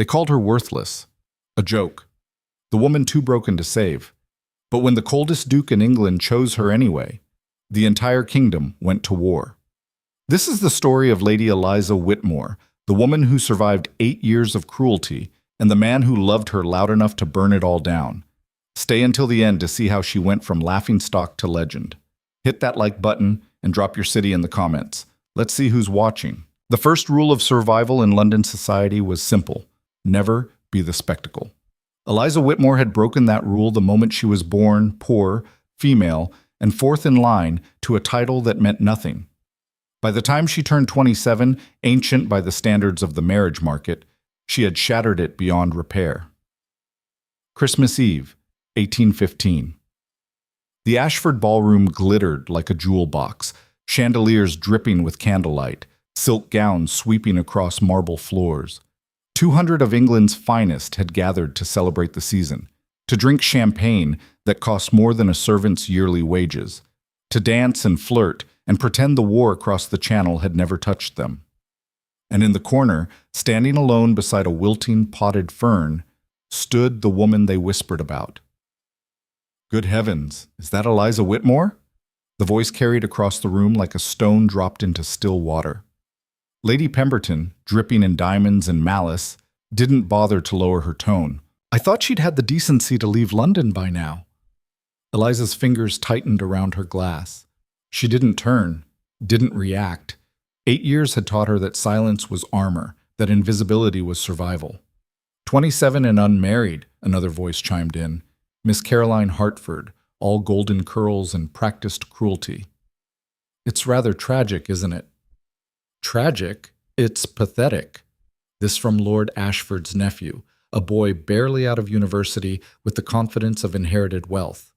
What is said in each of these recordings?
They called her worthless, a joke, the woman too broken to save. But when the coldest duke in England chose her anyway, the entire kingdom went to war. This is the story of Lady Eliza Whitmore, the woman who survived 8 years of cruelty, and the man who loved her loud enough to burn it all down. Stay until the end to see how she went from laughingstock to legend. Hit that like button and drop your city in the comments. Let's see who's watching. The first rule of survival in London society was simple: never be the spectacle. Eliza Whitmore had broken that rule the moment she was born, poor, female, and fourth in line to a title that meant nothing. By the time she turned 27, ancient by the standards of the marriage market, she had shattered it beyond repair. Christmas Eve, 1815. The Ashford ballroom glittered like a jewel box, chandeliers dripping with candlelight, silk gowns sweeping across marble floors. 200 of England's finest had gathered to celebrate the season, to drink champagne that cost more than a servant's yearly wages, to dance and flirt and pretend the war across the channel had never touched them. And in the corner, standing alone beside a wilting potted fern, stood the woman they whispered about. Good heavens, is that Eliza Whitmore? The voice carried across the room like a stone dropped into still water. Lady Pemberton, dripping in diamonds and malice, didn't bother to lower her tone. I thought she'd had the decency to leave London by now. Eliza's fingers tightened around her glass. She didn't turn, didn't react. 8 years had taught her that silence was armor, that invisibility was survival. 27 and unmarried, another voice chimed in. Miss Caroline Hartford, all golden curls and practiced cruelty. It's rather tragic, isn't it? Tragic? It's pathetic. This from Lord Ashford's nephew, a boy barely out of university with the confidence of inherited wealth.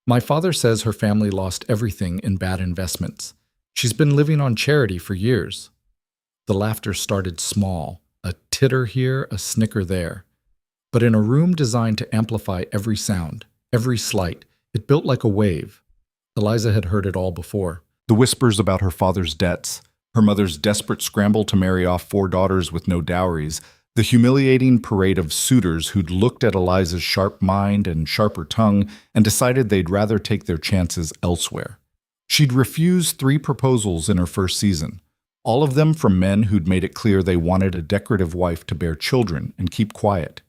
My father says her family lost everything in bad investments. She's been living on charity for years. The laughter started small, a titter here, a snicker there. But in a room designed to amplify every sound, every slight, it built like a wave. Eliza had heard it all before. The whispers about her father's debts, her mother's desperate scramble to marry off 4 daughters with no dowries, the humiliating parade of suitors who'd looked at Eliza's sharp mind and sharper tongue and decided they'd rather take their chances elsewhere. She'd refused 3 proposals in her first season, all of them from men who'd made it clear they wanted a decorative wife to bear children and keep quiet.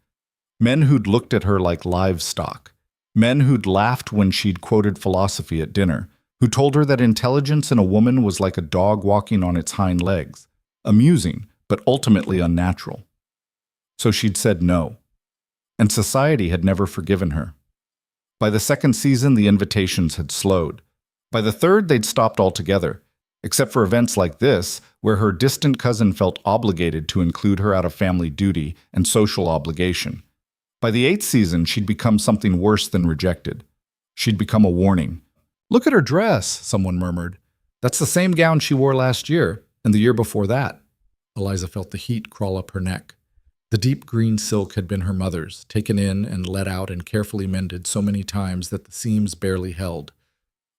Men who'd looked at her like livestock. Men who'd laughed when she'd quoted philosophy at dinner, who told her that intelligence in a woman was like a dog walking on its hind legs, amusing, but ultimately unnatural. So she'd said no. And society had never forgiven her. By the second season, the invitations had slowed. By the third, they'd stopped altogether, except for events like this, where her distant cousin felt obligated to include her out of family duty and social obligation. By the 8th season, she'd become something worse than rejected. She'd become a warning. Look at her dress, someone murmured. That's the same gown she wore last year, and the year before that. Eliza felt the heat crawl up her neck. The deep green silk had been her mother's, taken in and let out and carefully mended so many times that the seams barely held.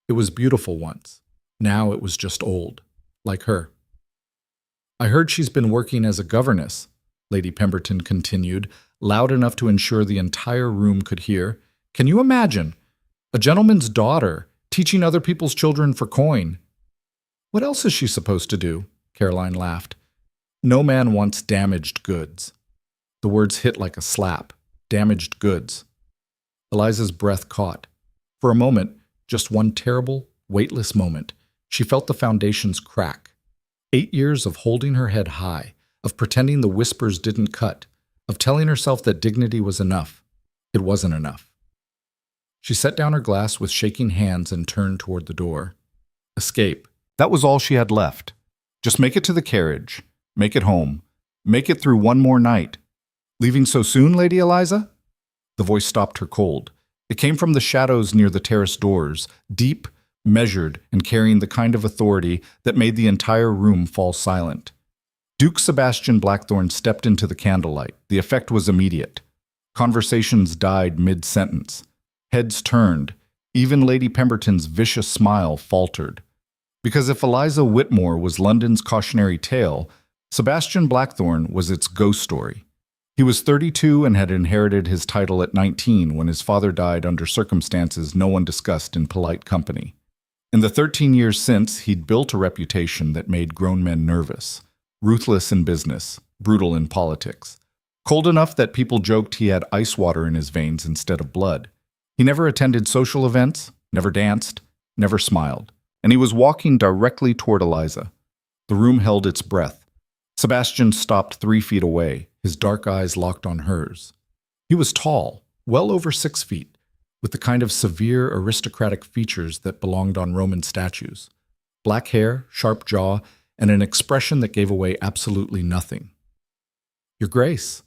It was beautiful once. Now it was just old, like her. I heard she's been working as a governess, Lady Pemberton continued, loud enough to ensure the entire room could hear. Can you imagine? A gentleman's daughter, teaching other people's children for coin. What else is she supposed to do? Caroline laughed. No man wants damaged goods. The words hit like a slap. Damaged goods. Eliza's breath caught. For a moment, just one terrible, weightless moment, she felt the foundations crack. 8 years of holding her head high, of pretending the whispers didn't cut, of telling herself that dignity was enough. It wasn't enough. She set down her glass with shaking hands and turned toward the door. Escape. That was all she had left. Just make it to the carriage. Make it home. Make it through one more night. Leaving so soon, Lady Eliza? The voice stopped her cold. It came from the shadows near the terrace doors, deep, measured, and carrying the kind of authority that made the entire room fall silent. Duke Sebastian Blackthorne stepped into the candlelight. The effect was immediate. Conversations died mid-sentence. Heads turned. Even Lady Pemberton's vicious smile faltered. Because if Eliza Whitmore was London's cautionary tale, Sebastian Blackthorne was its ghost story. He was 32 and had inherited his title at 19 when his father died under circumstances no one discussed in polite company. In the 13 years since, he'd built a reputation that made grown men nervous, ruthless in business, brutal in politics, cold enough that people joked he had ice water in his veins instead of blood. He never attended social events, never danced, never smiled, and he was walking directly toward Eliza. The room held its breath. Sebastian stopped 3 feet away, his dark eyes locked on hers. He was tall, well over 6 feet, with the kind of severe aristocratic features that belonged on Roman statues. Black hair, sharp jaw, and an expression that gave away absolutely nothing. "Your Grace."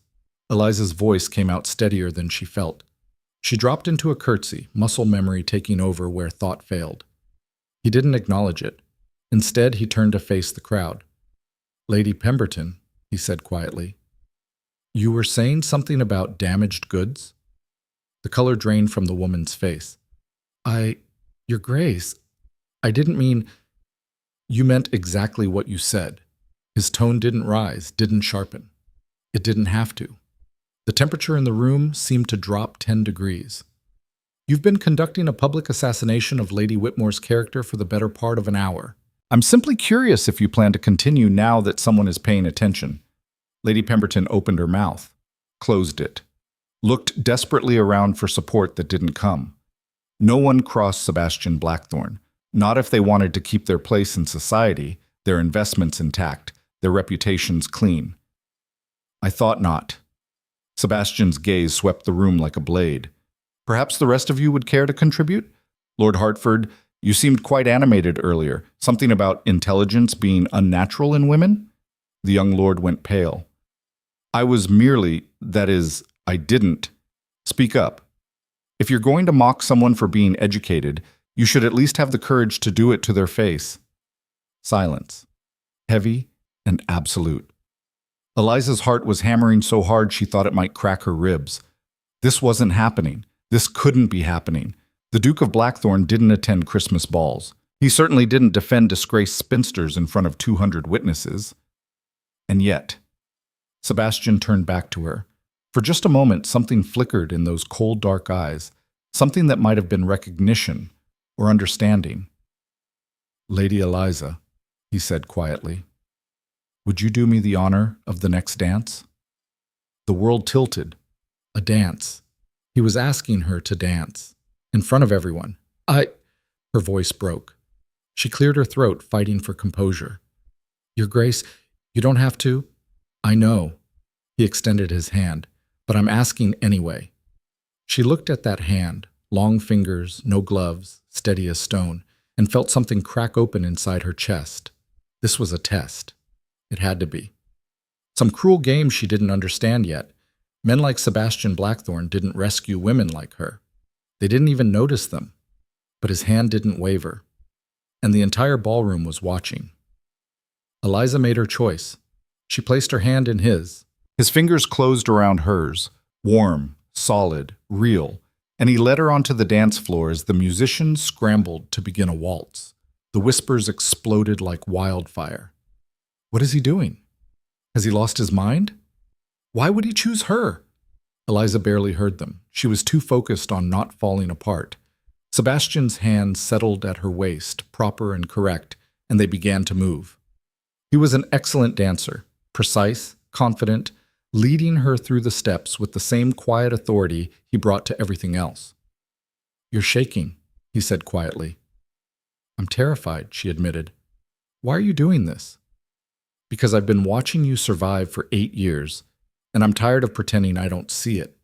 Eliza's voice came out steadier than she felt. She dropped into a curtsy, muscle memory taking over where thought failed. He didn't acknowledge it. Instead, he turned to face the crowd. "Lady Pemberton," he said quietly. "You were saying something about damaged goods?" The color drained from the woman's face. Your Grace, I didn't mean—" "You meant exactly what you said." His tone didn't rise, didn't sharpen. It didn't have to. The temperature in the room seemed to drop 10 degrees. "You've been conducting a public assassination of Lady Whitmore's character for the better part of an hour. I'm simply curious if you plan to continue now that someone is paying attention." Lady Pemberton opened her mouth, closed it, looked desperately around for support that didn't come. No one crossed Sebastian Blackthorne, not if they wanted to keep their place in society, their investments intact, their reputations clean. "I thought not." Sebastian's gaze swept the room like a blade. "Perhaps the rest of you would care to contribute? Lord Hertford, you seemed quite animated earlier. Something about intelligence being unnatural in women?" The young lord went pale. "I was merely, that is, I didn't." "Speak up. If you're going to mock someone for being educated, you should at least have the courage to do it to their face." Silence. Heavy and absolute. Eliza's heart was hammering so hard she thought it might crack her ribs. This wasn't happening. This couldn't be happening. The Duke of Blackthorne didn't attend Christmas balls. He certainly didn't defend disgraced spinsters in front of 200 witnesses. And yet, Sebastian turned back to her. For just a moment, something flickered in those cold, dark eyes, something that might have been recognition or understanding. "Lady Eliza," he said quietly, "would you do me the honor of the next dance?" The world tilted. A dance. He was asking her to dance. In front of everyone. Her voice broke. She cleared her throat, fighting for composure. "Your Grace, you don't have to." "I know." He extended his hand. "But I'm asking anyway." She looked at that hand, long fingers, no gloves, steady as stone, and felt something crack open inside her chest. This was a test. It had to be. Some cruel game she didn't understand yet. Men like Sebastian Blackthorne didn't rescue women like her. They didn't even notice them. But his hand didn't waver. And the entire ballroom was watching. Eliza made her choice. She placed her hand in his. His fingers closed around hers, warm, solid, real, and he led her onto the dance floor as the musicians scrambled to begin a waltz. The whispers exploded like wildfire. What is he doing? Has he lost his mind? Why would he choose her? Eliza barely heard them. She was too focused on not falling apart. Sebastian's hand settled at her waist, proper and correct, and they began to move. He was an excellent dancer, precise, confident, leading her through the steps with the same quiet authority he brought to everything else. "You're shaking," he said quietly. "I'm terrified," she admitted. "Why are you doing this?" "Because I've been watching you survive for 8 years, and I'm tired of pretending I don't see it."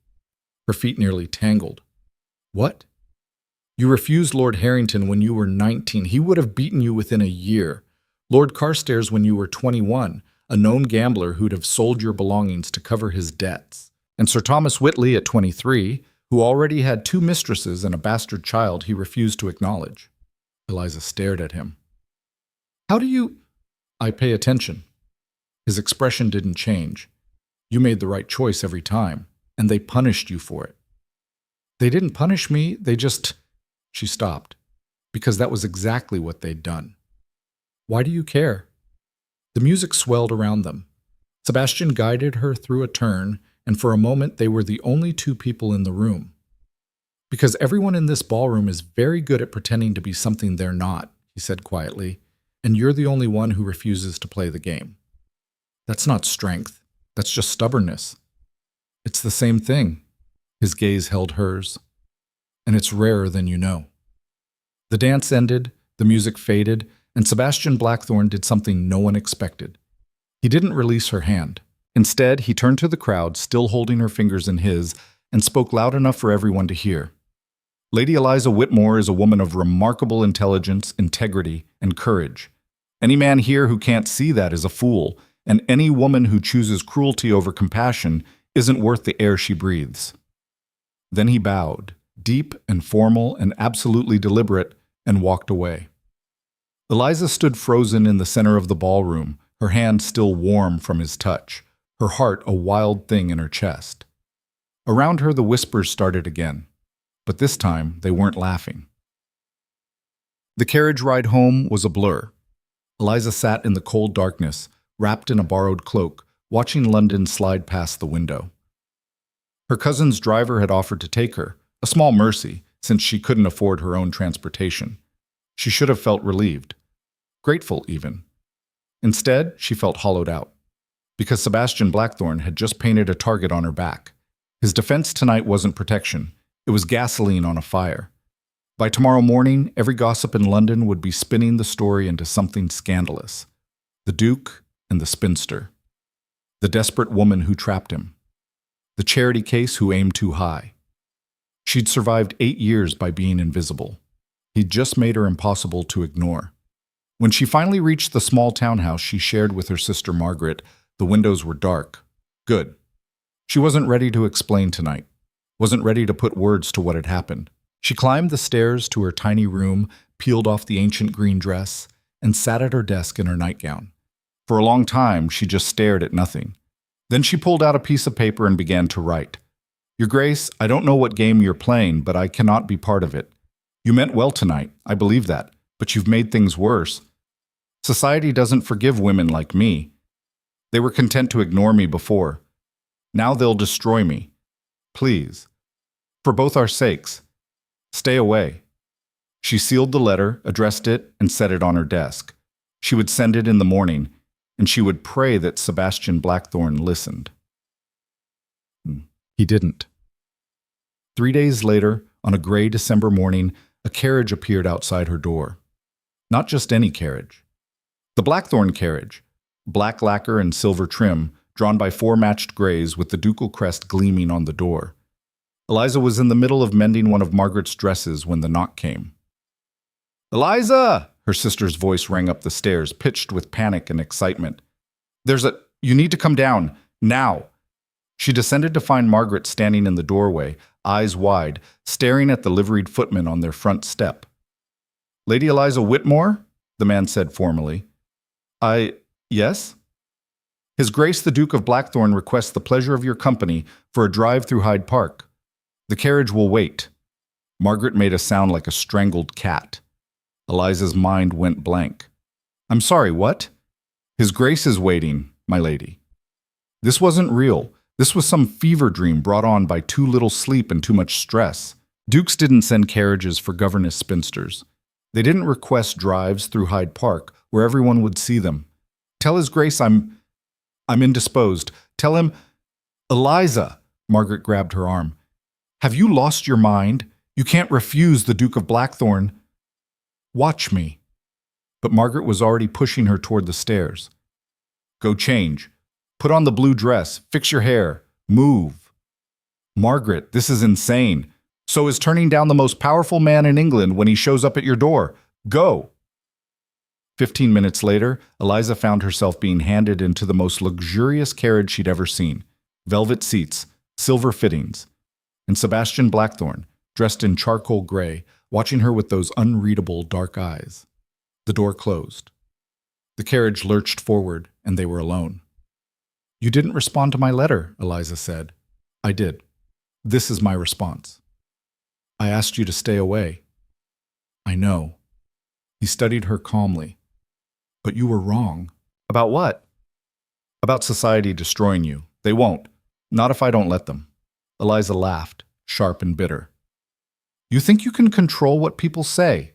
Her feet nearly tangled. "What?" "You refused Lord Harrington when you were 19. He would have beaten you within a year. Lord Carstairs when you were 21, a known gambler who'd have sold your belongings to cover his debts. And Sir Thomas Whitley at 23, who already had 2 mistresses and a bastard child he refused to acknowledge." Eliza stared at him. "How do you—" "I pay attention." His expression didn't change. "You made the right choice every time, and they punished you for it." "They didn't punish me, they just—" She stopped, because that was exactly what they'd done. "Why do you care?" The music swelled around them. Sebastian guided her through a turn, and for a moment they were the only two people in the room. "Because everyone in this ballroom is very good at pretending to be something they're not," he said quietly, "and you're the only one who refuses to play the game. That's not strength. That's just stubbornness." "It's the same thing." His gaze held hers. "And it's rarer than you know." The dance ended, the music faded, and Sebastian Blackthorne did something no one expected. He didn't release her hand. Instead, he turned to the crowd, still holding her fingers in his, and spoke loud enough for everyone to hear. "Lady Eliza Whitmore is a woman of remarkable intelligence, integrity, and courage. Any man here who can't see that is a fool, and any woman who chooses cruelty over compassion isn't worth the air she breathes." Then he bowed, deep and formal and absolutely deliberate, and walked away. Eliza stood frozen in the center of the ballroom, her hand still warm from his touch, her heart a wild thing in her chest. Around her the whispers started again, but this time they weren't laughing. The carriage ride home was a blur. Eliza sat in the cold darkness, wrapped in a borrowed cloak, watching London slide past the window. Her cousin's driver had offered to take her, a small mercy, since she couldn't afford her own transportation. She should have felt relieved, grateful even. Instead, she felt hollowed out, because Sebastian Blackthorne had just painted a target on her back. His defense tonight wasn't protection, it was gasoline on a fire. By tomorrow morning, every gossip in London would be spinning the story into something scandalous. The Duke and the spinster. The desperate woman who trapped him. The charity case who aimed too high. She'd survived 8 years by being invisible. He'd just made her impossible to ignore. When she finally reached the small townhouse she shared with her sister Margaret, the windows were dark. Good. She wasn't ready to explain tonight. Wasn't ready to put words to what had happened. She climbed the stairs to her tiny room, peeled off the ancient green dress, and sat at her desk in her nightgown. For a long time, she just stared at nothing. Then she pulled out a piece of paper and began to write. "Your Grace, I don't know what game you're playing, but I cannot be part of it. You meant well tonight, I believe that, but you've made things worse. Society doesn't forgive women like me. They were content to ignore me before. Now they'll destroy me. Please, for both our sakes, stay away." She sealed the letter, addressed it, and set it on her desk. She would send it in the morning, and she would pray that Sebastian Blackthorne listened. He didn't. 3 days later, on a gray December morning, a carriage appeared outside her door. Not just any carriage. The Blackthorne carriage, black lacquer and silver trim, drawn by 4 matched grays with the ducal crest gleaming on the door. Eliza was in the middle of mending one of Margaret's dresses when the knock came. "Eliza!" Her sister's voice rang up the stairs, pitched with panic and excitement. You need to come down, now." She descended to find Margaret standing in the doorway, eyes wide, staring at the liveried footman on their front step. "Lady Eliza Whitmore?" the man said formally. Yes?" "His Grace the Duke of Blackthorne requests the pleasure of your company for a drive through Hyde Park. The carriage will wait." Margaret made a sound like a strangled cat. Eliza's mind went blank. "I'm sorry, what?" "His Grace is waiting, my lady." This wasn't real. This was some fever dream brought on by too little sleep and too much stress. Dukes didn't send carriages for governess spinsters. They didn't request drives through Hyde Park where everyone would see them. "Tell His Grace I'm indisposed. Tell him—" "Eliza!" Margaret grabbed her arm. "Have you lost your mind? You can't refuse the Duke of Blackthorne." "Watch me." But Margaret was already pushing her toward the stairs. "Go change. Put on the blue dress. Fix your hair. Move." "Margaret, this is insane. So is turning down the most powerful man in England when he shows up at your door. Go." 15 minutes later, Eliza found herself being handed into the most luxurious carriage she'd ever seen. Velvet seats, silver fittings, and Sebastian Blackthorne, dressed in charcoal gray, watching her with those unreadable dark eyes. The door closed. The carriage lurched forward, and they were alone. "You didn't respond to my letter," Eliza said. "I did. This is my response. I asked you to stay away." "I know." He studied her calmly. "But you were wrong." "About what?" "About society destroying you. They won't. Not if I don't let them. Eliza laughed, sharp and bitter. You think you can control what people say?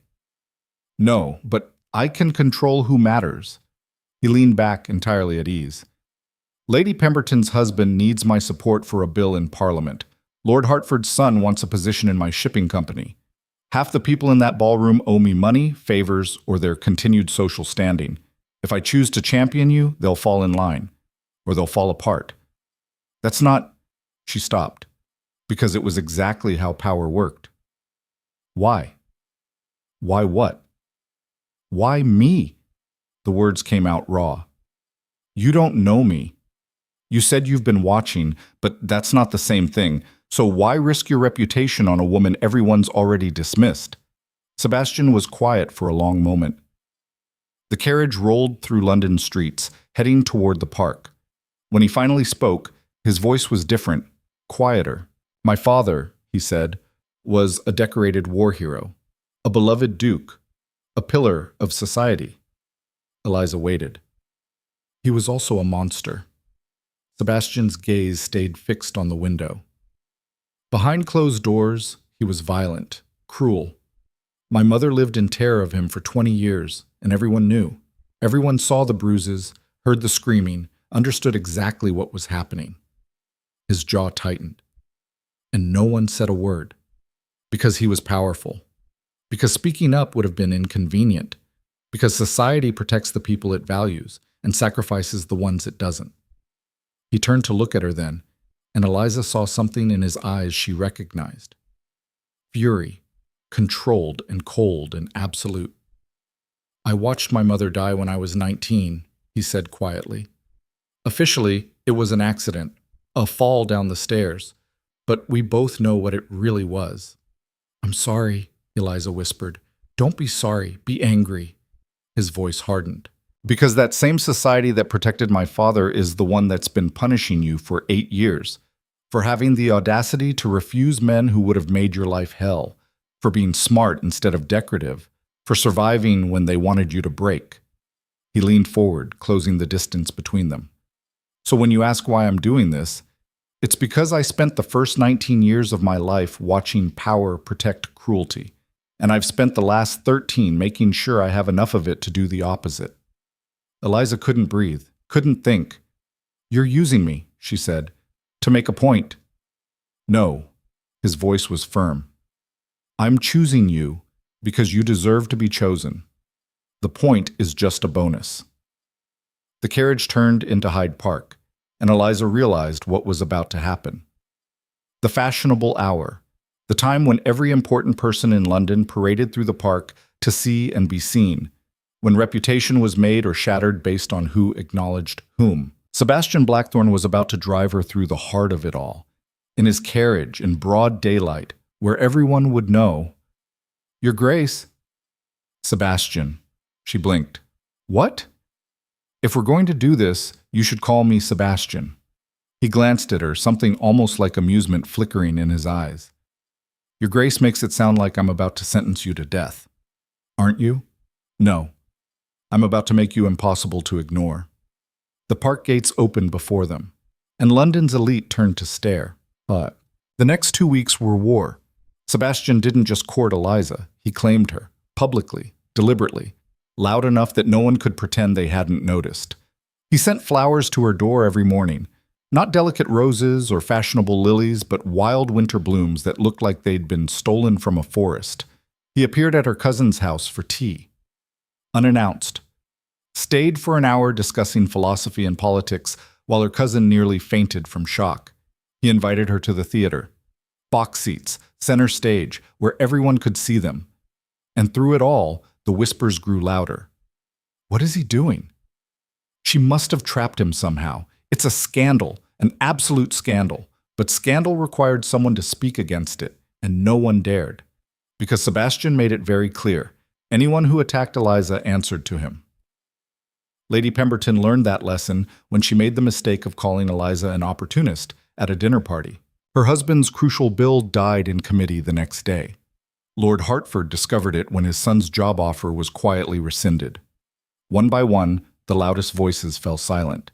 No, but I can control who matters. He leaned back entirely at ease. Lady Pemberton's husband needs my support for a bill in Parliament. Lord Hertford's son wants a position in my shipping company. Half the people in that ballroom owe me money, favors, or their continued social standing. If I choose to champion you, they'll fall in line, or they'll fall apart. That's not... She stopped, because it was exactly how power worked. Why? Why what? Why me? The words came out raw. You don't know me. You said you've been watching, but that's not the same thing. So why risk your reputation on a woman everyone's already dismissed? Sebastian was quiet for a long moment. The carriage rolled through London streets, heading toward the park. When he finally spoke, his voice was different, quieter. My father, he said, was a decorated war hero, a beloved duke, a pillar of society. Eliza waited. He was also a monster. Sebastian's gaze stayed fixed on the window. Behind closed doors, he was violent, cruel. My mother lived in terror of him for 20 years, and everyone knew. Everyone saw the bruises, heard the screaming, understood exactly what was happening. His jaw tightened, and no one said a word, because he was powerful, because speaking up would have been inconvenient, because society protects the people it values and sacrifices the ones it doesn't. He turned to look at her then, and Eliza saw something in his eyes she recognized. Fury, controlled and cold and absolute. I watched my mother die when I was 19, he said quietly. Officially, it was an accident, a fall down the stairs, but we both know what it really was. I'm sorry, Eliza whispered. Don't be sorry, be angry. His voice hardened. Because that same society that protected my father is the one that's been punishing you for 8 years, for having the audacity to refuse men who would have made your life hell, for being smart instead of decorative, for surviving when they wanted you to break. He leaned forward, closing the distance between them. So when you ask why I'm doing this, it's because I spent the first 19 years of my life watching power protect cruelty, and I've spent the last 13 making sure I have enough of it to do the opposite. Eliza couldn't breathe, couldn't think. You're using me, she said, to make a point. No, his voice was firm. I'm choosing you because you deserve to be chosen. The point is just a bonus. The carriage turned into Hyde Park, and Eliza realized what was about to happen. The fashionable hour, the time when every important person in London paraded through the park to see and be seen, when reputation was made or shattered based on who acknowledged whom. Sebastian Blackthorne was about to drive her through the heart of it all, in his carriage in broad daylight, where everyone would know. Your Grace. Sebastian. She blinked. What? If we're going to do this, you should call me Sebastian. He glanced at her, something almost like amusement flickering in his eyes. Your Grace makes it sound like I'm about to sentence you to death. Aren't you? No. I'm about to make you impossible to ignore. The park gates opened before them, and London's elite turned to stare. But the next 2 weeks were war. Sebastian didn't just court Eliza, he claimed her, publicly, deliberately, loud enough that no one could pretend they hadn't noticed. He sent flowers to her door every morning, not delicate roses or fashionable lilies, but wild winter blooms that looked like they'd been stolen from a forest. He appeared at her cousin's house for tea, unannounced, stayed for an hour discussing philosophy and politics while her cousin nearly fainted from shock. He invited her to the theater, box seats, center stage, where everyone could see them. And through it all, the whispers grew louder. What is he doing? She must have trapped him somehow. It's a scandal, an absolute scandal. But scandal required someone to speak against it, and no one dared. Because Sebastian made it very clear. Anyone who attacked Eliza answered to him. Lady Pemberton learned that lesson when she made the mistake of calling Eliza an opportunist at a dinner party. Her husband's crucial bill died in committee the next day. Lord Hertford discovered it when his son's job offer was quietly rescinded. One by one, the loudest voices fell silent.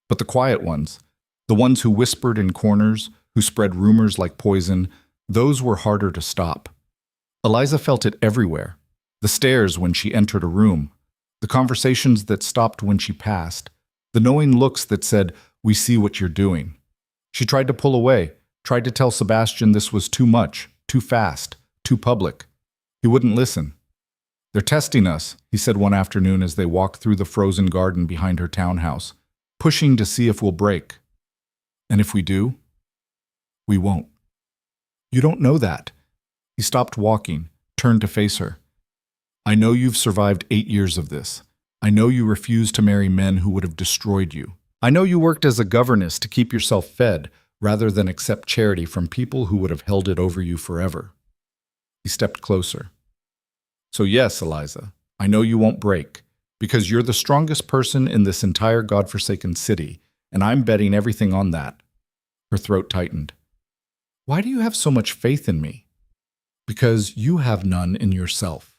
But the quiet ones, The ones who whispered in corners, who spread rumors like poison, those were harder to stop. Eliza felt it everywhere. The stares when she entered a room, the conversations that stopped when she passed, the knowing looks that said, "We see what you're doing." She tried to pull away, tried to tell Sebastian this was too much, too fast, too public. He wouldn't listen. "They're testing us," he said one afternoon as they walked through the frozen garden behind her townhouse, pushing to see if we'll break. "And if we do, we won't." "You don't know that." He stopped walking, turned to face her. "I know you've survived 8 years of this. I know you refused to marry men who would have destroyed you. I know you worked as a governess to keep yourself fed rather than accept charity from people who would have held it over you forever." He stepped closer. "So yes, Eliza, I know you won't break, because you're the strongest person in this entire godforsaken city, and I'm betting everything on that." Her throat tightened. "Why do you have so much faith in me?" "Because you have none in yourself,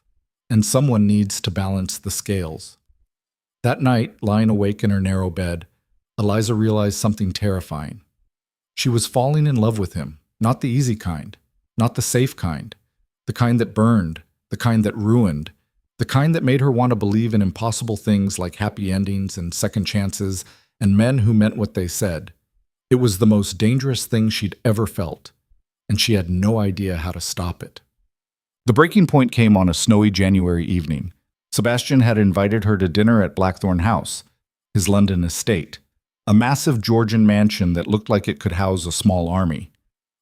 and someone needs to balance the scales." That night, lying awake in her narrow bed, Eliza realized something terrifying. She was falling in love with him, not the easy kind, not the safe kind, the kind that burned, the kind that ruined, the kind that made her want to believe in impossible things like happy endings and second chances and men who meant what they said. It was the most dangerous thing she'd ever felt, and she had no idea how to stop it. The breaking point came on a snowy January evening. Sebastian had invited her to dinner at Blackthorn House, his London estate, a massive Georgian mansion that looked like it could house a small army.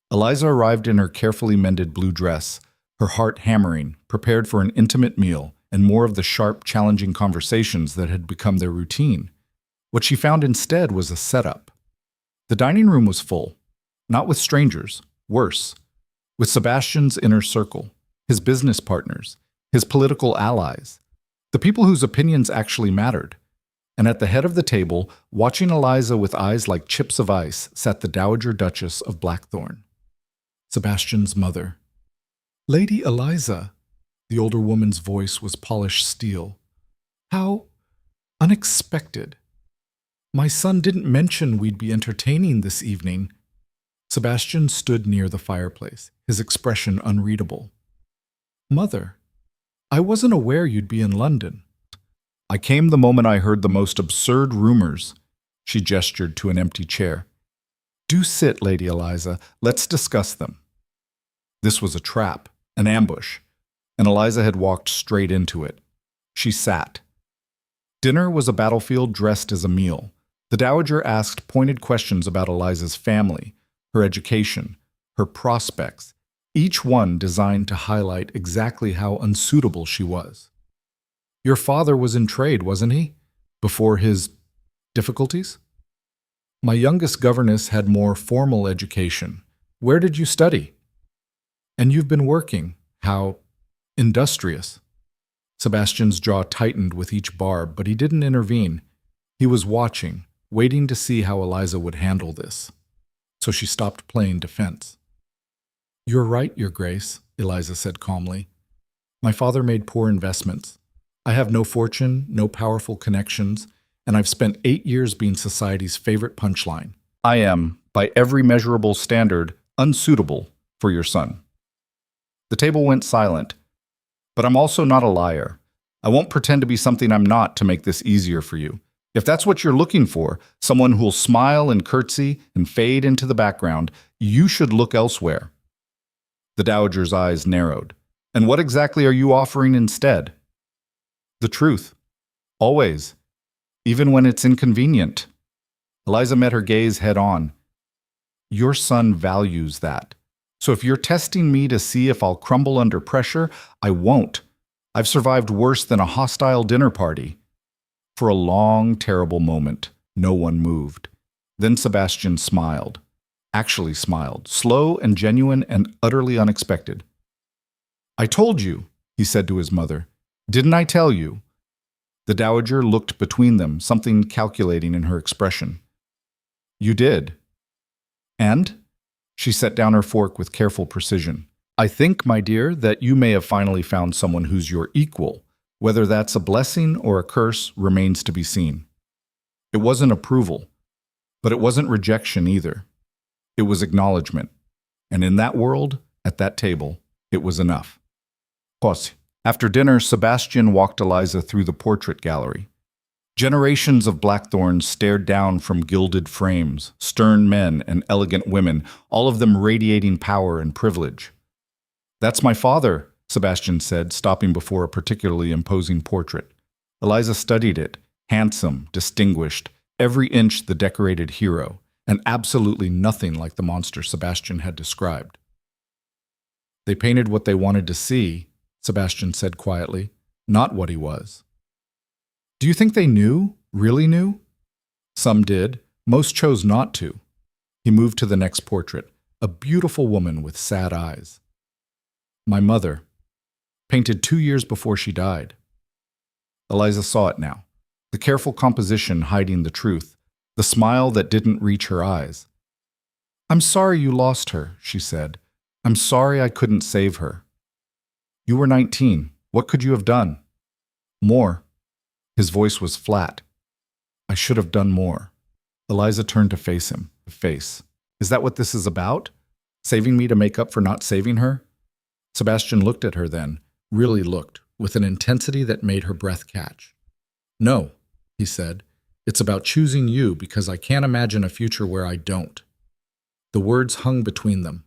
Eliza arrived in her carefully mended blue dress, her heart hammering, prepared for an intimate meal and more of the sharp, challenging conversations that had become their routine. What she found instead was a setup. The dining room was full, not with strangers, worse, with Sebastian's inner circle, his business partners, his political allies, the people whose opinions actually mattered. And at the head of the table, watching Eliza with eyes like chips of ice, sat the Dowager Duchess of Blackthorn, Sebastian's mother. "Lady Eliza," the older woman's voice was polished steel. "How unexpected. My son didn't mention we'd be entertaining this evening." Sebastian stood near the fireplace, his expression unreadable. "Mother, I wasn't aware you'd be in London." "I came the moment I heard the most absurd rumors." She gestured to an empty chair. "Do sit, Lady Eliza. Let's discuss them." This was a trap, an ambush, and Eliza had walked straight into it. She sat. Dinner was a battlefield dressed as a meal. The Dowager asked pointed questions about Eliza's family, her education, her prospects, each one designed to highlight exactly how unsuitable she was. "Your father was in trade, wasn't he? Before his difficulties?" "My youngest governess had more formal education. Where did you study?" "And you've been working. How industrious." Sebastian's jaw tightened with each barb, but he didn't intervene. He was watching, waiting to see how Eliza would handle this. So she stopped playing defense. "You're right, Your Grace," Eliza said calmly. "My father made poor investments. I have no fortune, no powerful connections, and I've spent 8 years being society's favorite punchline. I am, by every measurable standard, unsuitable for your son." The table went silent. "But I'm also not a liar. I won't pretend to be something I'm not to make this easier for you. If that's what you're looking for, someone who'll smile and curtsy and fade into the background, you should look elsewhere." The Dowager's eyes narrowed. "And what exactly are you offering instead?" "The truth. Always. Even when it's inconvenient." Eliza met her gaze head on. "Your son values that. So if you're testing me to see if I'll crumble under pressure, I won't. I've survived worse than a hostile dinner party." For a long, terrible moment, no one moved. Then Sebastian smiled. Actually smiled, slow and genuine and utterly unexpected. "I told you," he said to his mother. "Didn't I tell you?" The Dowager looked between them, something calculating in her expression. "You did." "And?" She set down her fork with careful precision. "I think, my dear, that you may have finally found someone who's your equal. Whether that's a blessing or a curse remains to be seen." It wasn't approval. But it wasn't rejection either. It was acknowledgement. And in that world, at that table, it was enough. Pause. After dinner, Sebastian walked Eliza through the portrait gallery. Generations of blackthorns stared down from gilded frames, stern men and elegant women, all of them radiating power and privilege. "That's my father," Sebastian said, stopping before a particularly imposing portrait. Eliza studied it, handsome, distinguished, every inch the decorated hero, and absolutely nothing like the monster Sebastian had described. "They painted what they wanted to see," Sebastian said quietly, "not what he was." "Do you think they knew, really knew?" "Some did. Most chose not to." He moved to the next portrait, a beautiful woman with sad eyes. "My mother, painted 2 years before she died." Eliza saw it now, the careful composition hiding the truth, the smile that didn't reach her eyes. "I'm sorry you lost her," she said. "I'm sorry I couldn't save her." "You were 19. What could you have done?" "More." His voice was flat. "I should have done more." Eliza turned to face him. "Is that what this is about? Saving me to make up for not saving her?" Sebastian looked at her then, really looked, with an intensity that made her breath catch. "No," he said. "It's about choosing you because I can't imagine a future where I don't." The words hung between them.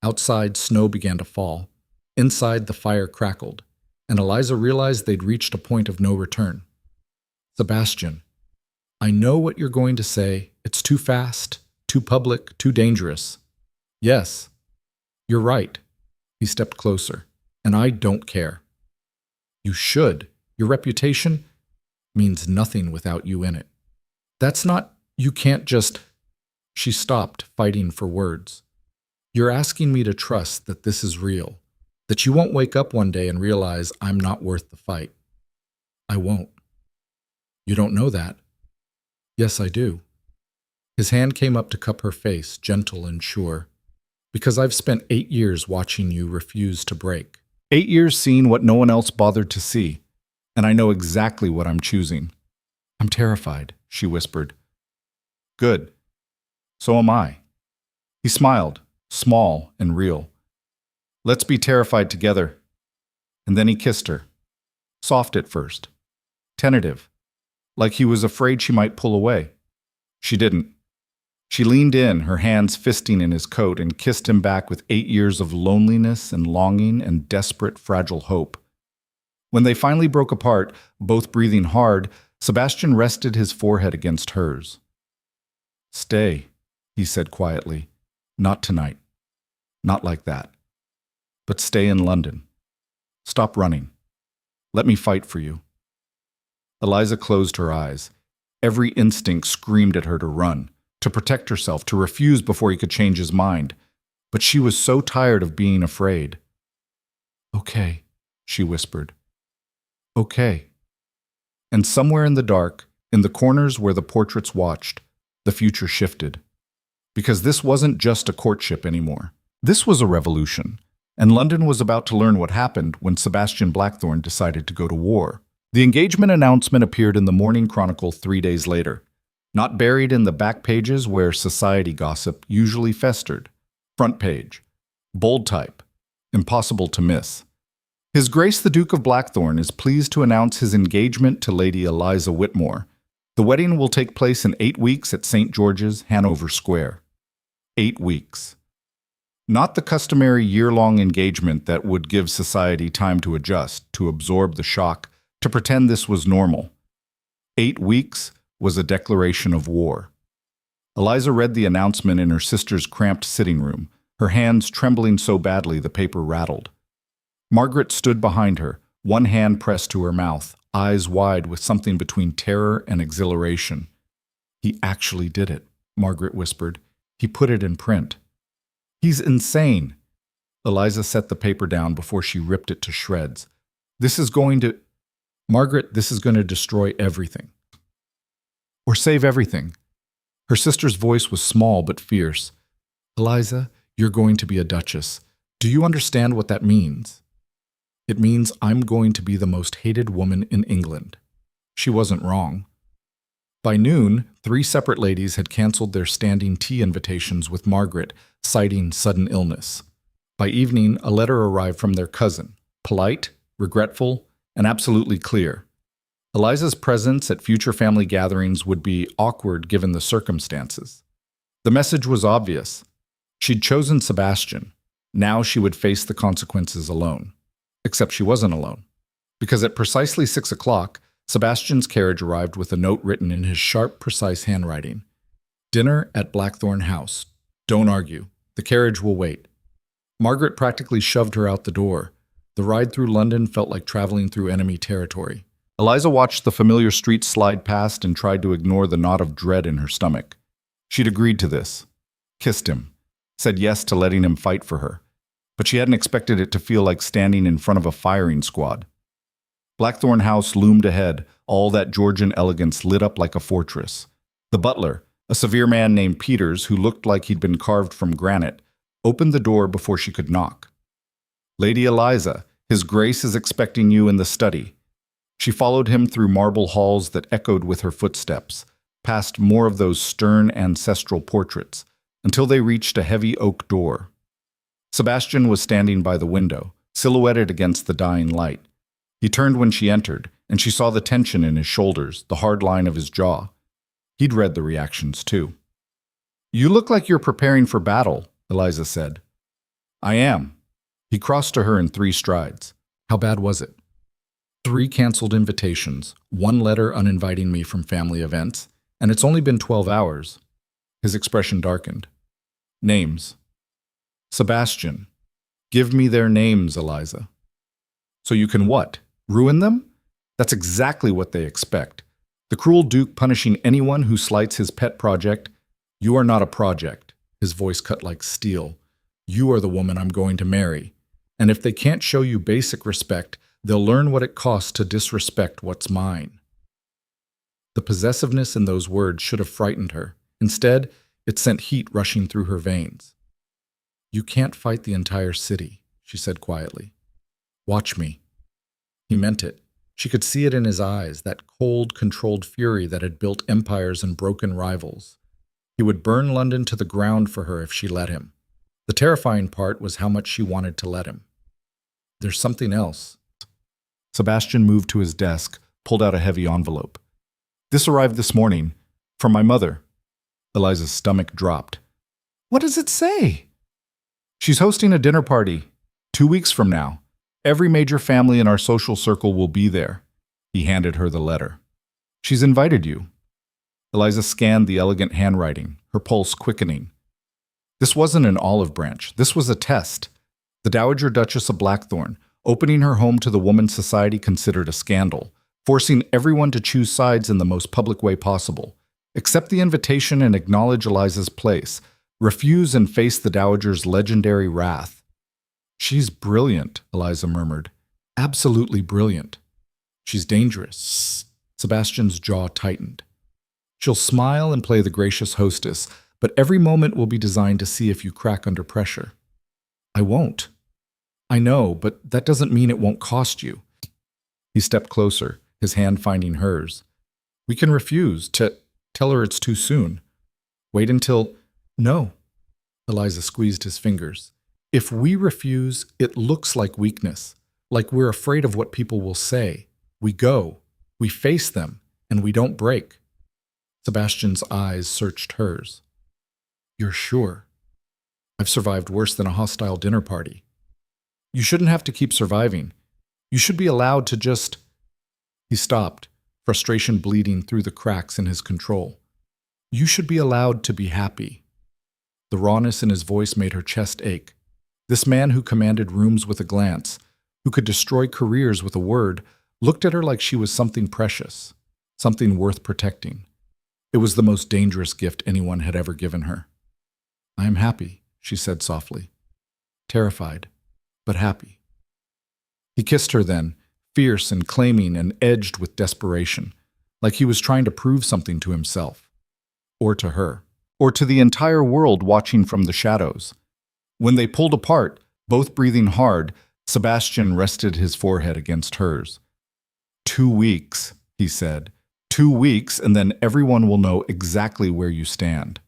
Outside, snow began to fall. Inside, the fire crackled, and Eliza realized they'd reached a point of no return. "Sebastian, I know what you're going to say. It's too fast, too public, too dangerous." "Yes, you're right." He stepped closer. "And I don't care." "You should. Your reputation means nothing without you in it." "That's not, you can't just—" She stopped, fighting for words. "You're asking me to trust that this is real, that you won't wake up one day and realize I'm not worth the fight." "I won't." "You don't know that." "Yes, I do." His hand came up to cup her face, gentle and sure. "Because I've spent 8 years watching you refuse to break. 8 years seeing what no one else bothered to see. And I know exactly what I'm choosing." "I'm terrified," she whispered. "Good. So am I." He smiled, small and real. "Let's be terrified together." And then he kissed her. Soft at first. Tentative. Like he was afraid she might pull away. She didn't. She leaned in, her hands fisting in his coat, and kissed him back with 8 years of loneliness and longing and desperate, fragile hope. When they finally broke apart, both breathing hard, Sebastian rested his forehead against hers. "Stay," he said quietly. "Not tonight. Not like that. But stay in London. Stop running. Let me fight for you." Eliza closed her eyes. Every instinct screamed at her to run, to protect herself, to refuse before he could change his mind. But she was so tired of being afraid. "Okay," she whispered. "Okay." And somewhere in the dark, in the corners where the portraits watched, the future shifted. Because this wasn't just a courtship anymore. This was a revolution. And London was about to learn what happened when Sebastian Blackthorne decided to go to war. The engagement announcement appeared in the Morning Chronicle 3 days later, not buried in the back pages where society gossip usually festered. Front page. Bold type. Impossible to miss. His Grace the Duke of Blackthorne is pleased to announce his engagement to Lady Eliza Whitmore. The wedding will take place in 8 weeks at St. George's, Hanover Square. 8 weeks. Not the customary year-long engagement that would give society time to adjust, to absorb the shock, to pretend this was normal. 8 weeks was a declaration of war. Eliza read the announcement in her sister's cramped sitting room, her hands trembling so badly the paper rattled. Margaret stood behind her, one hand pressed to her mouth, eyes wide with something between terror and exhilaration. "He actually did it," Margaret whispered. "He put it in print." "He's insane." Eliza set the paper down before she ripped it to shreds. "This is going to—" "Margaret, this is going to destroy everything." "Or save everything." Her sister's voice was small but fierce. "Eliza, you're going to be a duchess. Do you understand what that means?" "It means I'm going to be the most hated woman in England." She wasn't wrong. By noon, 3 separate ladies had canceled their standing tea invitations with Margaret, citing sudden illness. By evening, a letter arrived from their cousin, polite, regretful, and absolutely clear. Eliza's presence at future family gatherings would be awkward given the circumstances. The message was obvious. She'd chosen Sebastian. Now she would face the consequences alone. Except she wasn't alone. Because at precisely 6 o'clock, Sebastian's carriage arrived with a note written in his sharp, precise handwriting. Dinner at Blackthorn House. Don't argue. The carriage will wait. Margaret practically shoved her out the door. The ride through London felt like traveling through enemy territory. Eliza watched the familiar streets slide past and tried to ignore the knot of dread in her stomach. She'd agreed to this. Kissed him. Said yes to letting him fight for her. But she hadn't expected it to feel like standing in front of a firing squad. Blackthorn House loomed ahead, all that Georgian elegance lit up like a fortress. The butler, a severe man named Peters who looked like he'd been carved from granite, opened the door before she could knock. Lady Eliza, His Grace is expecting you in the study. She followed him through marble halls that echoed with her footsteps, past more of those stern ancestral portraits, until they reached a heavy oak door. Sebastian was standing by the window, silhouetted against the dying light. He turned when she entered, and she saw the tension in his shoulders, the hard line of his jaw. He'd read the reactions, too. "You look like you're preparing for battle," Eliza said. "I am." He crossed to her in 3 strides. "How bad was it?" 3 canceled invitations, 1 letter uninviting me from family events, and it's only been 12 hours. His expression darkened. "Names." "Sebastian. Give me their names, Eliza." "So you can what? Ruin them?" That's exactly what they expect. The cruel Duke punishing anyone who slights his pet project. "You are not a project." His voice cut like steel. "You are the woman I'm going to marry. And if they can't show you basic respect, they'll learn what it costs to disrespect what's mine." The possessiveness in those words should have frightened her. Instead, it sent heat rushing through her veins. "You can't fight the entire city," she said quietly. "Watch me." He meant it. She could see it in his eyes, that cold, controlled fury that had built empires and broken rivals. He would burn London to the ground for her if she let him. The terrifying part was how much she wanted to let him. "There's something else." Sebastian moved to his desk, pulled out a heavy envelope. "This arrived this morning. From my mother." Eliza's stomach dropped. "What does it say?" "She's hosting a dinner party 2 weeks from now. Every major family in our social circle will be there." He handed her the letter. "She's invited you." Eliza scanned the elegant handwriting, her pulse quickening. This wasn't an olive branch. This was a test. The Dowager Duchess of Blackthorn, opening her home to the woman society considered a scandal, forcing everyone to choose sides in the most public way possible. Accept the invitation and acknowledge Eliza's place. Refuse and face the Dowager's legendary wrath. "She's brilliant," Eliza murmured. "Absolutely brilliant." "She's dangerous." Sebastian's jaw tightened. "She'll smile and play the gracious hostess, but every moment will be designed to see if you crack under pressure." "I won't." "I know, but that doesn't mean it won't cost you." He stepped closer, his hand finding hers. "We can refuse. Tell her it's too soon. Wait until—" "No." Eliza squeezed his fingers. "If we refuse, it looks like weakness, like we're afraid of what people will say. We go, we face them, and we don't break." Sebastian's eyes searched hers. "You're sure?" "I've survived worse than a hostile dinner party." "You shouldn't have to keep surviving. You should be allowed to just—" He stopped, frustration bleeding through the cracks in his control. "You should be allowed to be happy." The rawness in his voice made her chest ache. This man who commanded rooms with a glance, who could destroy careers with a word, looked at her like she was something precious, something worth protecting. It was the most dangerous gift anyone had ever given her. "I am happy," she said softly. Terrified, but happy. He kissed her then, fierce and claiming and edged with desperation, like he was trying to prove something to himself, or to her, or to the entire world watching from the shadows. When they pulled apart, both breathing hard, Sebastian rested his forehead against hers. 2 weeks, he said, 2 weeks, and then everyone will know exactly where you stand.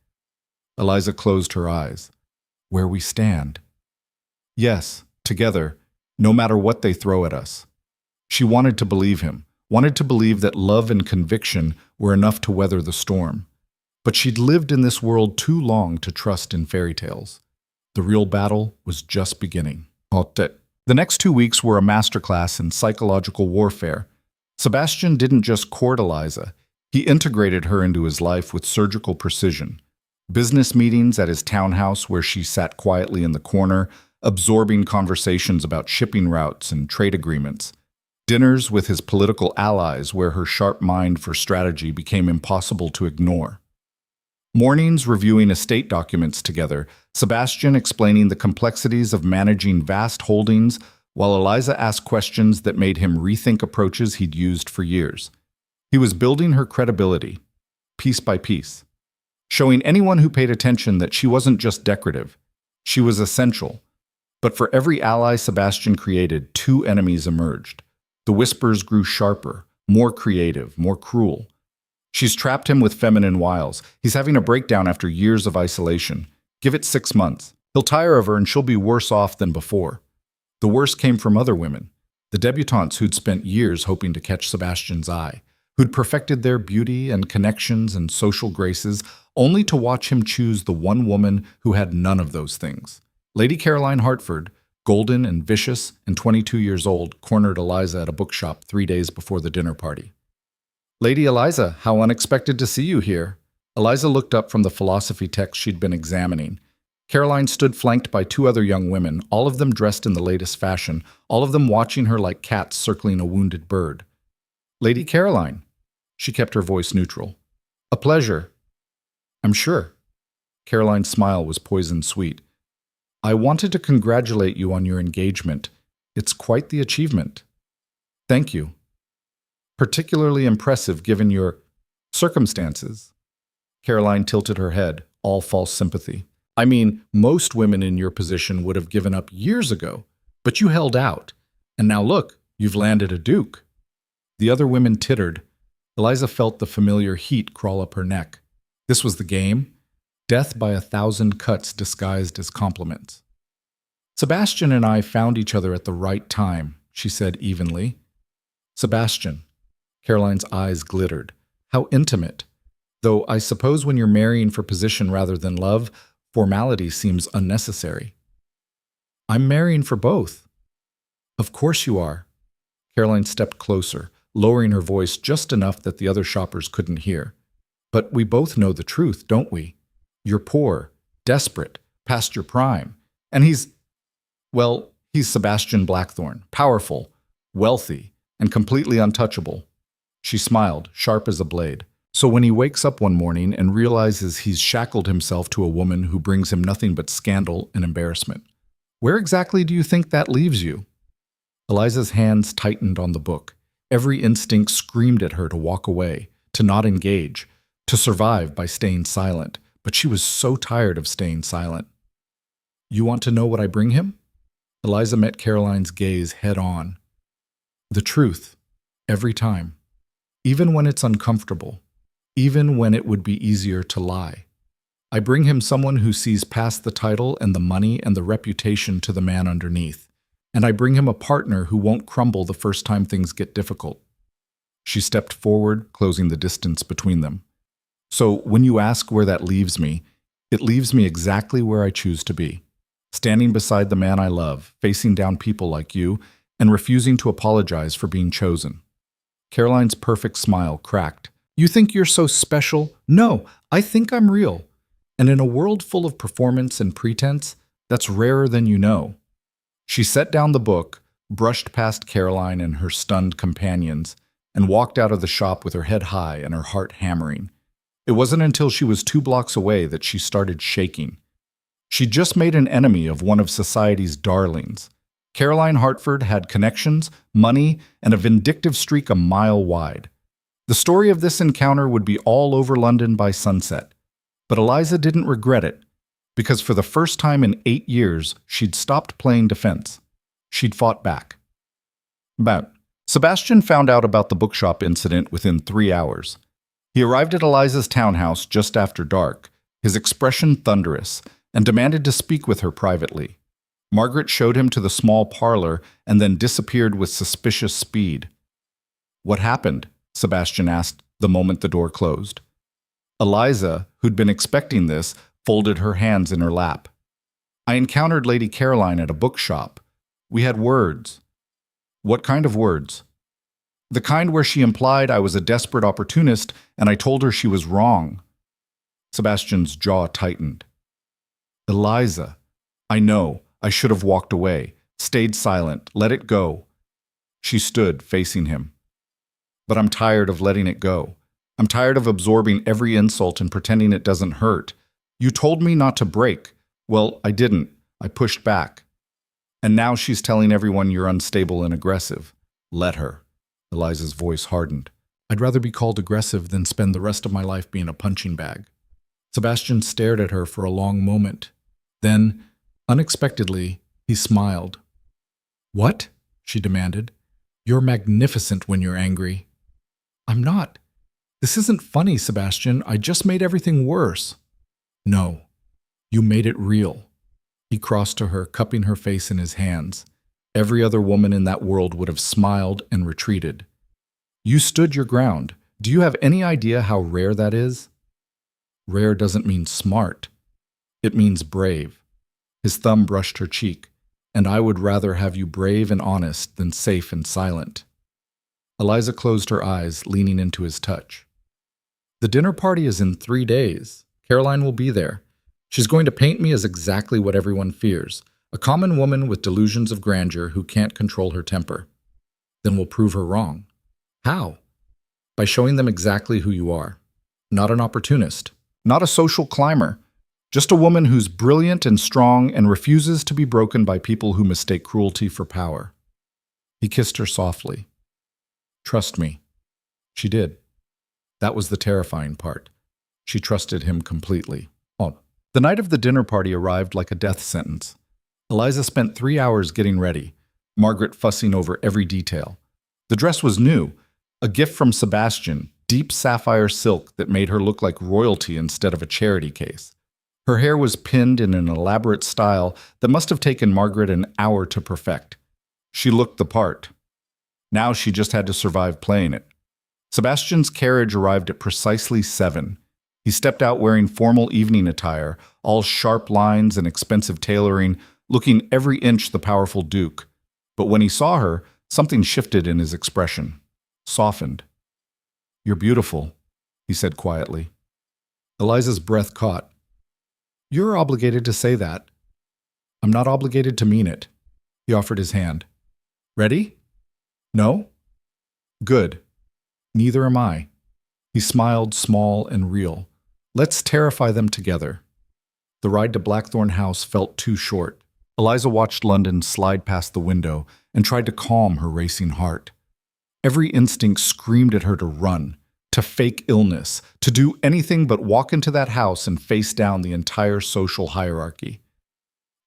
Eliza closed her eyes. Where we stand. Yes, together, no matter what they throw at us. She wanted to believe him, wanted to believe that love and conviction were enough to weather the storm. But she'd lived in this world too long to trust in fairy tales. The real battle was just beginning. The next 2 weeks were a masterclass in psychological warfare. Sebastian didn't just court Eliza, he integrated her into his life with surgical precision. Business meetings at his townhouse where she sat quietly in the corner, absorbing conversations about shipping routes and trade agreements. Dinners with his political allies where her sharp mind for strategy became impossible to ignore. Mornings reviewing estate documents together, Sebastian explaining the complexities of managing vast holdings, while Eliza asked questions that made him rethink approaches he'd used for years. He was building her credibility, piece by piece, showing anyone who paid attention that she wasn't just decorative, she was essential. But for every ally Sebastian created, 2 enemies emerged. The whispers grew sharper, more creative, more cruel. She's trapped him with feminine wiles. He's having a breakdown after years of isolation. Give it 6 months. He'll tire of her and she'll be worse off than before. The worst came from other women, the debutantes who'd spent years hoping to catch Sebastian's eye, who'd perfected their beauty and connections and social graces, only to watch him choose the one woman who had none of those things. Lady Caroline Hartford, golden and vicious and 22 years old, cornered Eliza at a bookshop 3 days before the dinner party. "Lady Eliza, how unexpected to see you here." Eliza looked up from the philosophy text she'd been examining. Caroline stood flanked by 2 other young women, all of them dressed in the latest fashion, all of them watching her like cats circling a wounded bird. "Lady Caroline." She kept her voice neutral. "A pleasure." "I'm sure." Caroline's smile was poison sweet. "I wanted to congratulate you on your engagement. It's quite the achievement." "Thank you. Particularly impressive given your circumstances." Caroline tilted her head, all false sympathy. "I mean, most women in your position would have given up years ago, but you held out. And now look, you've landed a duke." The other women tittered. Eliza felt the familiar heat crawl up her neck. This was the game. Death by 1,000 cuts disguised as compliments. "Sebastian and I found each other at the right time," she said evenly. "Sebastian." Caroline's eyes glittered. "How intimate. Though I suppose when you're marrying for position rather than love, formality seems unnecessary." "I'm marrying for both." "Of course you are." Caroline stepped closer, lowering her voice just enough that the other shoppers couldn't hear. "But we both know the truth, don't we? You're poor, desperate, past your prime. And he's Sebastian Blackthorne, powerful, wealthy, and completely untouchable." She smiled, sharp as a blade. "So when he wakes up one morning and realizes he's shackled himself to a woman who brings him nothing but scandal and embarrassment, where exactly do you think that leaves you?" Eliza's hands tightened on the book. Every instinct screamed at her to walk away, to not engage, to survive by staying silent. But she was so tired of staying silent. "You want to know what I bring him?" Eliza met Caroline's gaze head on. "The truth. Every time. Even when it's uncomfortable. Even when it would be easier to lie. I bring him someone who sees past the title and the money and the reputation to the man underneath. And I bring him a partner who won't crumble the first time things get difficult." She stepped forward, closing the distance between them. "So when you ask where that leaves me, it leaves me exactly where I choose to be. Standing beside the man I love, facing down people like you, and refusing to apologize for being chosen." Caroline's perfect smile cracked. "You think you're so special? No, I think I'm real. And in a world full of performance and pretense, that's rarer than you know." She set down the book, brushed past Caroline and her stunned companions, and walked out of the shop with her head high and her heart hammering. It wasn't until she was 2 blocks away that she started shaking. She'd just made an enemy of one of society's darlings. Caroline Hartford had connections, money, and a vindictive streak a mile wide. The story of this encounter would be all over London by sunset. But Eliza didn't regret it, because for the first time in 8 years, she'd stopped playing defense. She'd fought back. Sebastian found out about the bookshop incident within 3 hours. He arrived at Eliza's townhouse just after dark, his expression thunderous, and demanded to speak with her privately. Margaret showed him to the small parlor and then disappeared with suspicious speed. "What happened?" Sebastian asked the moment the door closed. Eliza, who'd been expecting this, folded her hands in her lap. "I encountered Lady Caroline at a bookshop. We had words." "What kind of words?" "The kind where she implied I was a desperate opportunist and I told her she was wrong." Sebastian's jaw tightened. "Eliza, I know, I should have walked away, stayed silent, let it go." She stood, facing him. "But I'm tired of letting it go. I'm tired of absorbing every insult and pretending it doesn't hurt. You told me not to break. Well, I didn't. I pushed back. And now she's telling everyone you're unstable and aggressive. Let her." Eliza's voice hardened. "I'd rather be called aggressive than spend the rest of my life being a punching bag." Sebastian stared at her for a long moment. Then, unexpectedly, he smiled. "What?" she demanded. "You're magnificent when you're angry." "I'm not. This isn't funny, Sebastian. I just made everything worse." "No, you made it real." He crossed to her, cupping her face in his hands. Every other woman in that world would have smiled and retreated. "You stood your ground. Do you have any idea how rare that is?" "Rare doesn't mean smart. It means brave." His thumb brushed her cheek. "And I would rather have you brave and honest than safe and silent." Eliza closed her eyes, leaning into his touch. "The dinner party is in 3 days. Caroline will be there. She's going to paint me as exactly what everyone fears, a common woman with delusions of grandeur who can't control her temper. Then we'll prove her wrong." "How?" "By showing them exactly who you are. Not an opportunist, not a social climber, just a woman who's brilliant and strong and refuses to be broken by people who mistake cruelty for power." He kissed her softly. "Trust me." She did. That was the terrifying part. She trusted him completely. The night of the dinner party arrived like a death sentence. Eliza spent 3 hours getting ready, Margaret fussing over every detail. The dress was new, a gift from Sebastian, deep sapphire silk that made her look like royalty instead of a charity case. Her hair was pinned in an elaborate style that must have taken Margaret an hour to perfect. She looked the part. Now she just had to survive playing it. Sebastian's carriage arrived at precisely 7. He stepped out wearing formal evening attire, all sharp lines and expensive tailoring, looking every inch the powerful Duke. But when he saw her, something shifted in his expression, softened. "You're beautiful," he said quietly. Eliza's breath caught. "You're obligated to say that." "I'm not obligated to mean it." He offered his hand. "Ready?" "No?" "Good. Neither am I." He smiled, small and real. "Let's terrify them together." The ride to Blackthorn House felt too short. Eliza watched London slide past the window and tried to calm her racing heart. Every instinct screamed at her to run, to fake illness, to do anything but walk into that house and face down the entire social hierarchy.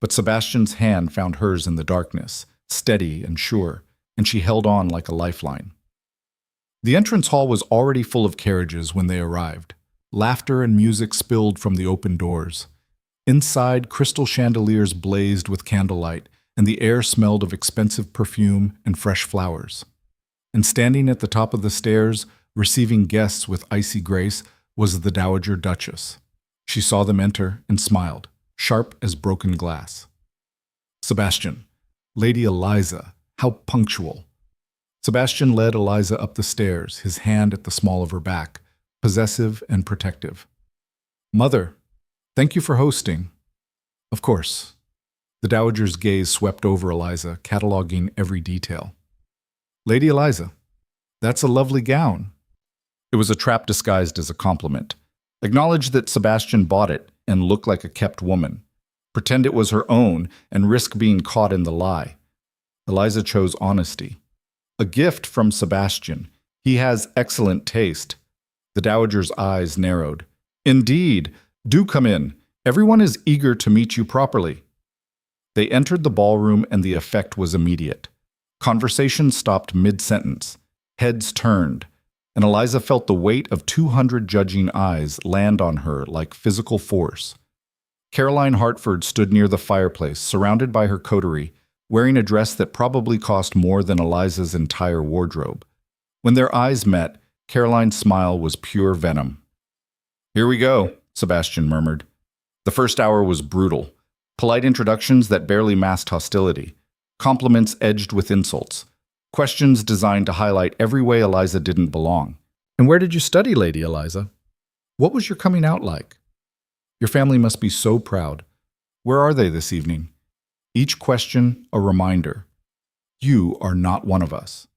But Sebastian's hand found hers in the darkness, steady and sure, and she held on like a lifeline. The entrance hall was already full of carriages when they arrived. Laughter and music spilled from the open doors. Inside, crystal chandeliers blazed with candlelight, and the air smelled of expensive perfume and fresh flowers. And standing at the top of the stairs, receiving guests with icy grace, was the Dowager Duchess. She saw them enter and smiled, sharp as broken glass. "Sebastian, Lady Eliza, how punctual." Sebastian led Eliza up the stairs, his hand at the small of her back, possessive and protective. "Mother, thank you for hosting." "Of course." The Dowager's gaze swept over Eliza, cataloging every detail. "Lady Eliza, that's a lovely gown." It was a trap disguised as a compliment. Acknowledge that Sebastian bought it and looked like a kept woman. Pretend it was her own and risk being caught in the lie. Eliza chose honesty. "A gift from Sebastian. He has excellent taste." The Dowager's eyes narrowed. "Indeed. Do come in. Everyone is eager to meet you properly." They entered the ballroom and the effect was immediate. Conversation stopped mid-sentence. Heads turned, and Eliza felt the weight of 200 judging eyes land on her like physical force. Caroline Hartford stood near the fireplace, surrounded by her coterie, wearing a dress that probably cost more than Eliza's entire wardrobe. When their eyes met, Caroline's smile was pure venom. "Here we go," Sebastian murmured. The first hour was brutal. Polite introductions that barely masked hostility. Compliments edged with insults. Questions designed to highlight every way Eliza didn't belong. "And where did you study, Lady Eliza? What was your coming out like? Your family must be so proud. Where are they this evening?" Each question a reminder. You are not one of us.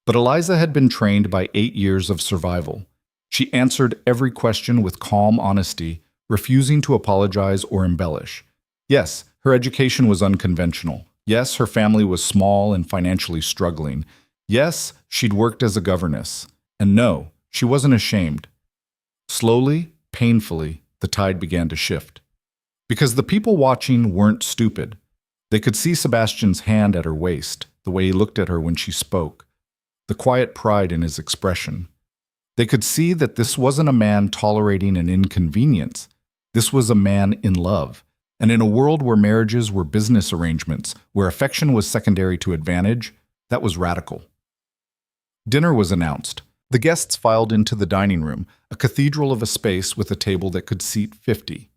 But Eliza had been trained by 8 years of survival. She answered every question with calm honesty, refusing to apologize or embellish. Yes, her education was unconventional. Yes, her family was small and financially struggling. Yes, she'd worked as a governess. And no, she wasn't ashamed. Slowly, painfully, the tide began to shift. Because the people watching weren't stupid. They could see Sebastian's hand at her waist, the way he looked at her when she spoke, the quiet pride in his expression. They could see that this wasn't a man tolerating an inconvenience. This was a man in love. And in a world where marriages were business arrangements, where affection was secondary to advantage, that was radical. Dinner was announced. The guests filed into the dining room, a cathedral of a space with a table that could seat 50.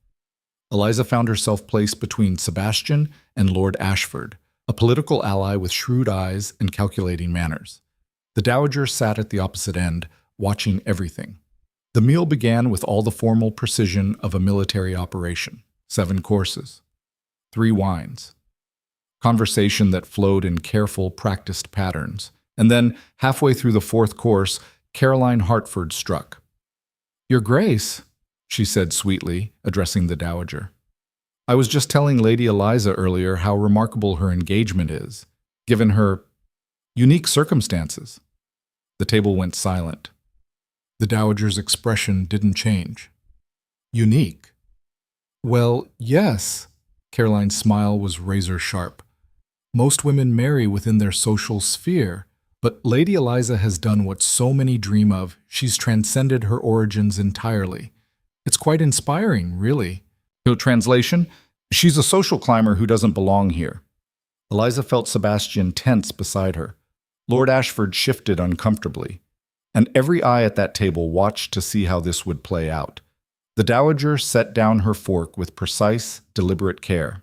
Eliza found herself placed between Sebastian and Lord Ashford, a political ally with shrewd eyes and calculating manners. The Dowager sat at the opposite end, watching everything. The meal began with all the formal precision of a military operation. 7 courses, 3 wines. Conversation that flowed in careful, practiced patterns. And then, halfway through the 4th course, Caroline Hartford struck. "Your Grace," she said sweetly, addressing the Dowager. "I was just telling Lady Eliza earlier how remarkable her engagement is, given her unique circumstances." The table went silent. The Dowager's expression didn't change. "Unique?" "Well, yes." Caroline's smile was razor sharp. "Most women marry within their social sphere, but Lady Eliza has done what so many dream of. She's transcended her origins entirely. It's quite inspiring, really." Translation: she's a social climber who doesn't belong here. Eliza felt Sebastian tense beside her. Lord Ashford shifted uncomfortably, and every eye at that table watched to see how this would play out. The Dowager set down her fork with precise, deliberate care.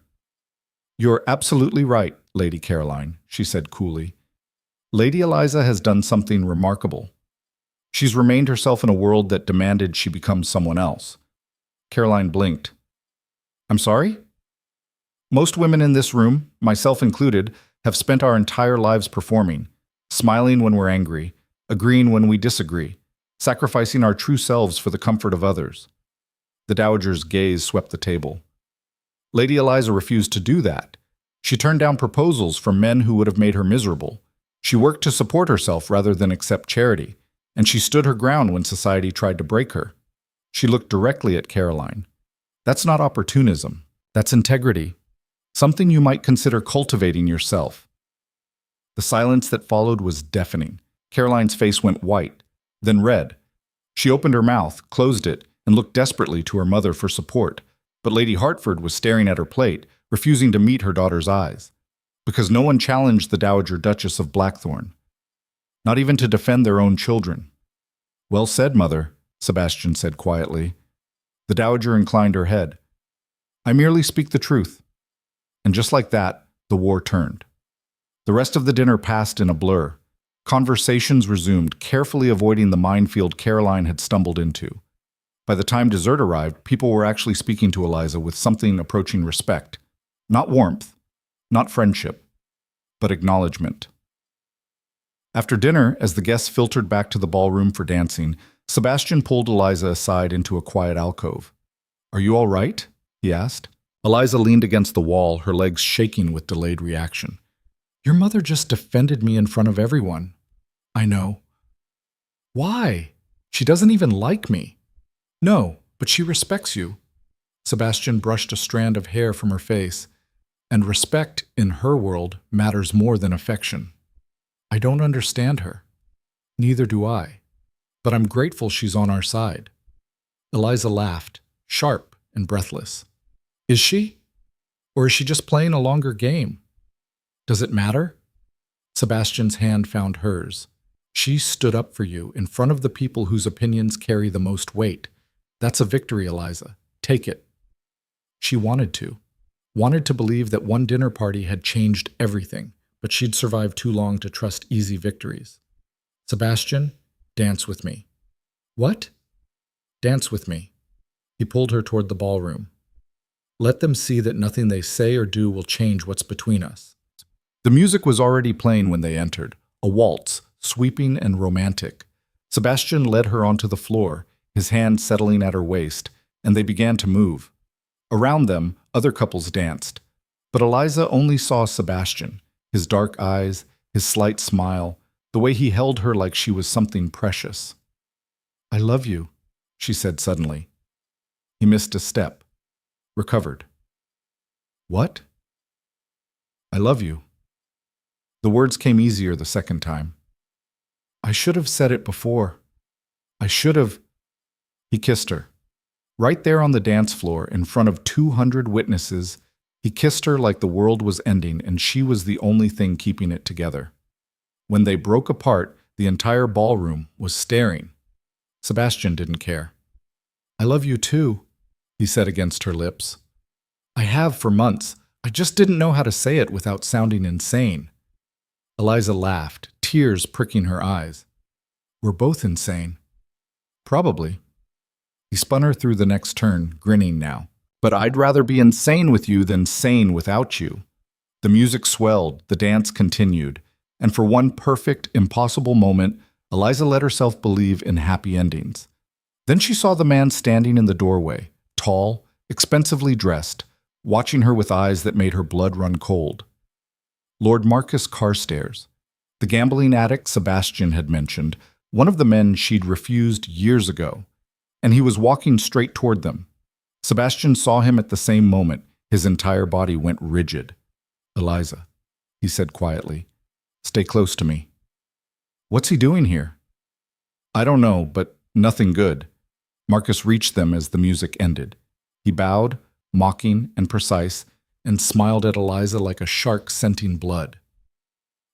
"You're absolutely right, Lady Caroline," she said coolly. "Lady Eliza has done something remarkable. She's remained herself in a world that demanded she become someone else." Caroline blinked. "I'm sorry?" "Most women in this room, myself included, have spent our entire lives performing, smiling when we're angry, agreeing when we disagree, sacrificing our true selves for the comfort of others." The Dowager's gaze swept the table. Lady Eliza refused to do that. She turned down proposals from men who would have made her miserable. She worked to support herself rather than accept charity, and she stood her ground when society tried to break her. She looked directly at Caroline. "That's not opportunism. That's integrity. Something you might consider cultivating yourself." The silence that followed was deafening. Caroline's face went white, then red. She opened her mouth, closed it, and looked desperately to her mother for support, but Lady Hartford was staring at her plate, refusing to meet her daughter's eyes. Because no one challenged the Dowager Duchess of Blackthorn. Not even to defend their own children. "Well said, Mother," Sebastian said quietly. The Dowager inclined her head. "I merely speak the truth." And just like that, the war turned. The rest of the dinner passed in a blur. Conversations resumed, carefully avoiding the minefield Caroline had stumbled into. By the time dessert arrived, people were actually speaking to Eliza with something approaching respect. Not warmth, not friendship, but acknowledgement. After dinner, as the guests filtered back to the ballroom for dancing, Sebastian pulled Eliza aside into a quiet alcove. "Are you all right?" he asked. Eliza leaned against the wall, her legs shaking with delayed reaction. "Your mother just defended me in front of everyone." "I know." "Why? She doesn't even like me." "No, but she respects you." Sebastian brushed a strand of hair from her face. "And respect, in her world, matters more than affection." I don't understand her. Neither do I. But I'm grateful she's on our side. Eliza laughed, sharp and breathless. Is she? Or is she just playing a longer game? Does it matter? Sebastian's hand found hers. She stood up for you in front of the people whose opinions carry the most weight. That's a victory, Eliza. Take it. She wanted to believe that one dinner party had changed everything, but she'd survived too long to trust easy victories. Sebastian, dance with me. What? Dance with me. He pulled her toward the ballroom. Let them see that nothing they say or do will change what's between us. The music was already playing when they entered, a waltz, sweeping and romantic. Sebastian led her onto the floor, his hand settling at her waist, and they began to move. Around them, other couples danced, but Eliza only saw Sebastian, his dark eyes, his slight smile, the way he held her like she was something precious. I love you, she said suddenly. He missed a step, recovered. What? I love you. The words came easier the second time. I should have said it before. I should have. He kissed her. Right there on the dance floor, in front of 200 witnesses, he kissed her like the world was ending and she was the only thing keeping it together. When they broke apart, the entire ballroom was staring. Sebastian didn't care. I love you too, he said against her lips. I have for months. I just didn't know how to say it without sounding insane. Eliza laughed, tears pricking her eyes. We're both insane. Probably. He spun her through the next turn, grinning now. But I'd rather be insane with you than sane without you. The music swelled, the dance continued, and for one perfect, impossible moment, Eliza let herself believe in happy endings. Then she saw the man standing in the doorway, tall, expensively dressed, watching her with eyes that made her blood run cold. Lord Marcus Carstairs, the gambling addict Sebastian had mentioned, one of the men she'd refused years ago, and he was walking straight toward them. Sebastian saw him at the same moment. His entire body went rigid. Eliza, he said quietly, stay close to me. What's he doing here? I don't know, but nothing good. Marcus reached them as the music ended. He bowed, mocking and precise, and smiled at Eliza like a shark scenting blood.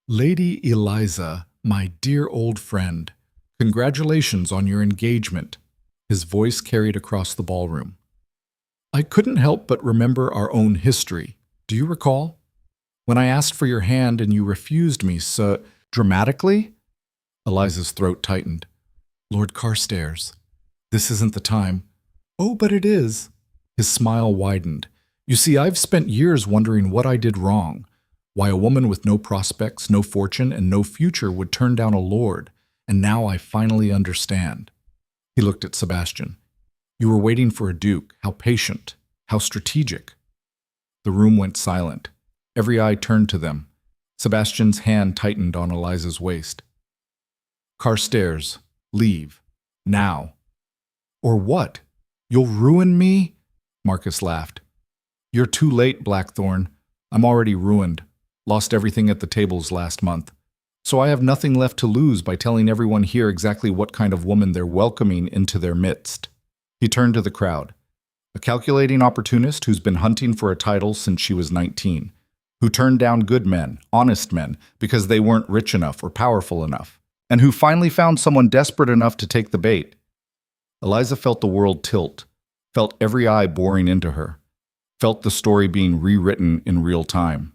Lady Eliza, my dear old friend, congratulations on your engagement. His voice carried across the ballroom. I couldn't help but remember our own history. Do you recall? When I asked for your hand and you refused me so dramatically? Eliza's throat tightened. Lord Carstairs, this isn't the time. Oh, but it is. His smile widened. You see, I've spent years wondering what I did wrong, why a woman with no prospects, no fortune, and no future would turn down a lord, and now I finally understand. He looked at Sebastian. You were waiting for a duke. How patient, how strategic. The room went silent. Every eye turned to them. Sebastian's hand tightened on Eliza's waist. Carstairs, leave. Now. Or what? You'll ruin me? Marcus laughed. You're too late, Blackthorn. I'm already ruined. Lost everything at the tables last month. So I have nothing left to lose by telling everyone here exactly what kind of woman they're welcoming into their midst. He turned to the crowd. A calculating opportunist who's been hunting for a title since she was 19, who turned down good men, honest men, because they weren't rich enough or powerful enough, and who finally found someone desperate enough to take the bait. Eliza felt the world tilt, felt every eye boring into her, felt the story being rewritten in real time.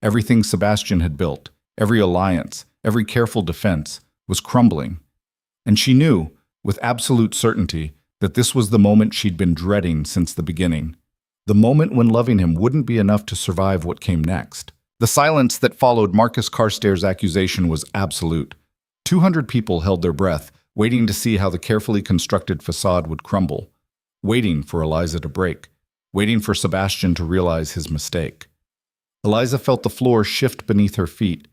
Everything Sebastian had built, every alliance, every careful defense, was crumbling. And she knew, with absolute certainty, that this was the moment she'd been dreading since the beginning. The moment when loving him wouldn't be enough to survive what came next. The silence that followed Marcus Carstairs' accusation was absolute. 200 people held their breath, waiting to see how the carefully constructed facade would crumble, waiting for Eliza to break, waiting for Sebastian to realize his mistake. Eliza felt the floor shift beneath her feet.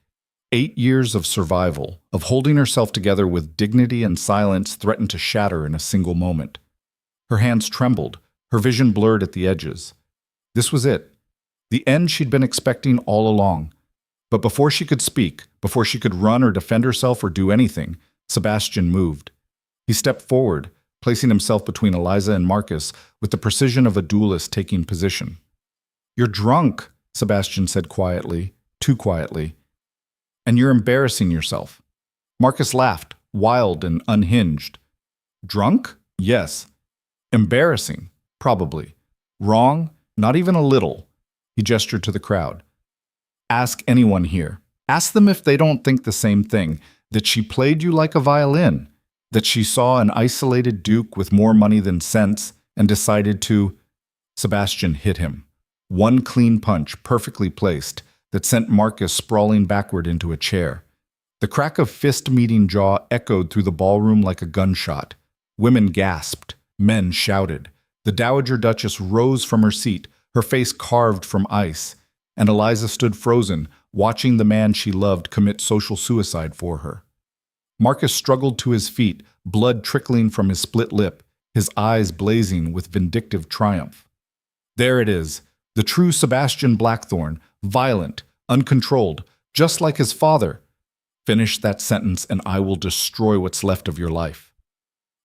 8 years of survival, of holding herself together with dignity and silence, threatened to shatter in a single moment. Her hands trembled, her vision blurred at the edges. This was it, the end she'd been expecting all along. But before she could speak, before she could run or defend herself or do anything, Sebastian moved. He stepped forward, placing himself between Eliza and Marcus with the precision of a duelist taking position. "You're drunk," Sebastian said quietly, too quietly, "and you're embarrassing yourself." Marcus laughed, wild and unhinged. "Drunk? Yes. Embarrassing? Probably. Wrong? Not even a little." He gestured to the crowd. "Ask anyone here. Ask them if they don't think the same thing, that she played you like a violin, that she saw an isolated duke with more money than sense and decided to—" Sebastian hit him. One clean punch, perfectly placed, that sent Marcus sprawling backward into a chair. The crack of fist-meeting jaw echoed through the ballroom like a gunshot. Women gasped. Men shouted. The Dowager Duchess rose from her seat, her face carved from ice, and Eliza stood frozen, watching the man she loved commit social suicide for her. Marcus struggled to his feet, blood trickling from his split lip, his eyes blazing with vindictive triumph. "There it is, the true Sebastian Blackthorne, violent, uncontrolled, just like his father. Finish that sentence and I will destroy what's left of your life."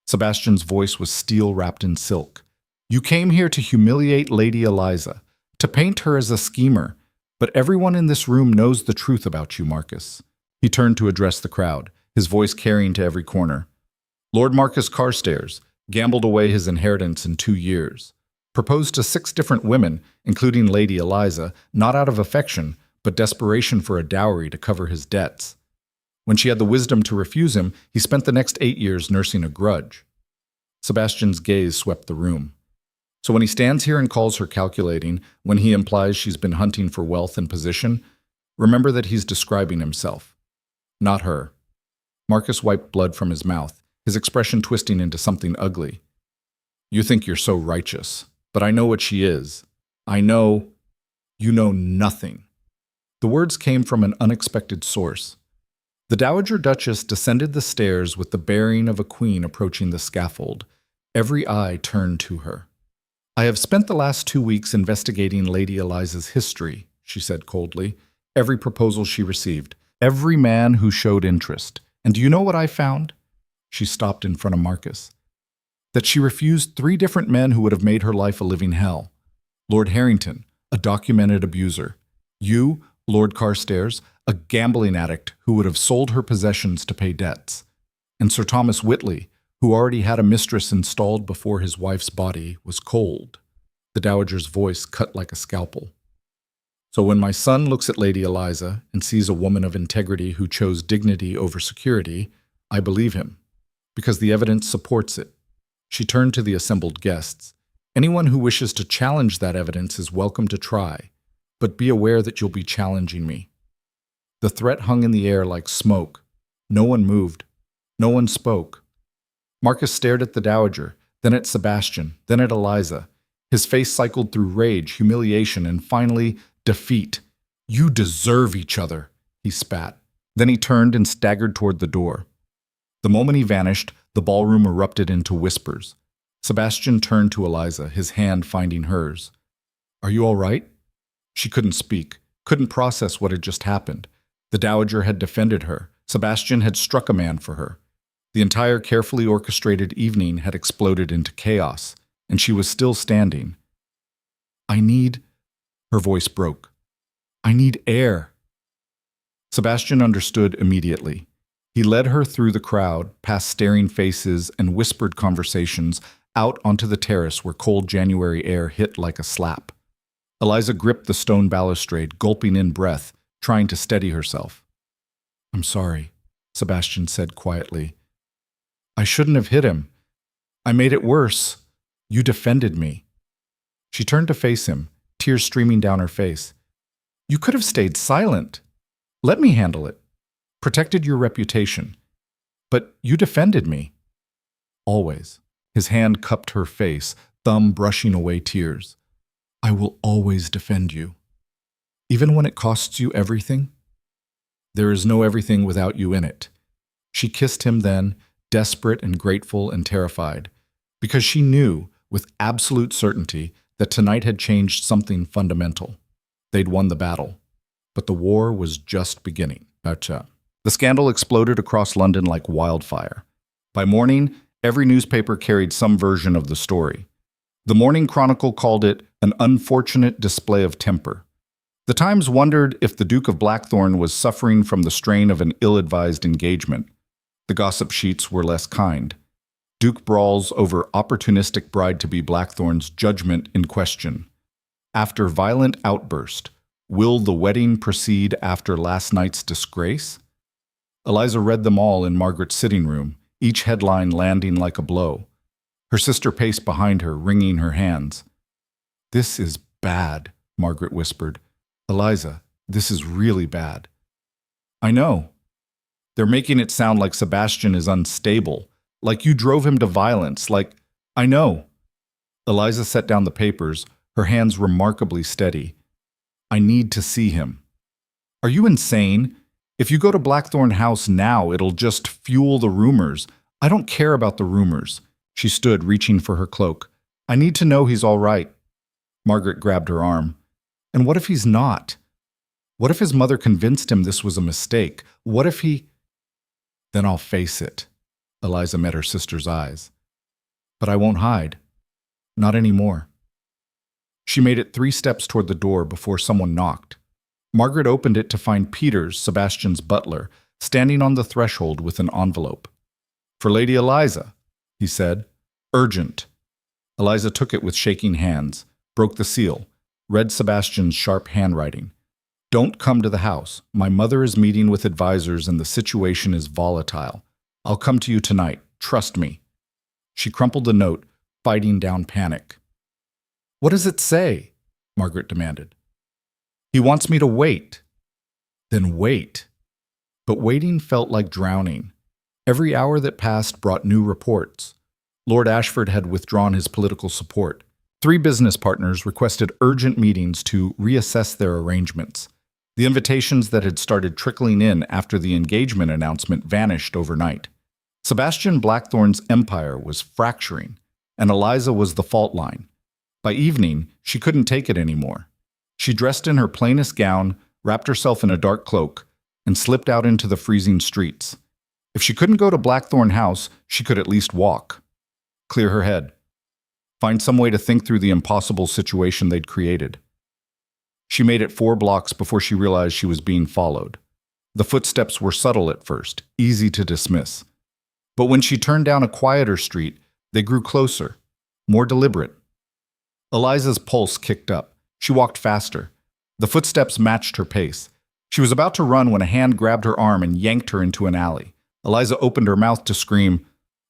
Sebastian's voice was steel wrapped in silk. "You came here to humiliate Lady Eliza, to paint her as a schemer, but everyone in this room knows the truth about you, Marcus." He turned to address the crowd, his voice carrying to every corner. "Lord Marcus Carstairs gambled away his inheritance in 2 years, proposed to 6 different women, including Lady Eliza, not out of affection, but desperation for a dowry to cover his debts. When she had the wisdom to refuse him, he spent the next 8 years nursing a grudge." Sebastian's gaze swept the room. "So when he stands here and calls her calculating, when he implies she's been hunting for wealth and position, remember that he's describing himself, not her." Marcus wiped blood from his mouth, his expression twisting into something ugly. "You think you're so righteous, but I know what she is. I know you know nothing." The words came from an unexpected source. The Dowager Duchess descended the stairs with the bearing of a queen approaching the scaffold. Every eye turned to her. "I have spent the last 2 weeks investigating Lady Eliza's history," she said coldly. "Every proposal she received, every man who showed interest. And do you know what I found?" She stopped in front of Marcus. "That she refused 3 different men who would have made her life a living hell. Lord Harrington, a documented abuser. You, Lord Carstairs, a gambling addict who would have sold her possessions to pay debts. And Sir Thomas Whitley, who already had a mistress installed before his wife's body was cold." The Dowager's voice cut like a scalpel. "So when my son looks at Lady Eliza and sees a woman of integrity who chose dignity over security, I believe him, because the evidence supports it." She turned to the assembled guests. "Anyone who wishes to challenge that evidence is welcome to try, but be aware that you'll be challenging me." The threat hung in the air like smoke. No one moved. No one spoke. Marcus stared at the Dowager, then at Sebastian, then at Eliza. His face cycled through rage, humiliation, and finally, defeat. "You deserve each other," he spat. Then he turned and staggered toward the door. The moment he vanished, the ballroom erupted into whispers. Sebastian turned to Eliza, his hand finding hers. "Are you all right?" She couldn't speak, couldn't process what had just happened. The Dowager had defended her. Sebastian had struck a man for her. The entire carefully orchestrated evening had exploded into chaos, and she was still standing. "I need—" Her voice broke. "I need air." Sebastian understood immediately. He led her through the crowd, past staring faces and whispered conversations, out onto the terrace where cold January air hit like a slap. Eliza gripped the stone balustrade, gulping in breath, trying to steady herself. "I'm sorry," Sebastian said quietly. "I shouldn't have hit him. I made it worse. You defended me." She turned to face him, tears streaming down her face. "You could have stayed silent. Let me handle it. Protected your reputation. But you defended me." "Always." His hand cupped her face, thumb brushing away tears. "I will always defend you. Even when it costs you everything?" "There is no everything without you in it." She kissed him then, desperate and grateful and terrified, because she knew, with absolute certainty, that tonight had changed something fundamental. They'd won the battle. But the war was just beginning. The scandal exploded across London like wildfire. By morning, every newspaper carried some version of the story. The Morning Chronicle called it an unfortunate display of temper. The Times wondered if the Duke of Blackthorn was suffering from the strain of an ill-advised engagement. The gossip sheets were less kind. Duke brawls over opportunistic bride-to-be Blackthorn's judgment in question. After violent outburst, will the wedding proceed after last night's disgrace? Eliza read them all in Margaret's sitting room, each headline landing like a blow. Her sister paced behind her, wringing her hands. "This is bad," Margaret whispered. "Eliza, this is really bad." "I know. They're making it sound like Sebastian is unstable, like you drove him to violence, like—" "I know." Eliza set down the papers, her hands remarkably steady. "I need to see him." "Are you insane? If you go to Blackthorn House now, it'll just fuel the rumors. I don't care about the rumors." She stood, reaching for her cloak. "I need to know he's all right." Margaret grabbed her arm. "And what if he's not? What if his mother convinced him this was a mistake? What if he—" "Then I'll face it." Eliza met her sister's eyes. "But I won't hide. Not anymore." She made it 3 steps toward the door before someone knocked. Margaret opened it to find Peters, Sebastian's butler, standing on the threshold with an envelope. "For Lady Eliza," he said. "Urgent." Eliza took it with shaking hands, broke the seal, read Sebastian's sharp handwriting. "Don't come to the house. My mother is meeting with advisors and the situation is volatile. I'll come to you tonight. Trust me." She crumpled the note, fighting down panic. "What does it say?" Margaret demanded. "He wants me to wait." "Then wait." But waiting felt like drowning. Every hour that passed brought new reports. Lord Ashford had withdrawn his political support. 3 business partners requested urgent meetings to reassess their arrangements. The invitations that had started trickling in after the engagement announcement vanished overnight. Sebastian Blackthorn's empire was fracturing, and Eliza was the fault line. By evening, she couldn't take it anymore. She dressed in her plainest gown, wrapped herself in a dark cloak, and slipped out into the freezing streets. If she couldn't go to Blackthorn House, she could at least walk. Clear her head. Find some way to think through the impossible situation they'd created. She made it 4 blocks before she realized she was being followed. The footsteps were subtle at first, easy to dismiss. But when she turned down a quieter street, they grew closer, more deliberate. Eliza's pulse kicked up. She walked faster. The footsteps matched her pace. She was about to run when a hand grabbed her arm and yanked her into an alley. Eliza opened her mouth to scream,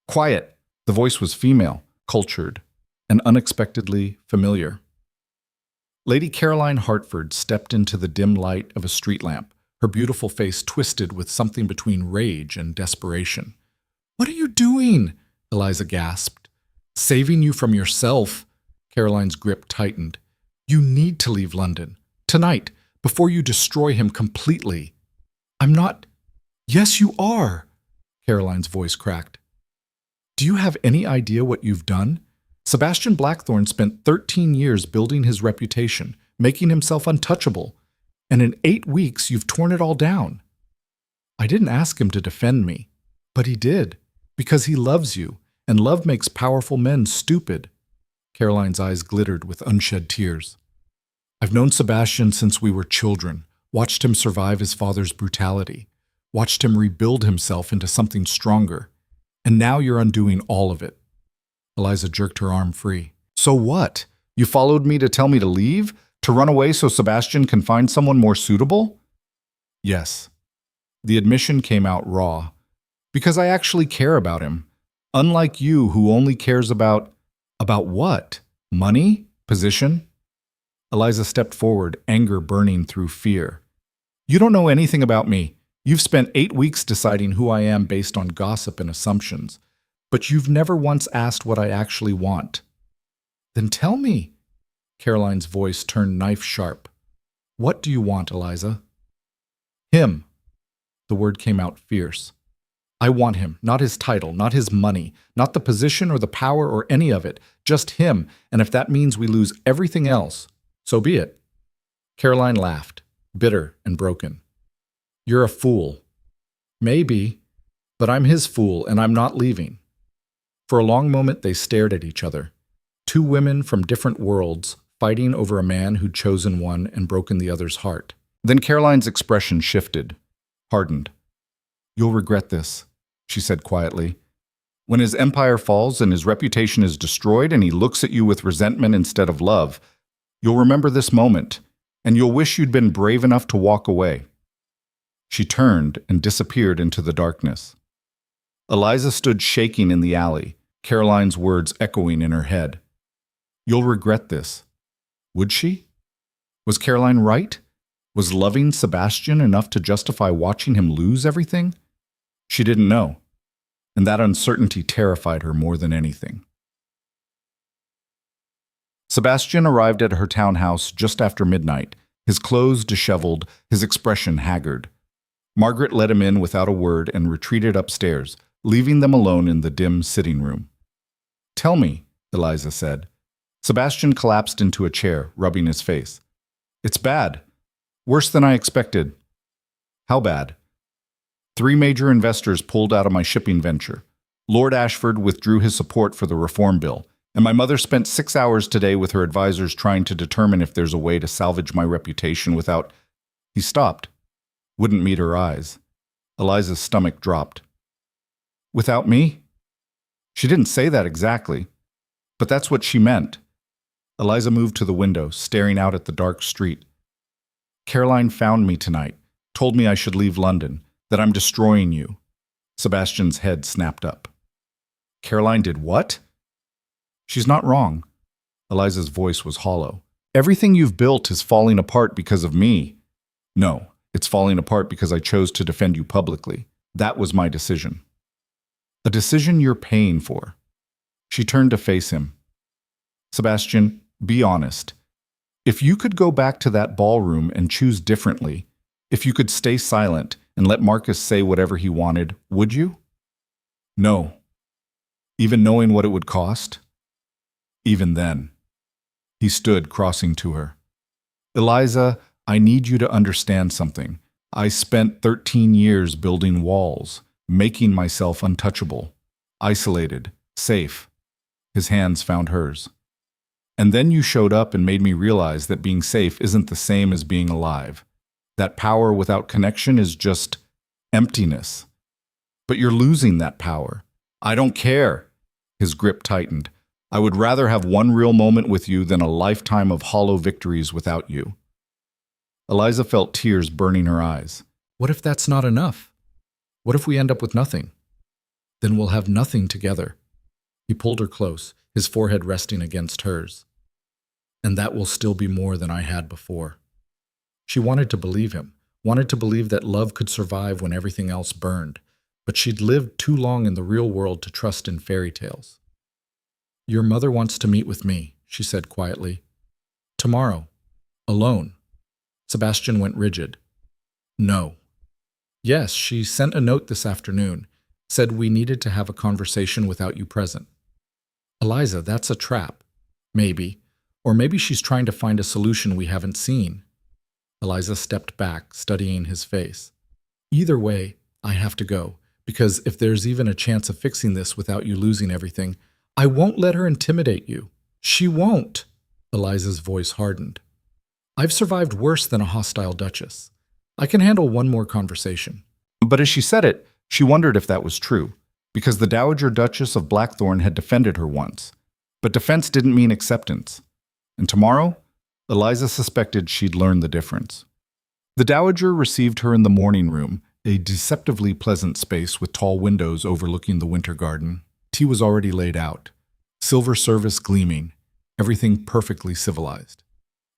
"Quiet!" The voice was female, cultured, and unexpectedly familiar. Lady Caroline Hertford stepped into the dim light of a street lamp, her beautiful face twisted with something between rage and desperation. "What are you doing?" Eliza gasped. "Saving you from yourself." Caroline's grip tightened. "You need to leave London. Tonight, before you destroy him completely." "I'm not—" "Yes, you are," Caroline's voice cracked. "Do you have any idea what you've done? Sebastian Blackthorn spent 13 years building his reputation, making himself untouchable, and in 8 weeks you've torn it all down. I didn't ask him to defend me, but he did, because he loves you, and love makes powerful men stupid." Caroline's eyes glittered with unshed tears. "I've known Sebastian since we were children, watched him survive his father's brutality, watched him rebuild himself into something stronger, and now you're undoing all of it." Eliza jerked her arm free. "So what? You followed me to tell me to leave? To run away so Sebastian can find someone more suitable?" "Yes." The admission came out raw. "Because I actually care about him. Unlike you, who only cares about— About what? Money? Position?" Eliza stepped forward, anger burning through fear. "You don't know anything about me. You've spent 8 weeks deciding who I am based on gossip and assumptions. But you've never once asked what I actually want." "Then tell me." Caroline's voice turned knife-sharp. "What do you want, Eliza?" "Him." The word came out fierce. "I want him, not his title, not his money, not the position or the power or any of it, just him, and if that means we lose everything else, so be it." Caroline laughed. bitter and broken. You're a fool. Maybe, but I'm his fool and I'm not leaving. For a long moment they stared at each other. Two women from different worlds fighting over a man who'd chosen one and broken the other's heart. Then Caroline's expression shifted, hardened. You'll regret this, she said quietly. When his empire falls and his reputation is destroyed and he looks at you with resentment instead of love, you'll remember this moment, and you'll wish you'd been brave enough to walk away. She turned and disappeared into the darkness. Eliza stood shaking in the alley, Caroline's words echoing in her head. You'll regret this. Would she? Was Caroline right? Was loving Sebastian enough to justify watching him lose everything? She didn't know, and that uncertainty terrified her more than anything. Sebastian arrived at her townhouse just after midnight, his clothes disheveled, his expression haggard. Margaret let him in without a word and retreated upstairs, leaving them alone in the dim sitting room. Tell me, Eliza said. Sebastian collapsed into a chair, rubbing his face. It's bad. Worse than I expected. How bad? 3 major investors pulled out of my shipping venture. Lord Ashford withdrew his support for the reform bill, and my mother spent 6 hours today with her advisors trying to determine if there's a way to salvage my reputation without... He stopped. Wouldn't meet her eyes. Eliza's stomach dropped. Without me? She didn't say that exactly, but that's what she meant. Eliza moved to the window, staring out at the dark street. Caroline found me tonight, told me I should leave London, that I'm destroying you. Sebastian's head snapped up. Caroline did what? She's not wrong. Eliza's voice was hollow. Everything you've built is falling apart because of me. No, it's falling apart because I chose to defend you publicly. That was my decision. A decision you're paying for. She turned to face him. Sebastian, be honest. If you could go back to that ballroom and choose differently, if you could stay silent and let Marcus say whatever he wanted, would you? No. Even knowing what it would cost? Even then. He stood, crossing to her. Eliza, I need you to understand something. I spent 13 years building walls, making myself untouchable, isolated, safe. His hands found hers. And then you showed up and made me realize that being safe isn't the same as being alive. That power without connection is just emptiness. But you're losing that power. I don't care. His grip tightened. I would rather have one real moment with you than a lifetime of hollow victories without you. Eliza felt tears burning her eyes. What if that's not enough? What if we end up with nothing? Then we'll have nothing together. He pulled her close, his forehead resting against hers. And that will still be more than I had before. She wanted to believe him, wanted to believe that love could survive when everything else burned, but she'd lived too long in the real world to trust in fairy tales. Your mother wants to meet with me, she said quietly. Tomorrow. Alone. Sebastian went rigid. No. Yes, she sent a note this afternoon, said we needed to have a conversation without you present. Eliza, that's a trap. Maybe. Or maybe she's trying to find a solution we haven't seen. Eliza stepped back, studying his face. Either way, I have to go, because if there's even a chance of fixing this without you losing everything, I won't let her intimidate you. She won't. Eliza's voice hardened. I've survived worse than a hostile duchess. I can handle one more conversation. But as she said it, she wondered if that was true, because the Dowager Duchess of Blackthorn had defended her once. But defense didn't mean acceptance. And tomorrow, Eliza suspected she'd learn the difference. The Dowager received her in the morning room, a deceptively pleasant space with tall windows overlooking the winter garden. Tea was already laid out, silver service gleaming, everything perfectly civilized.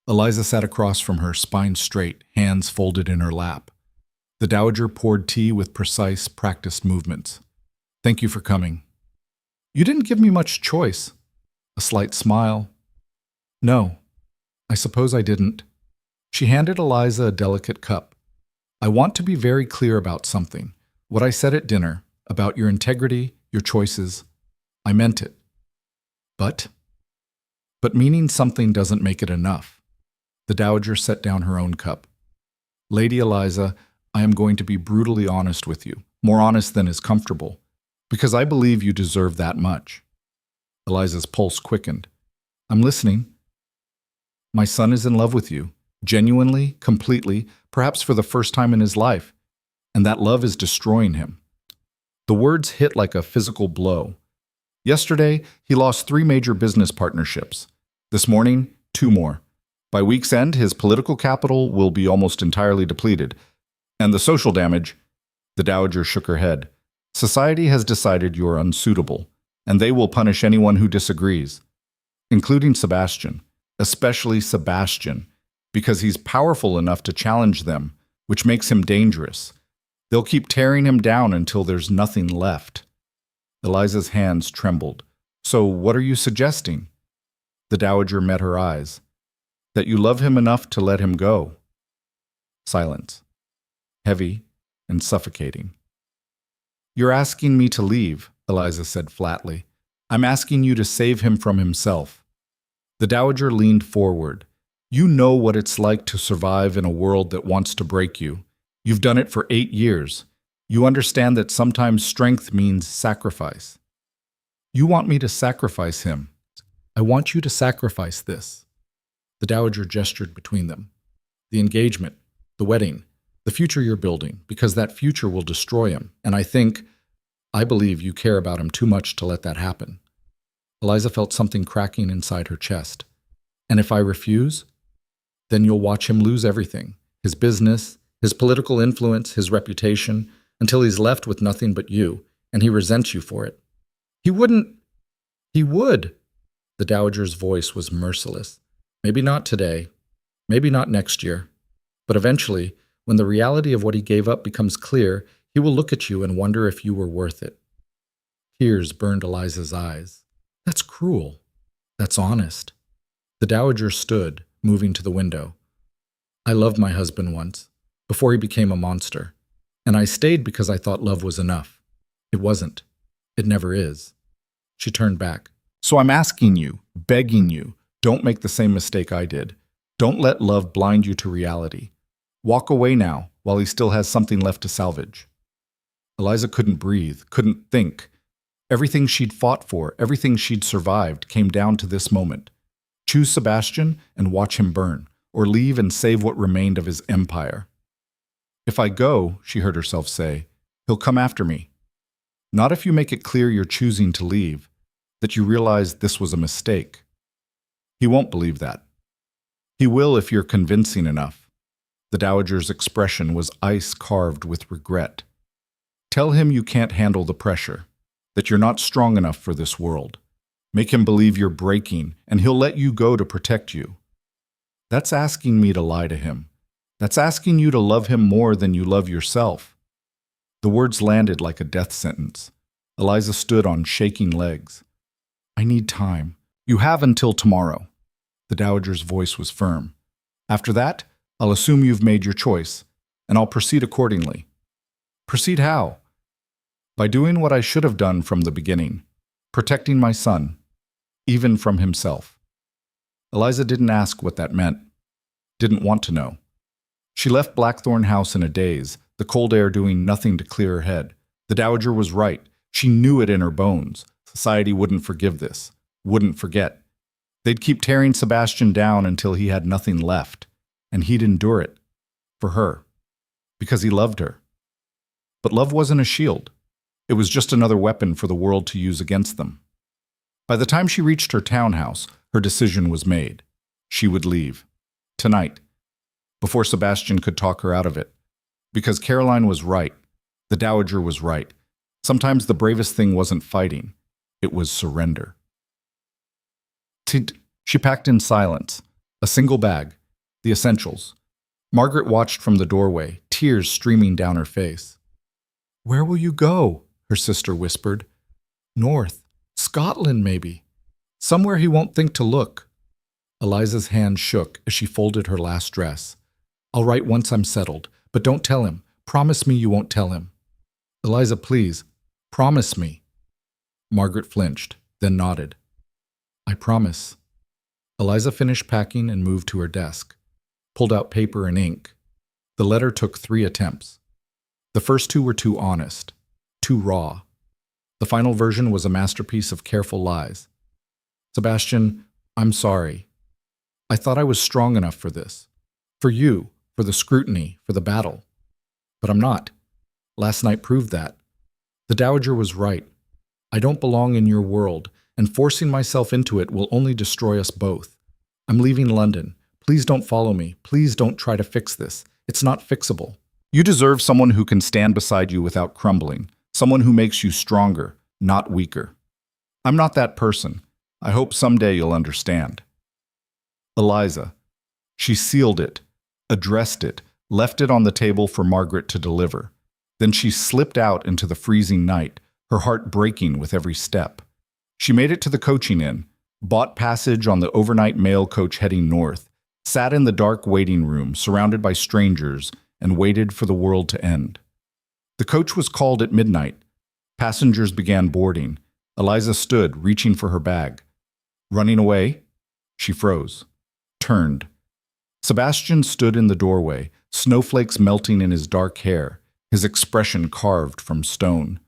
Eliza sat across from her, spine straight, hands folded in her lap. The Dowager poured tea with precise, practiced movements. Thank you for coming. You didn't give me much choice. A slight smile. No, I suppose I didn't. She handed Eliza a delicate cup. I want to be very clear about something. What I said at dinner, about your integrity, your choices, I meant it. But meaning something doesn't make it enough. The Dowager set down her own cup. Lady Eliza, I am going to be brutally honest with you, more honest than is comfortable, because I believe you deserve that much. Eliza's pulse quickened. I'm listening. My son is in love with you, genuinely, completely, perhaps for the first time in his life, and that love is destroying him. The words hit like a physical blow. Yesterday, he lost 3 major business partnerships. This morning, 2 more. By week's end, his political capital will be almost entirely depleted. And the social damage, the Dowager shook her head. Society has decided you're unsuitable, and they will punish anyone who disagrees, including Sebastian, especially Sebastian, because he's powerful enough to challenge them, which makes him dangerous. They'll keep tearing him down until there's nothing left. Eliza's hands trembled. So what are you suggesting? The Dowager met her eyes. That you love him enough to let him go. Silence. Heavy and suffocating. You're asking me to leave, Eliza said flatly. I'm asking you to save him from himself. The Dowager leaned forward. You know what it's like to survive in a world that wants to break you. You've done it for 8 years. You understand that sometimes strength means sacrifice. You want me to sacrifice him. I want you to sacrifice this. The Dowager gestured between them. The engagement, the wedding, the future you're building, because that future will destroy him. And I believe you care about him too much to let that happen. Eliza felt something cracking inside her chest. And if I refuse, then you'll watch him lose everything. His business, his political influence, his reputation, until he's left with nothing but you, and he resents you for it. He wouldn't. He would. The Dowager's voice was merciless. Maybe not today, maybe not next year, but eventually, when the reality of what he gave up becomes clear, he will look at you and wonder if you were worth it. Tears burned Eliza's eyes. That's cruel. That's honest. The Dowager stood, moving to the window. I loved my husband once, before he became a monster, and I stayed because I thought love was enough. It wasn't. It never is. She turned back. So I'm asking you, begging you, don't make the same mistake I did. Don't let love blind you to reality. Walk away now, while he still has something left to salvage. Eliza couldn't breathe, couldn't think. Everything she'd fought for, everything she'd survived, came down to this moment. Choose Sebastian and watch him burn, or leave and save what remained of his empire. If I go, she heard herself say, he'll come after me. Not if you make it clear you're choosing to leave, that you realize this was a mistake. He won't believe that. He will if you're convincing enough. The Dowager's expression was ice carved with regret. Tell him you can't handle the pressure, that you're not strong enough for this world. Make him believe you're breaking, and he'll let you go to protect you. That's asking me to lie to him. That's asking you to love him more than you love yourself. The words landed like a death sentence. Eliza stood on shaking legs. I need time. You have until tomorrow. The Dowager's voice was firm. After that, I'll assume you've made your choice, and I'll proceed accordingly. Proceed how? By doing what I should have done from the beginning, protecting my son, even from himself. Eliza didn't ask what that meant, didn't want to know. She left Blackthorn House in a daze, the cold air doing nothing to clear her head. The Dowager was right. She knew it in her bones. Society wouldn't forgive this, wouldn't forget. They'd keep tearing Sebastian down until he had nothing left, and he'd endure it. For her. Because he loved her. But love wasn't a shield. It was just another weapon for the world to use against them. By the time she reached her townhouse, her decision was made. She would leave. Tonight. Before Sebastian could talk her out of it. Because Caroline was right. The Dowager was right. Sometimes the bravest thing wasn't fighting. It was surrender. She packed in silence. A single bag. The essentials. Margaret watched from the doorway, tears streaming down her face. Where will you go? Her sister whispered. North. Scotland, maybe. Somewhere he won't think to look. Eliza's hand shook as she folded her last dress. I'll write once I'm settled, but don't tell him. Promise me you won't tell him. Eliza, please. Promise me. Margaret flinched, then nodded. I promise. Eliza finished packing and moved to her desk, pulled out paper and ink. The letter took 3 attempts. The first 2 were too honest, too raw. The final version was a masterpiece of careful lies. Sebastian, I'm sorry. I thought I was strong enough for this. For you, for the scrutiny, for the battle. But I'm not. Last night proved that. The Dowager was right. I don't belong in your world, and forcing myself into it will only destroy us both. I'm leaving London. Please don't follow me. Please don't try to fix this. It's not fixable. You deserve someone who can stand beside you without crumbling, someone who makes you stronger, not weaker. I'm not that person. I hope someday you'll understand. Eliza. She sealed it, addressed it, left it on the table for Margaret to deliver. Then she slipped out into the freezing night, her heart breaking with every step. She made it to the coaching inn, bought passage on the overnight mail coach heading north, sat in the dark waiting room surrounded by strangers, and waited for the world to end. The coach was called at midnight. Passengers began boarding. Eliza stood, reaching for her bag. Running away? She froze. Turned. Sebastian stood in the doorway, snowflakes melting in his dark hair, his expression carved from stone.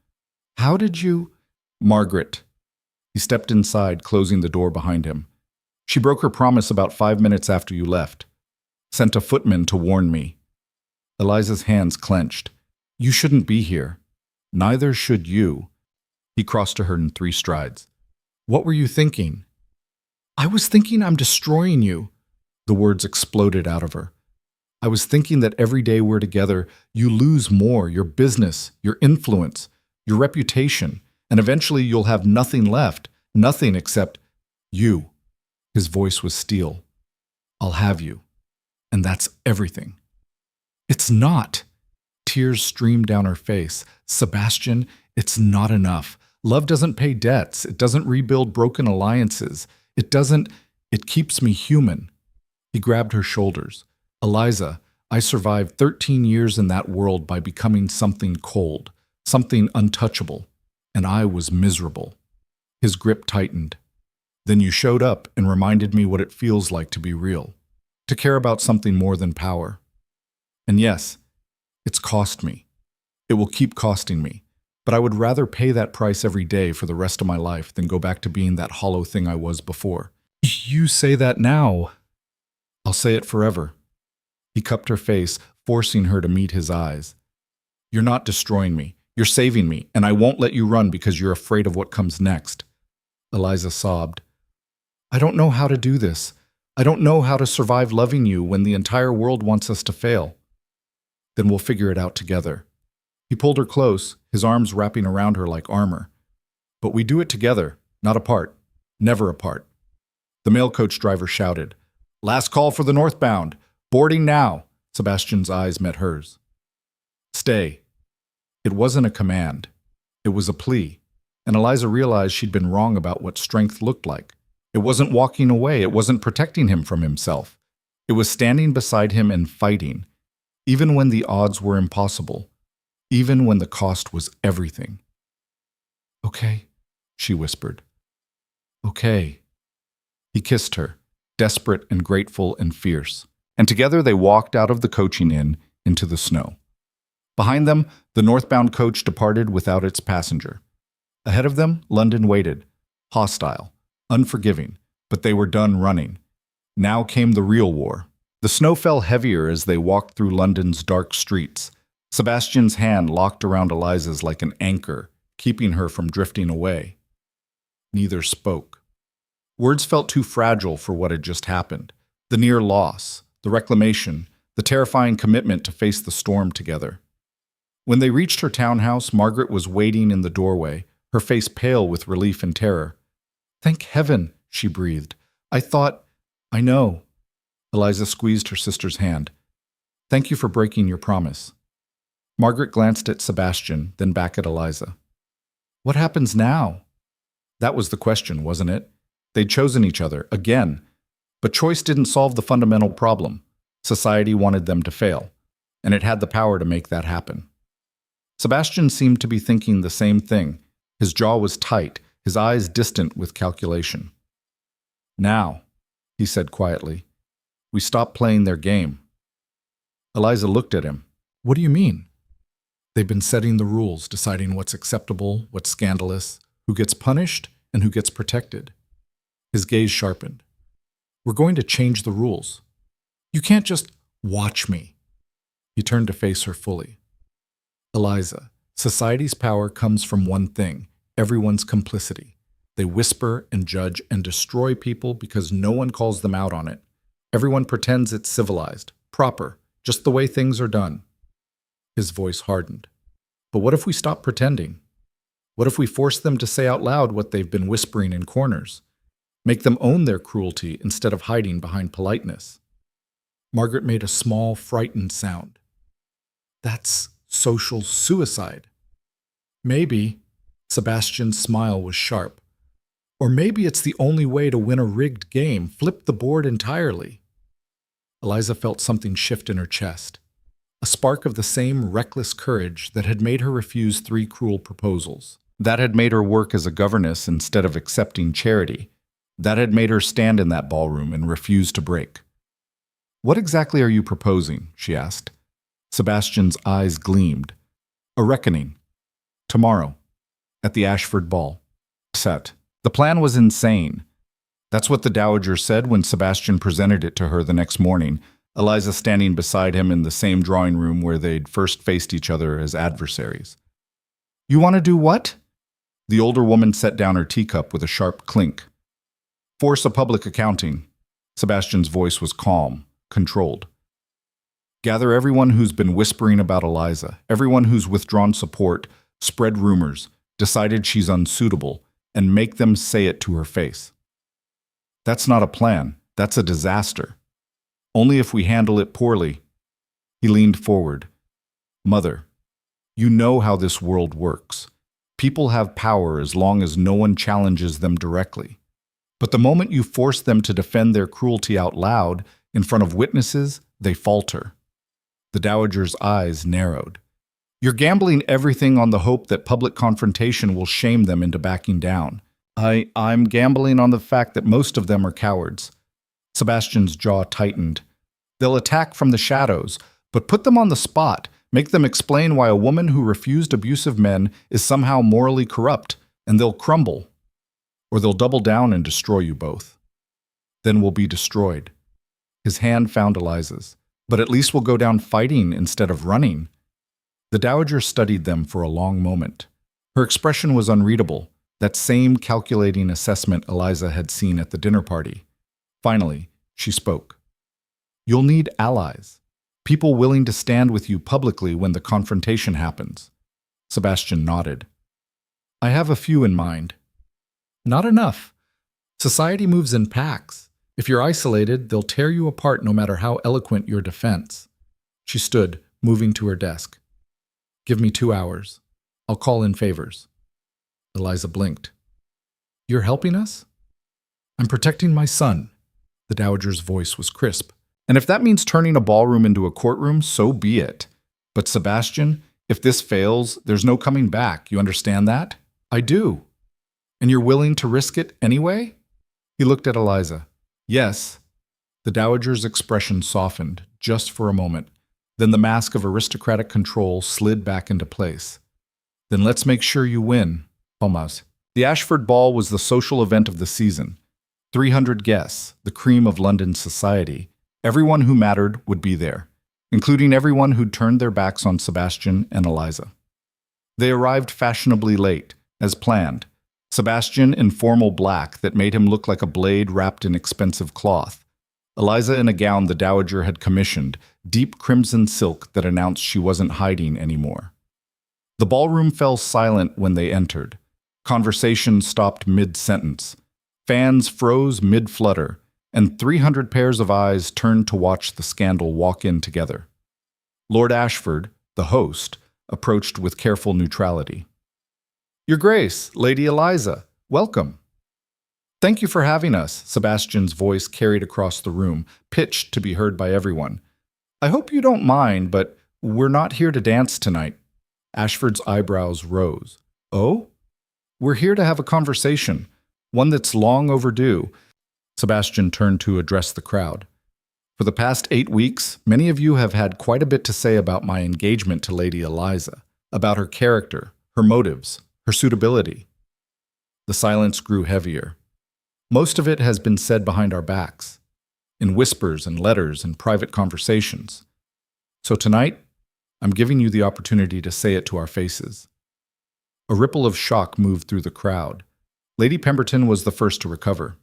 How did you— Margaret. He stepped inside, closing the door behind him. She broke her promise about 5 minutes after you left. Sent a footman to warn me. Eliza's hands clenched. You shouldn't be here. Neither should you. He crossed to her in 3 strides. What were you thinking? I was thinking I'm destroying you. The words exploded out of her. I was thinking that every day we're together, you lose more, your business, your influence, your reputation, and eventually you'll have nothing left, nothing except you. His voice was steel. I'll have you. And that's everything. It's not. Tears streamed down her face. Sebastian, it's not enough. Love doesn't pay debts. It doesn't rebuild broken alliances. It keeps me human. He grabbed her shoulders. Eliza, I survived 13 years in that world by becoming something cold, something untouchable, and I was miserable. His grip tightened. Then you showed up and reminded me what it feels like to be real, to care about something more than power. And yes, it's cost me. It will keep costing me, but I would rather pay that price every day for the rest of my life than go back to being that hollow thing I was before. You say that now. I'll say it forever. He cupped her face, forcing her to meet his eyes. You're not destroying me. You're saving me, and I won't let you run because you're afraid of what comes next. Eliza sobbed. I don't know how to do this. I don't know how to survive loving you when the entire world wants us to fail. Then we'll figure it out together. He pulled her close, his arms wrapping around her like armor. But we do it together, not apart, never apart. The mail coach driver shouted, Last call for the northbound. Boarding now. Sebastian's eyes met hers. Stay. It wasn't a command. It was a plea. And Eliza realized she'd been wrong about what strength looked like. It wasn't walking away. It wasn't protecting him from himself. It was standing beside him and fighting, even when the odds were impossible, even when the cost was everything. Okay, she whispered. Okay. He kissed her, desperate and grateful and fierce, and together they walked out of the coaching inn into the snow. Behind them, the northbound coach departed without its passenger. Ahead of them, London waited, hostile, unforgiving, but they were done running. Now came the real war. The snow fell heavier as they walked through London's dark streets. Sebastian's hand locked around Eliza's like an anchor, keeping her from drifting away. Neither spoke. Words felt too fragile for what had just happened. The near loss, the reclamation, the terrifying commitment to face the storm together. When they reached her townhouse, Margaret was waiting in the doorway, her face pale with relief and terror. Thank heaven, she breathed. I know. Eliza squeezed her sister's hand. Thank you for breaking your promise. Margaret glanced at Sebastian, then back at Eliza. What happens now? That was the question, wasn't it? They'd chosen each other, again. But choice didn't solve the fundamental problem. Society wanted them to fail, and it had the power to make that happen. Sebastian seemed to be thinking the same thing. His jaw was tight, his eyes distant with calculation. Now, he said quietly, we stop playing their game. Eliza looked at him. What do you mean? They've been setting the rules, deciding what's acceptable, what's scandalous, who gets punished, and who gets protected. His gaze sharpened. We're going to change the rules. You can't just watch me. He turned to face her fully. Eliza, society's power comes from one thing, everyone's complicity. They whisper and judge and destroy people because no one calls them out on it. Everyone pretends it's civilized, proper, just the way things are done. His voice hardened. But what if we stop pretending? What if we force them to say out loud what they've been whispering in corners? Make them own their cruelty instead of hiding behind politeness. Margaret made a small, frightened sound. That's social suicide. Maybe, Sebastian's smile was sharp. Or maybe it's the only way to win a rigged game, flip the board entirely. Eliza felt something shift in her chest. A spark of the same reckless courage that had made her refuse 3 cruel proposals. That had made her work as a governess instead of accepting charity. That had made her stand in that ballroom and refuse to break. What exactly are you proposing? She asked. Sebastian's eyes gleamed. A reckoning. Tomorrow. At the Ashford ball. Set. The plan was insane. That's what the Dowager said when Sebastian presented it to her the next morning, Eliza standing beside him in the same drawing room where they'd first faced each other as adversaries. You want to do what? The older woman set down her teacup with a sharp clink. Force a public accounting. Sebastian's voice was calm, controlled. Gather everyone who's been whispering about Eliza, everyone who's withdrawn support, spread rumors, decided she's unsuitable, and make them say it to her face. That's not a plan. That's a disaster. Only if we handle it poorly. He leaned forward. Mother, you know how this world works. People have power as long as no one challenges them directly. But the moment you force them to defend their cruelty out loud, in front of witnesses, they falter. The Dowager's eyes narrowed. You're gambling everything on the hope that public confrontation will shame them into backing down. I'm gambling on the fact that most of them are cowards. Sebastian's jaw tightened. They'll attack from the shadows, but put them on the spot. Make them explain why a woman who refused abusive men is somehow morally corrupt, and they'll crumble. Or they'll double down and destroy you both. Then we'll be destroyed. His hand found Eliza's. But at least we'll go down fighting instead of running. The Dowager studied them for a long moment. Her expression was unreadable, that same calculating assessment Eliza had seen at the dinner party. Finally, she spoke. You'll need allies, people willing to stand with you publicly when the confrontation happens. Sebastian nodded. I have a few in mind. Not enough. Society moves in packs. If you're isolated, they'll tear you apart no matter how eloquent your defense. She stood, moving to her desk. Give me 2 hours. I'll call in favors. Eliza blinked. You're helping us? I'm protecting my son. The Dowager's voice was crisp. And if that means turning a ballroom into a courtroom, so be it. But Sebastian, if this fails, there's no coming back. You understand that? I do. And you're willing to risk it anyway? He looked at Eliza. Yes. The Dowager's expression softened, just for a moment. Then the mask of aristocratic control slid back into place. Then let's make sure you win, Thomas. The Ashford Ball was the social event of the season. 300 guests, the cream of London society. Everyone who mattered would be there, including everyone who'd turned their backs on Sebastian and Eliza. They arrived fashionably late, as planned. Sebastian in formal black that made him look like a blade wrapped in expensive cloth. Eliza in a gown the Dowager had commissioned, deep crimson silk that announced she wasn't hiding anymore. The ballroom fell silent when they entered. Conversation stopped mid-sentence. Fans froze mid-flutter, and 300 pairs of eyes turned to watch the scandal walk in together. Lord Ashford, the host, approached with careful neutrality. Your Grace, Lady Eliza, welcome. Thank you for having us, Sebastian's voice carried across the room, pitched to be heard by everyone. I hope you don't mind, but we're not here to dance tonight. Ashford's eyebrows rose. Oh? We're here to have a conversation, one that's long overdue. Sebastian turned to address the crowd. For the past 8 weeks, many of you have had quite a bit to say about my engagement to Lady Eliza, about her character, her motives, her suitability. The silence grew heavier. Most of it has been said behind our backs, in whispers and letters and private conversations. So tonight, I'm giving you the opportunity to say it to our faces. A ripple of shock moved through the crowd. Lady Pemberton was the first to recover.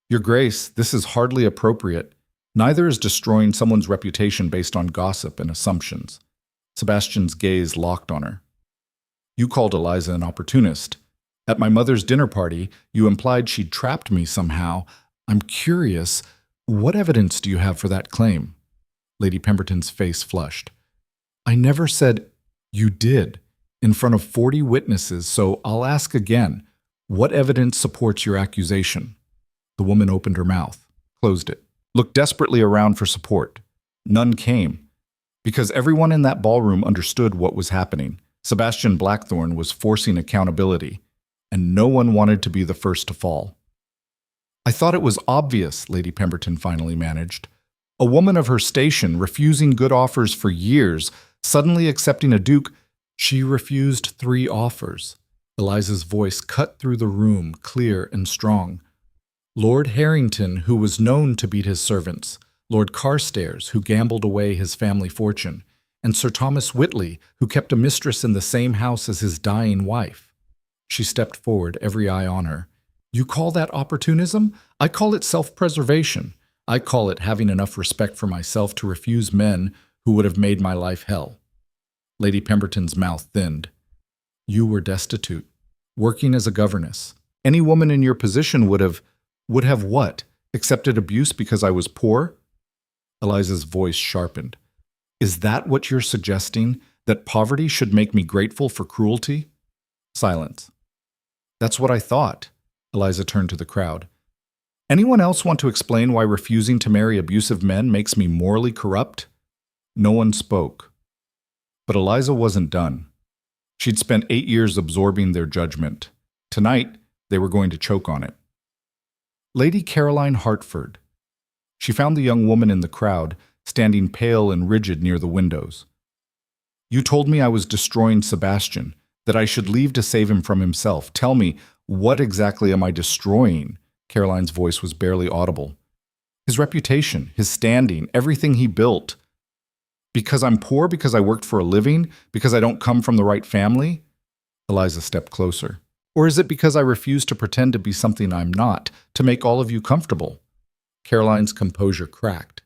Your Grace, this is hardly appropriate. Neither is destroying someone's reputation based on gossip and assumptions. Sebastian's gaze locked on her. You called Eliza an opportunist. At my mother's dinner party, you implied she'd trapped me somehow. I'm curious, what evidence do you have for that claim? Lady Pemberton's face flushed. I never said you did in front of 40 witnesses, so I'll ask again. What evidence supports your accusation? The woman opened her mouth, closed it, looked desperately around for support. None came, because everyone in that ballroom understood what was happening. Sebastian Blackthorne was forcing accountability, and no one wanted to be the first to fall. I thought it was obvious, Lady Pemberton finally managed. A woman of her station, refusing good offers for years, suddenly accepting a duke. She refused 3 offers. Eliza's voice cut through the room, clear and strong. Lord Harrington, who was known to beat his servants, Lord Carstairs, who gambled away his family fortune, and Sir Thomas Whitley, who kept a mistress in the same house as his dying wife. She stepped forward, every eye on her. You call that opportunism? I call it self-preservation. I call it having enough respect for myself to refuse men who would have made my life hell. Lady Pemberton's mouth thinned. You were destitute, working as a governess. Any woman in your position would have what? Accepted abuse because I was poor? Eliza's voice sharpened. Is that what you're suggesting? That poverty should make me grateful for cruelty? Silence. That's what I thought. Eliza turned to the crowd. Anyone else want to explain why refusing to marry abusive men makes me morally corrupt? No one spoke. But Eliza wasn't done. She'd spent 8 years absorbing their judgment. Tonight, they were going to choke on it. Lady Caroline Hertford. She found the young woman in the crowd, standing pale and rigid near the windows. You told me I was destroying Sebastian, that I should leave to save him from himself. Tell me, what exactly am I destroying? Caroline's voice was barely audible. His reputation, his standing, everything he built. Because I'm poor, because I worked for a living, because I don't come from the right family? Eliza stepped closer. Or is it because I refuse to pretend to be something I'm not, to make all of you comfortable? Caroline's composure cracked.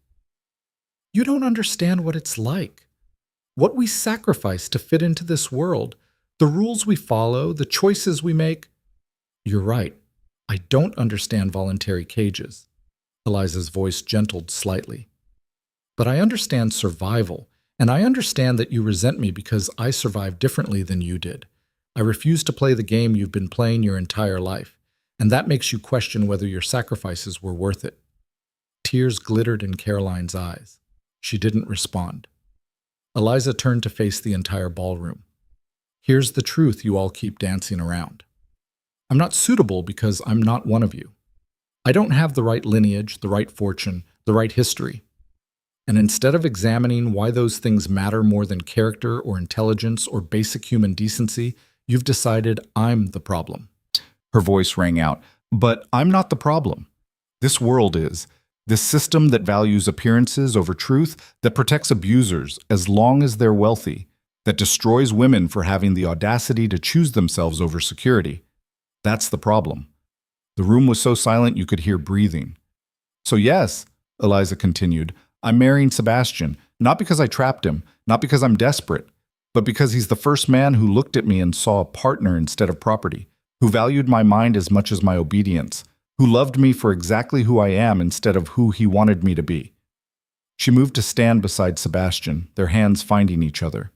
You don't understand what it's like. What we sacrifice to fit into this world, the rules we follow, the choices we make. You're right. I don't understand voluntary cages. Eliza's voice gentled slightly. But I understand survival, and I understand that you resent me because I survived differently than you did. I refuse to play the game you've been playing your entire life, and that makes you question whether your sacrifices were worth it. Tears glittered in Caroline's eyes. She didn't respond. Eliza turned to face the entire ballroom. Here's the truth you all keep dancing around. I'm not suitable because I'm not one of you. I don't have the right lineage, the right fortune, the right history. And instead of examining why those things matter more than character or intelligence or basic human decency, you've decided I'm the problem. Her voice rang out. But I'm not the problem. This world is. This system that values appearances over truth, that protects abusers as long as they're wealthy, that destroys women for having the audacity to choose themselves over security. That's the problem. The room was so silent you could hear breathing. So yes, Eliza continued, I'm marrying Sebastian, not because I trapped him, not because I'm desperate, but because he's the first man who looked at me and saw a partner instead of property, who valued my mind as much as my obedience, who loved me for exactly who I am instead of who he wanted me to be. She moved to stand beside Sebastian, their hands finding each other.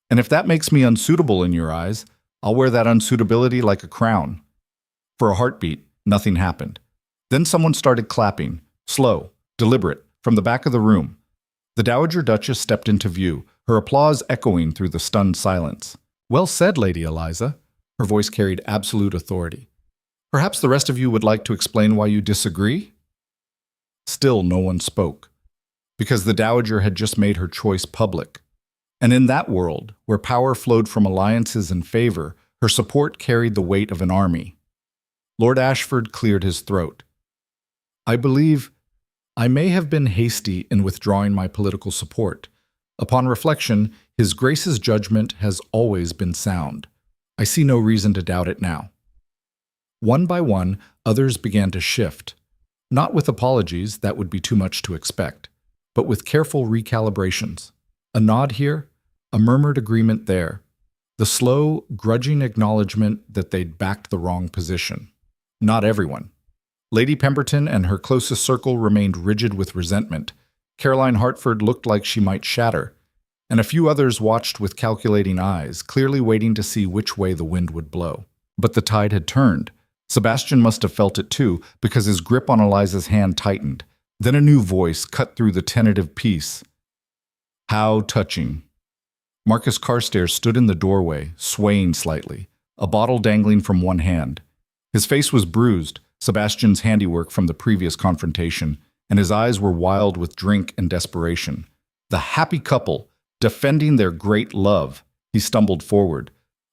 And if that makes me unsuitable in your eyes, I'll wear that unsuitability like a crown. For a heartbeat, nothing happened. Then someone started clapping, slow, deliberate, from the back of the room. The Dowager Duchess stepped into view, her applause echoing through the stunned silence. Well said, Lady Eliza. Her voice carried absolute authority. Perhaps the rest of you would like to explain why you disagree? Still, no one spoke, because the Dowager had just made her choice public. And in that world, where power flowed from alliances and favor, her support carried the weight of an army. Lord Ashford cleared his throat. I believe I may have been hasty in withdrawing my political support. Upon reflection, His Grace's judgment has always been sound. I see no reason to doubt it now. One by one, others began to shift. Not with apologies, that would be too much to expect, but with careful recalibrations. A nod here, a murmured agreement there. The slow, grudging acknowledgement that they'd backed the wrong position. Not everyone. Lady Pemberton and her closest circle remained rigid with resentment. Caroline Hartford looked like she might shatter, and a few others watched with calculating eyes, clearly waiting to see which way the wind would blow. But the tide had turned. Sebastian must have felt it too, because his grip on Eliza's hand tightened. Then a new voice cut through the tentative peace. How touching. Marcus Carstairs stood in the doorway, swaying slightly, a bottle dangling from one hand. His face was bruised, Sebastian's handiwork from the previous confrontation, and his eyes were wild with drink and desperation. The happy couple, defending their great love. He stumbled forward.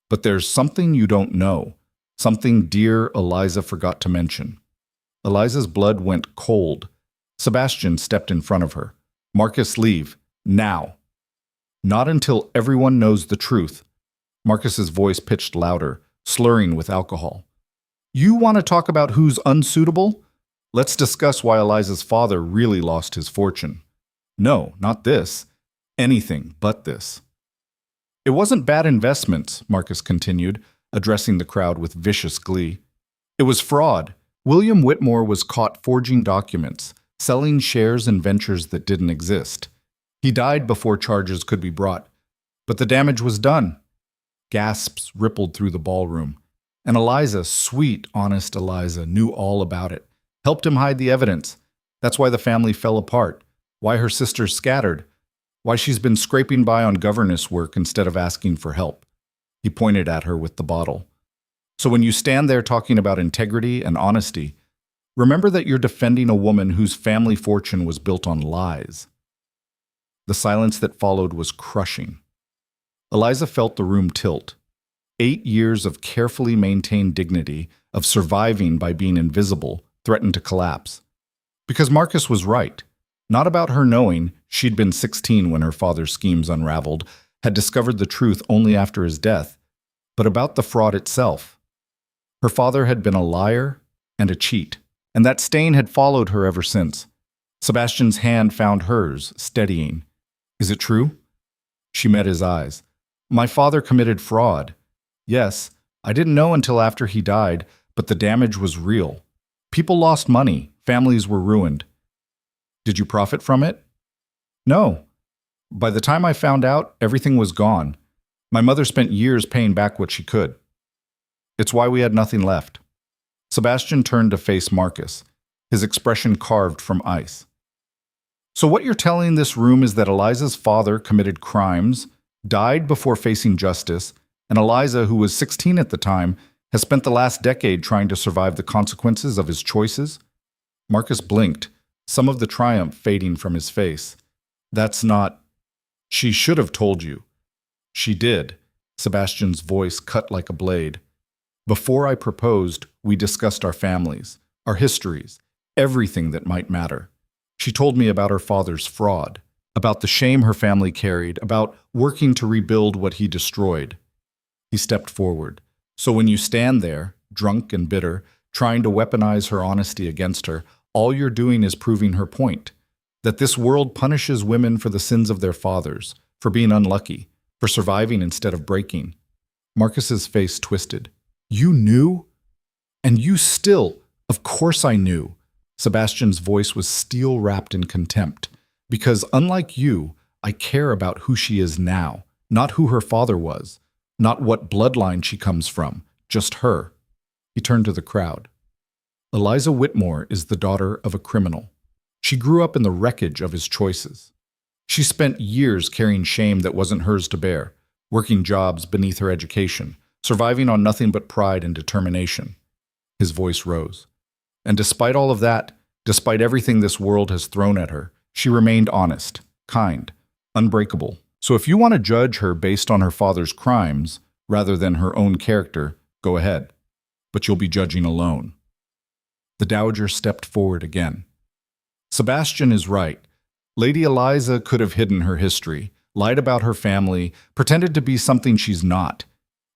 But there's something you don't know, something dear Eliza forgot to mention. Eliza's blood went cold. Sebastian stepped in front of her. Marcus, leave. Now. Not until everyone knows the truth. Marcus's voice pitched louder, slurring with alcohol. You want to talk about who's unsuitable? Let's discuss why Eliza's father really lost his fortune. No, not this. Anything but this. It wasn't bad investments, Marcus continued, addressing the crowd with vicious glee. It was fraud. William Whitmore was caught forging documents, selling shares in ventures that didn't exist. He died before charges could be brought, but the damage was done. Gasps rippled through the ballroom. And Eliza, sweet, honest Eliza, knew all about it. Helped him hide the evidence. That's why the family fell apart. Why her sisters scattered. Why she's been scraping by on governess work instead of asking for help. He pointed at her with the bottle. So when you stand there talking about integrity and honesty, remember that you're defending a woman whose family fortune was built on lies. The silence that followed was crushing. Eliza felt the room tilt. 8 years of carefully maintained dignity, of surviving by being invisible, threatened to collapse. Because Marcus was right. Not about her knowing she'd been 16 when her father's schemes unraveled, had discovered the truth only after his death, but about the fraud itself. Her father had been a liar and a cheat, and that stain had followed her ever since. Sebastian's hand found hers, steadying. Is it true? She met his eyes. My father committed fraud. Yes, I didn't know until after he died, but the damage was real. People lost money, families were ruined. Did you profit from it? No. By the time I found out, everything was gone. My mother spent years paying back what she could. It's why we had nothing left. Sebastian turned to face Marcus, his expression carved from ice. So what you're telling this room is that Eliza's father committed crimes, died before facing justice, and Eliza, who was 16 at the time, has spent the last decade trying to survive the consequences of his choices? Marcus blinked, some of the triumph fading from his face. That's not... She should have told you. She did. Sebastian's voice cut like a blade. Before I proposed, we discussed our families, our histories, everything that might matter. She told me about her father's fraud, about the shame her family carried, about working to rebuild what he destroyed. He stepped forward. So when you stand there, drunk and bitter, trying to weaponize her honesty against her, all you're doing is proving her point, that this world punishes women for the sins of their fathers, for being unlucky, for surviving instead of breaking. Marcus's face twisted. You knew? And you still, of course I knew. Sebastian's voice was steel-wrapped in contempt, because unlike you, I care about who she is now, not who her father was, not what bloodline she comes from, just her. He turned to the crowd. Eliza Whitmore is the daughter of a criminal. She grew up in the wreckage of his choices. She spent years carrying shame that wasn't hers to bear, working jobs beneath her education, surviving on nothing but pride and determination. His voice rose. And despite all of that, Despite everything this world has thrown at her, she remained honest, kind, unbreakable. So if you want to judge her based on her father's crimes rather than her own character, go ahead. But you'll be judging alone. The Dowager stepped forward again. Sebastian is right. Lady Eliza could have hidden her history, lied about her family, pretended to be something she's not.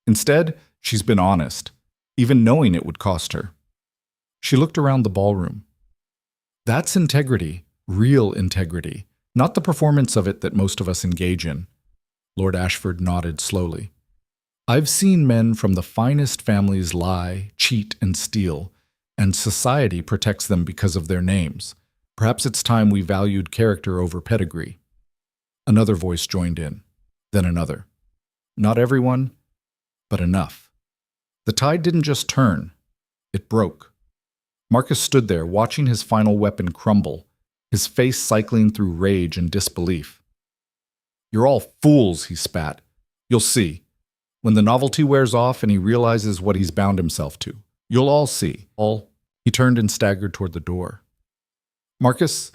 Instead, she's been honest, even knowing it would cost her. She looked around the ballroom. That's integrity, real integrity, not the performance of it that most of us engage in. Lord Ashford nodded slowly. I've seen men from the finest families lie, cheat, and steal, and society protects them because of their names. Perhaps it's time we valued character over pedigree. Another voice joined in, then another. Not everyone, but enough. The tide didn't just turn, it broke. Marcus stood there, watching his final weapon crumble, his face cycling through rage and disbelief. You're all fools, he spat. You'll see. When the novelty wears off and he realizes what he's bound himself to, you'll all see. He turned and staggered toward the door. Marcus?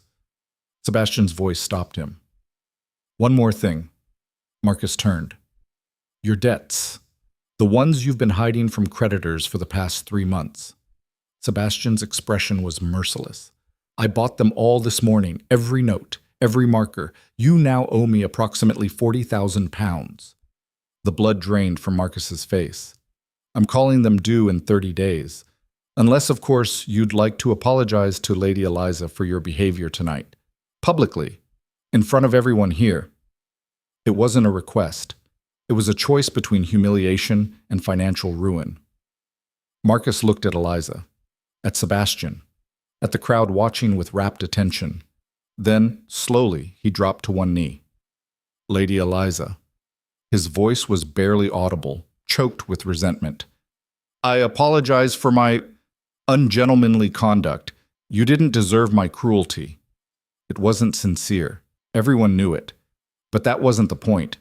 Sebastian's voice stopped him. One more thing. Marcus turned. Your debts. The ones you've been hiding from creditors for the past 3 months. Sebastian's expression was merciless. I bought them all this morning, every note, every marker. You now owe me approximately £40,000. The blood drained from Marcus's face. I'm calling them due in 30 days. Unless, of course, you'd like to apologize to Lady Eliza for your behavior tonight. Publicly. In front of everyone here. It wasn't a request. It was a choice between humiliation and financial ruin. Marcus looked at Eliza. At Sebastian. At the crowd watching with rapt attention. Then, slowly, he dropped to one knee. Lady Eliza. His voice was barely audible, choked with resentment. I apologize for my ungentlemanly conduct. You didn't deserve my cruelty. It wasn't sincere. Everyone knew it. But that wasn't the point.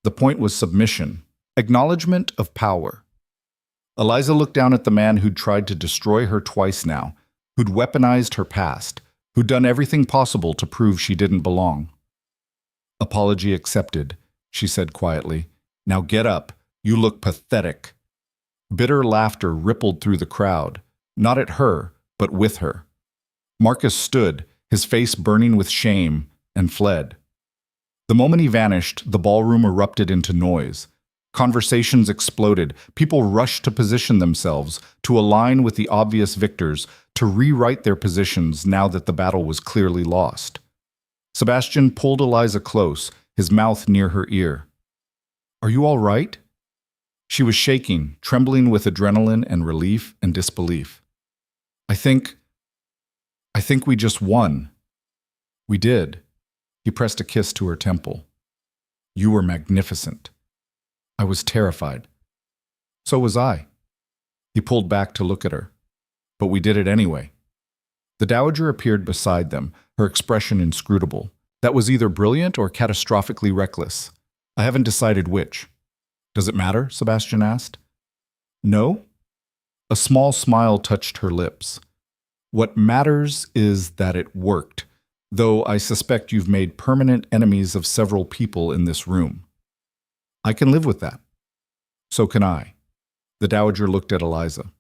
The point was submission, acknowledgement of power. Eliza looked down at the man who'd tried to destroy her twice now, who'd weaponized her past, who'd done everything possible to prove she didn't belong. Apology accepted, she said quietly. Now get up. You look pathetic. Bitter laughter rippled through the crowd, not at her, but with her. Marcus stood, his face burning with shame, and fled. The moment he vanished, the ballroom erupted into noise. Conversations exploded. People rushed to position themselves, to align with the obvious victors, to rewrite their positions now that the battle was clearly lost. Sebastian pulled Eliza close, his mouth near her ear. Are you all right? She was shaking, trembling with adrenaline and relief and disbelief. I think we just won. We did. He pressed a kiss to her temple. You were magnificent. I was terrified. So was I. He pulled back to look at her. But we did it anyway. The Dowager appeared beside them, her expression inscrutable. That was either brilliant or catastrophically reckless. I haven't decided which. Does it matter? Sebastian asked. No? A small smile touched her lips. What matters is that it worked, though I suspect you've made permanent enemies of several people in this room. I can live with that. So can I. The Dowager looked at Eliza.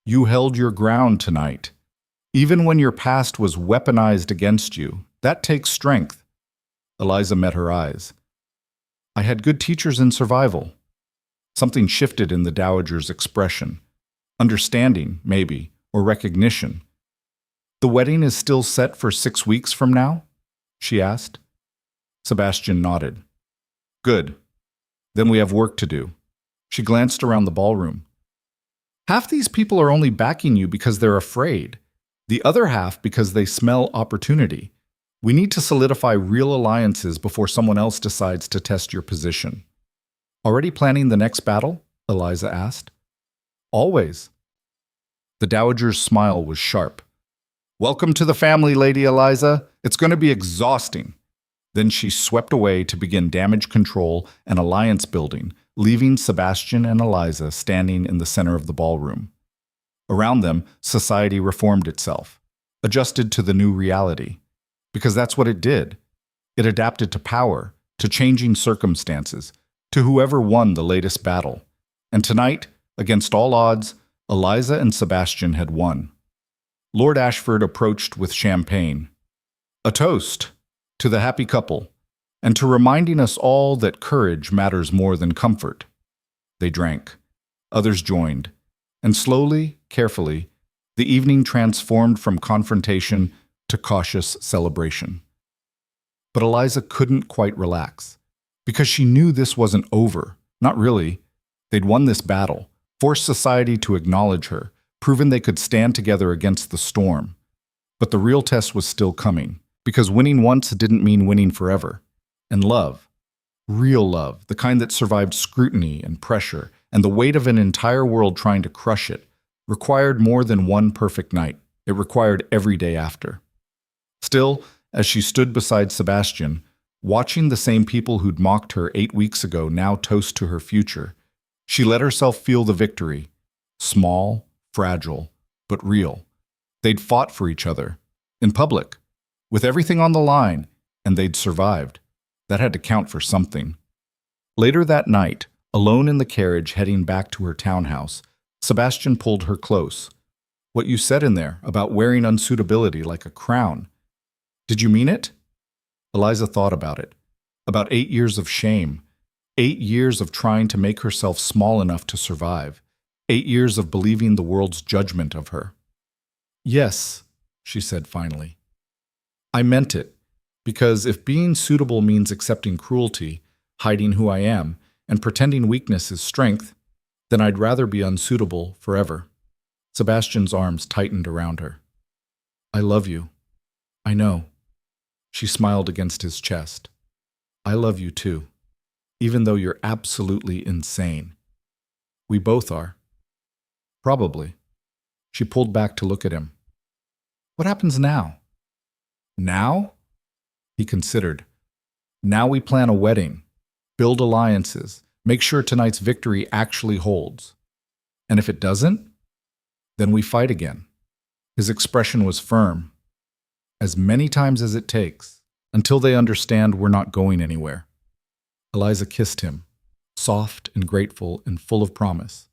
You held your ground tonight. Even when your past was weaponized against you, that takes strength. Eliza met her eyes. I had good teachers in survival. Something shifted in the Dowager's expression. Understanding, maybe, or recognition. The wedding is still set for 6 weeks from now? She asked. Sebastian nodded. Good. Then we have work to do. She glanced around the ballroom. Half these people are only backing you because they're afraid. The other half because they smell opportunity. We need to solidify real alliances before someone else decides to test your position. Already planning the next battle? Eliza asked. Always. The Dowager's smile was sharp. Welcome to the family, Lady Eliza. It's going to be exhausting. Then she swept away to begin damage control and alliance building, leaving Sebastian and Eliza standing in the center of the ballroom. Around them, society reformed itself. adjusted to the new reality. Because that's what it did. It adapted to power, to changing circumstances, to whoever won the latest battle. And tonight, against all odds, Eliza and Sebastian had won. Lord Ashford approached with champagne. A toast to the happy couple, and to reminding us all that courage matters more than comfort. They drank. Others joined. And slowly, carefully, the evening transformed from confrontation to cautious celebration. But Eliza couldn't quite relax, because she knew this wasn't over. Not really. They'd won this battle, forced society to acknowledge her, proven they could stand together against the storm. But the real test was still coming, because winning once didn't mean winning forever. And love, real love, the kind that survived scrutiny and pressure, and the weight of an entire world trying to crush it, required more than one perfect night. It required every day after. Still, as she stood beside Sebastian, watching the same people who'd mocked her 8 weeks ago now toast to her future, she let herself feel the victory. Small, fragile, but real. They'd fought for each other, in public, with everything on the line, and they'd survived. That had to count for something. Later that night, alone in the carriage heading back to her townhouse, Sebastian pulled her close. What you said in there about wearing unsuitability like a crown. Did you mean it? Eliza thought about it. About 8 years of shame. 8 years of trying to make herself small enough to survive. 8 years of believing the world's judgment of her. Yes, she said finally. I meant it, because if being suitable means accepting cruelty, hiding who I am, and pretending weakness is strength, then I'd rather be unsuitable forever. Sebastian's arms tightened around her. I love you. I know. She smiled against his chest. I love you too, even though you're absolutely insane. We both are. Probably. She pulled back to look at him. What happens now? Now? He considered. Now we plan a wedding, build alliances, make sure tonight's victory actually holds. And if it doesn't, then we fight again. His expression was firm. As many times as it takes, until they understand we're not going anywhere. Eliza kissed him, soft and grateful and full of promise.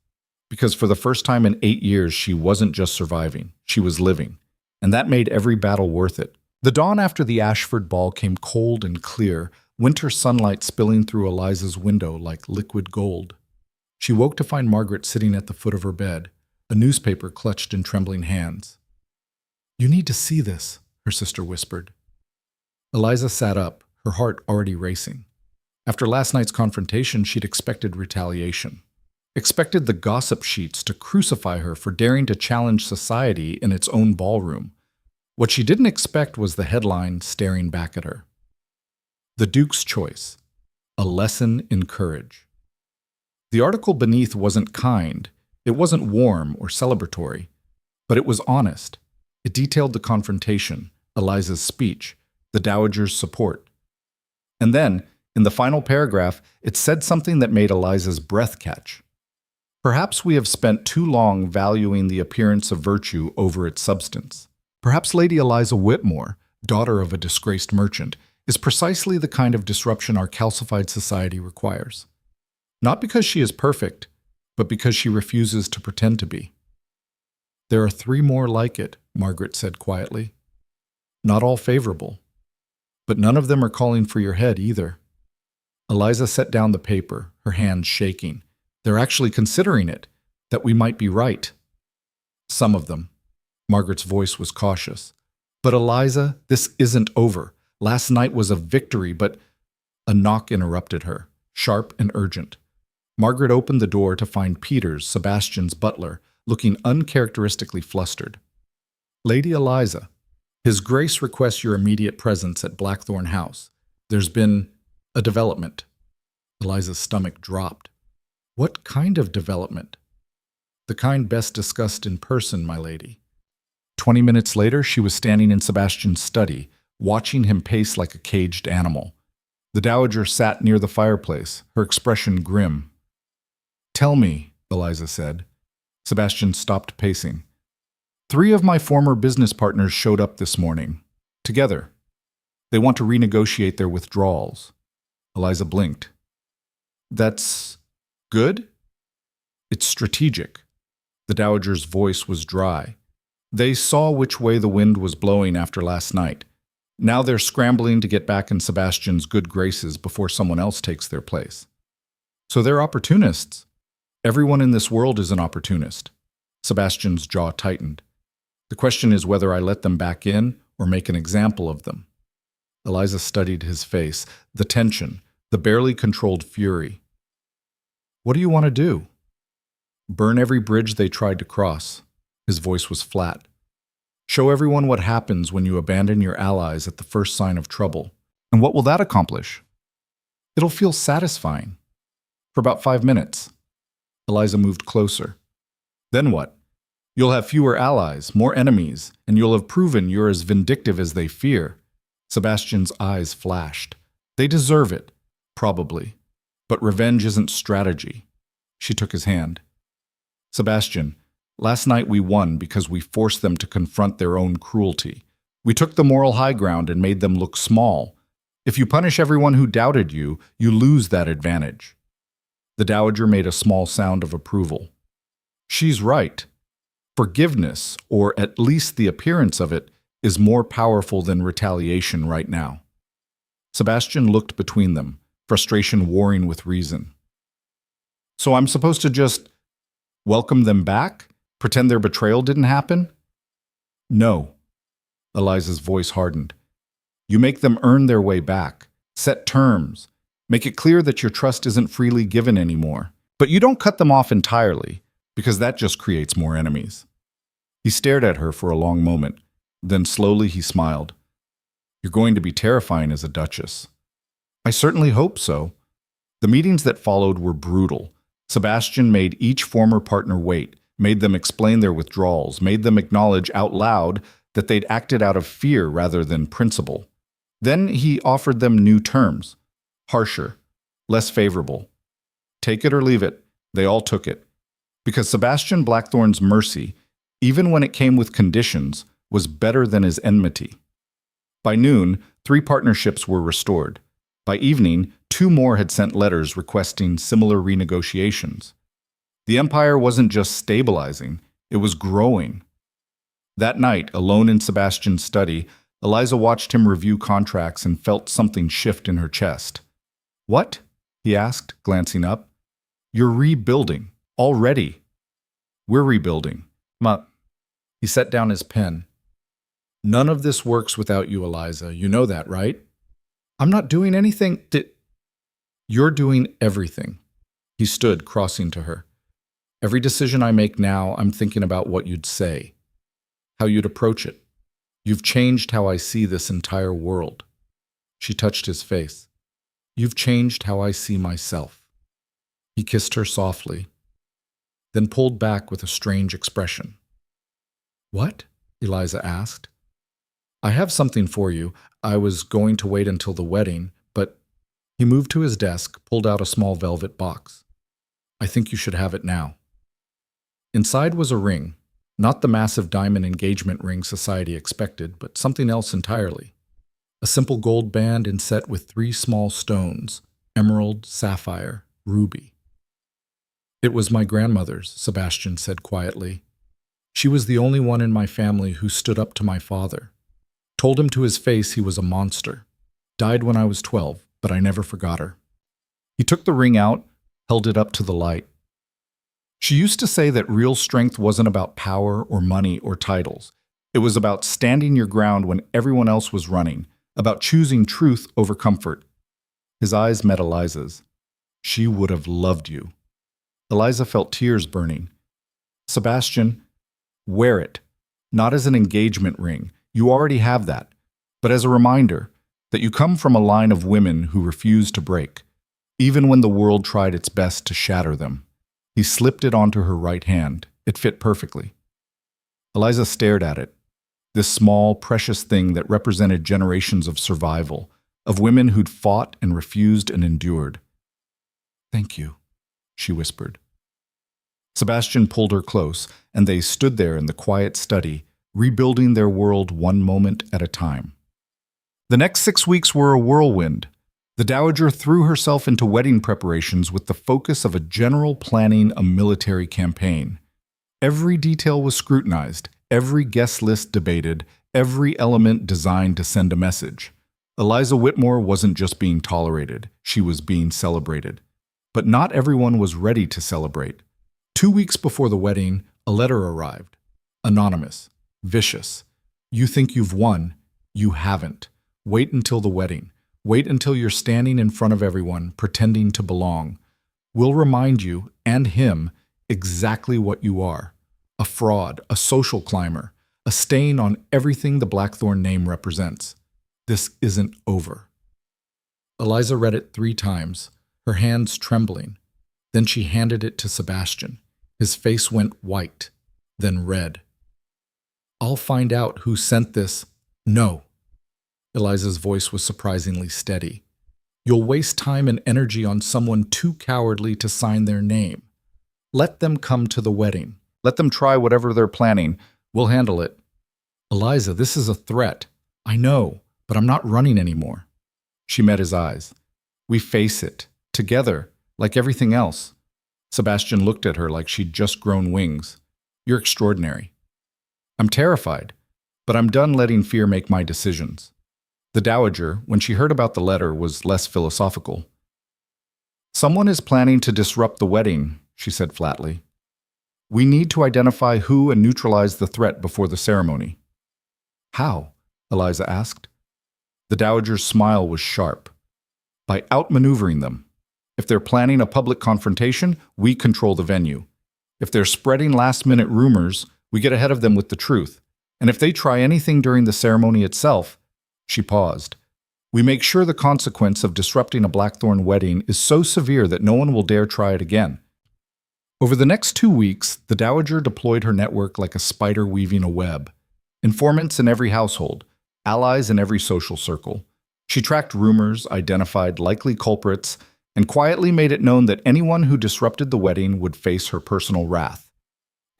Because for the first time in 8 years, she wasn't just surviving, she was living. And that made every battle worth it. The dawn after the Ashford ball came cold and clear, winter sunlight spilling through Eliza's window like liquid gold. She woke to find Margaret sitting at the foot of her bed, a newspaper clutched in trembling hands. You need to see this, her sister whispered. Eliza sat up, her heart already racing. After last night's confrontation, she'd expected retaliation. Expected the gossip sheets to crucify her for daring to challenge society in its own ballroom. What she didn't expect was the headline staring back at her. The Duke's Choice, a lesson in courage. The article beneath wasn't kind, it wasn't warm or celebratory, but it was honest. It detailed the confrontation, Eliza's speech, the Dowager's support. And then, in the final paragraph, it said something that made Eliza's breath catch. Perhaps we have spent too long valuing the appearance of virtue over its substance. Perhaps Lady Eliza Whitmore, daughter of a disgraced merchant, is precisely the kind of disruption our calcified society requires. Not because she is perfect, but because she refuses to pretend to be. There are 3 more like it, Margaret said quietly. Not all favorable. But none of them are calling for your head either. Eliza set down the paper, her hands shaking. They're actually considering it, that we might be right. Some of them. Margaret's voice was cautious. But Eliza, this isn't over. Last night was a victory, but a knock interrupted her, sharp and urgent. Margaret opened the door to find Peters, Sebastian's butler, looking uncharacteristically flustered. Lady Eliza, His Grace requests your immediate presence at Blackthorn House. There's been a development. Eliza's stomach dropped. What kind of development? The kind best discussed in person, my lady. 20 minutes later, she was standing in Sebastian's study, watching him pace like a caged animal. The Dowager sat near the fireplace, her expression grim. Tell me, Eliza said. Sebastian stopped pacing. 3 of my former business partners showed up this morning. Together. They want to renegotiate their withdrawals. Eliza blinked. That's good? It's strategic. The Dowager's voice was dry. They saw which way the wind was blowing after last night. Now they're scrambling to get back in Sebastian's good graces before someone else takes their place. So they're opportunists. Everyone in this world is an opportunist. Sebastian's jaw tightened. The question is whether I let them back in or make an example of them. Eliza studied his face, the tension, the barely controlled fury. What do you want to do? Burn every bridge they tried to cross. His voice was flat. Show everyone what happens when you abandon your allies at the first sign of trouble. And what will that accomplish? It'll feel satisfying. For about 5 minutes. Eliza moved closer. Then what? You'll have fewer allies, more enemies, and you'll have proven you're as vindictive as they fear. Sebastian's eyes flashed. They deserve it, probably. But revenge isn't strategy. She took his hand. Sebastian, last night we won because we forced them to confront their own cruelty. We took the moral high ground and made them look small. If you punish everyone who doubted you, you lose that advantage. The Dowager made a small sound of approval. She's right. Forgiveness, or at least the appearance of it, is more powerful than retaliation right now. Sebastian looked between them, frustration warring with reason. So I'm supposed to just welcome them back? Pretend their betrayal didn't happen? No. Eliza's voice hardened. You make them earn their way back. Set terms. Make it clear that your trust isn't freely given anymore. But you don't cut them off entirely, because that just creates more enemies. He stared at her for a long moment. Then slowly he smiled. You're going to be terrifying as a duchess. I certainly hope so. The meetings that followed were brutal. Sebastian made each former partner wait, made them explain their withdrawals, made them acknowledge out loud that they'd acted out of fear rather than principle. Then he offered them new terms, harsher, less favorable. Take it or leave it, they all took it. Because Sebastian Blackthorne's mercy, even when it came with conditions, was better than his enmity. By noon, 3 partnerships were restored. By evening, 2 more had sent letters requesting similar renegotiations. The empire wasn't just stabilizing, it was growing. That night, alone in Sebastian's study, Eliza watched him review contracts and felt something shift in her chest. What? He asked, glancing up. You're rebuilding. Already. We're rebuilding. He set down his pen. None of this works without you, Eliza. You know that, right? I'm not doing anything. You're doing everything. He stood, crossing to her. Every decision I make now, I'm thinking about what you'd say, how you'd approach it. You've changed how I see this entire world. She touched his face. You've changed how I see myself. He kissed her softly, then pulled back with a strange expression. What? Eliza asked. I have something for you. I was going to wait until the wedding, but he moved to his desk, pulled out a small velvet box. I think you should have it now. Inside was a ring, not the massive diamond engagement ring society expected, but something else entirely. A simple gold band inset with 3 small stones, emerald, sapphire, ruby. It was my grandmother's, Sebastian said quietly. She was the only one in my family who stood up to my father. Told him to his face he was a monster. Died when I was 12, but I never forgot her. He took the ring out, held it up to the light. She used to say that real strength wasn't about power or money or titles. It was about standing your ground when everyone else was running, about choosing truth over comfort. His eyes met Eliza's. She would have loved you. Eliza felt tears burning. Sebastian, wear it. Not as an engagement ring. You already have that. But as a reminder that you come from a line of women who refused to break, even when the world tried its best to shatter them. He slipped it onto her right hand. It fit perfectly. Eliza stared at it. This small, precious thing that represented generations of survival, of women who'd fought and refused and endured. Thank you, she whispered. Sebastian pulled her close, and they stood there in the quiet study, rebuilding their world one moment at a time. The next 6 weeks were a whirlwind. The Dowager threw herself into wedding preparations with the focus of a general planning a military campaign. Every detail was scrutinized, every guest list debated, every element designed to send a message. Eliza Whitmore wasn't just being tolerated, she was being celebrated. But not everyone was ready to celebrate. 2 weeks before the wedding, a letter arrived. Anonymous. Vicious. You think you've won. You haven't. Wait until the wedding. Wait until you're standing in front of everyone, pretending to belong. We'll remind you, and him, exactly what you are. A fraud, a social climber, a stain on everything the Blackthorn name represents. This isn't over. Eliza read it 3 times, her hands trembling. Then she handed it to Sebastian. His face went white, then red. I'll find out who sent this. No. Eliza's voice was surprisingly steady. You'll waste time and energy on someone too cowardly to sign their name. Let them come to the wedding. Let them try whatever they're planning. We'll handle it. Eliza, this is a threat. I know, but I'm not running anymore. She met his eyes. We face it, together, like everything else. Sebastian looked at her like she'd just grown wings. You're extraordinary. I'm terrified, but I'm done letting fear make my decisions. The Dowager, when she heard about the letter, was less philosophical. Someone is planning to disrupt the wedding, she said flatly. We need to identify who and neutralize the threat before the ceremony. How? Eliza asked. The Dowager's smile was sharp. By outmaneuvering them. If they're planning a public confrontation, we control the venue. If they're spreading last-minute rumors, we get ahead of them with the truth. And if they try anything during the ceremony itself, she paused. We make sure the consequence of disrupting a Blackthorn wedding is so severe that no one will dare try it again. Over the next 2 weeks, the Dowager deployed her network like a spider weaving a web. Informants in every household, allies in every social circle. She tracked rumors, identified likely culprits, and quietly made it known that anyone who disrupted the wedding would face her personal wrath.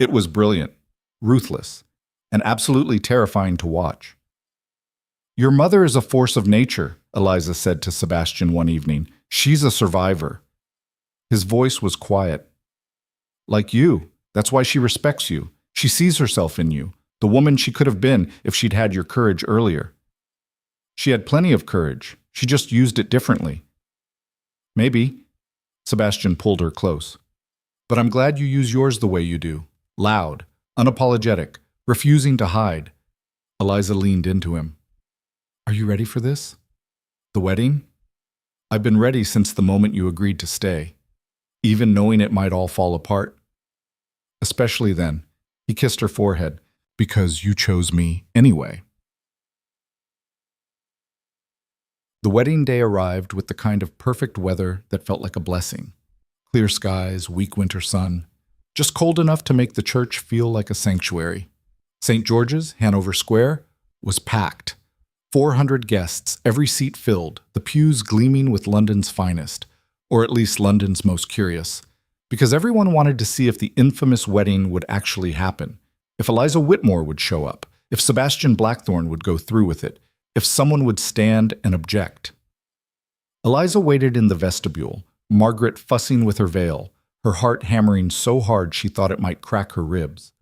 It was brilliant, ruthless, and absolutely terrifying to watch. Your mother is a force of nature, Eliza said to Sebastian one evening. She's a survivor. His voice was quiet. Like you. That's why she respects you. She sees herself in you, the woman she could have been if she'd had your courage earlier. She had plenty of courage. She just used it differently. Maybe. Sebastian pulled her close. But I'm glad you use yours the way you do. Loud, unapologetic, refusing to hide. Eliza leaned into him. Are you ready for this? The wedding? I've been ready since the moment you agreed to stay, even knowing it might all fall apart. Especially then, he kissed her forehead, because you chose me anyway. The wedding day arrived with the kind of perfect weather that felt like a blessing. Clear skies, weak winter sun, just cold enough to make the church feel like a sanctuary. St. George's, Hanover Square, was packed. 400 guests, every seat filled, the pews gleaming with London's finest, or at least London's most curious, because everyone wanted to see if the infamous wedding would actually happen, if Eliza Whitmore would show up, if Sebastian Blackthorn would go through with it, if someone would stand and object. Eliza waited in the vestibule, Margaret fussing with her veil, her heart hammering so hard she thought it might crack her ribs.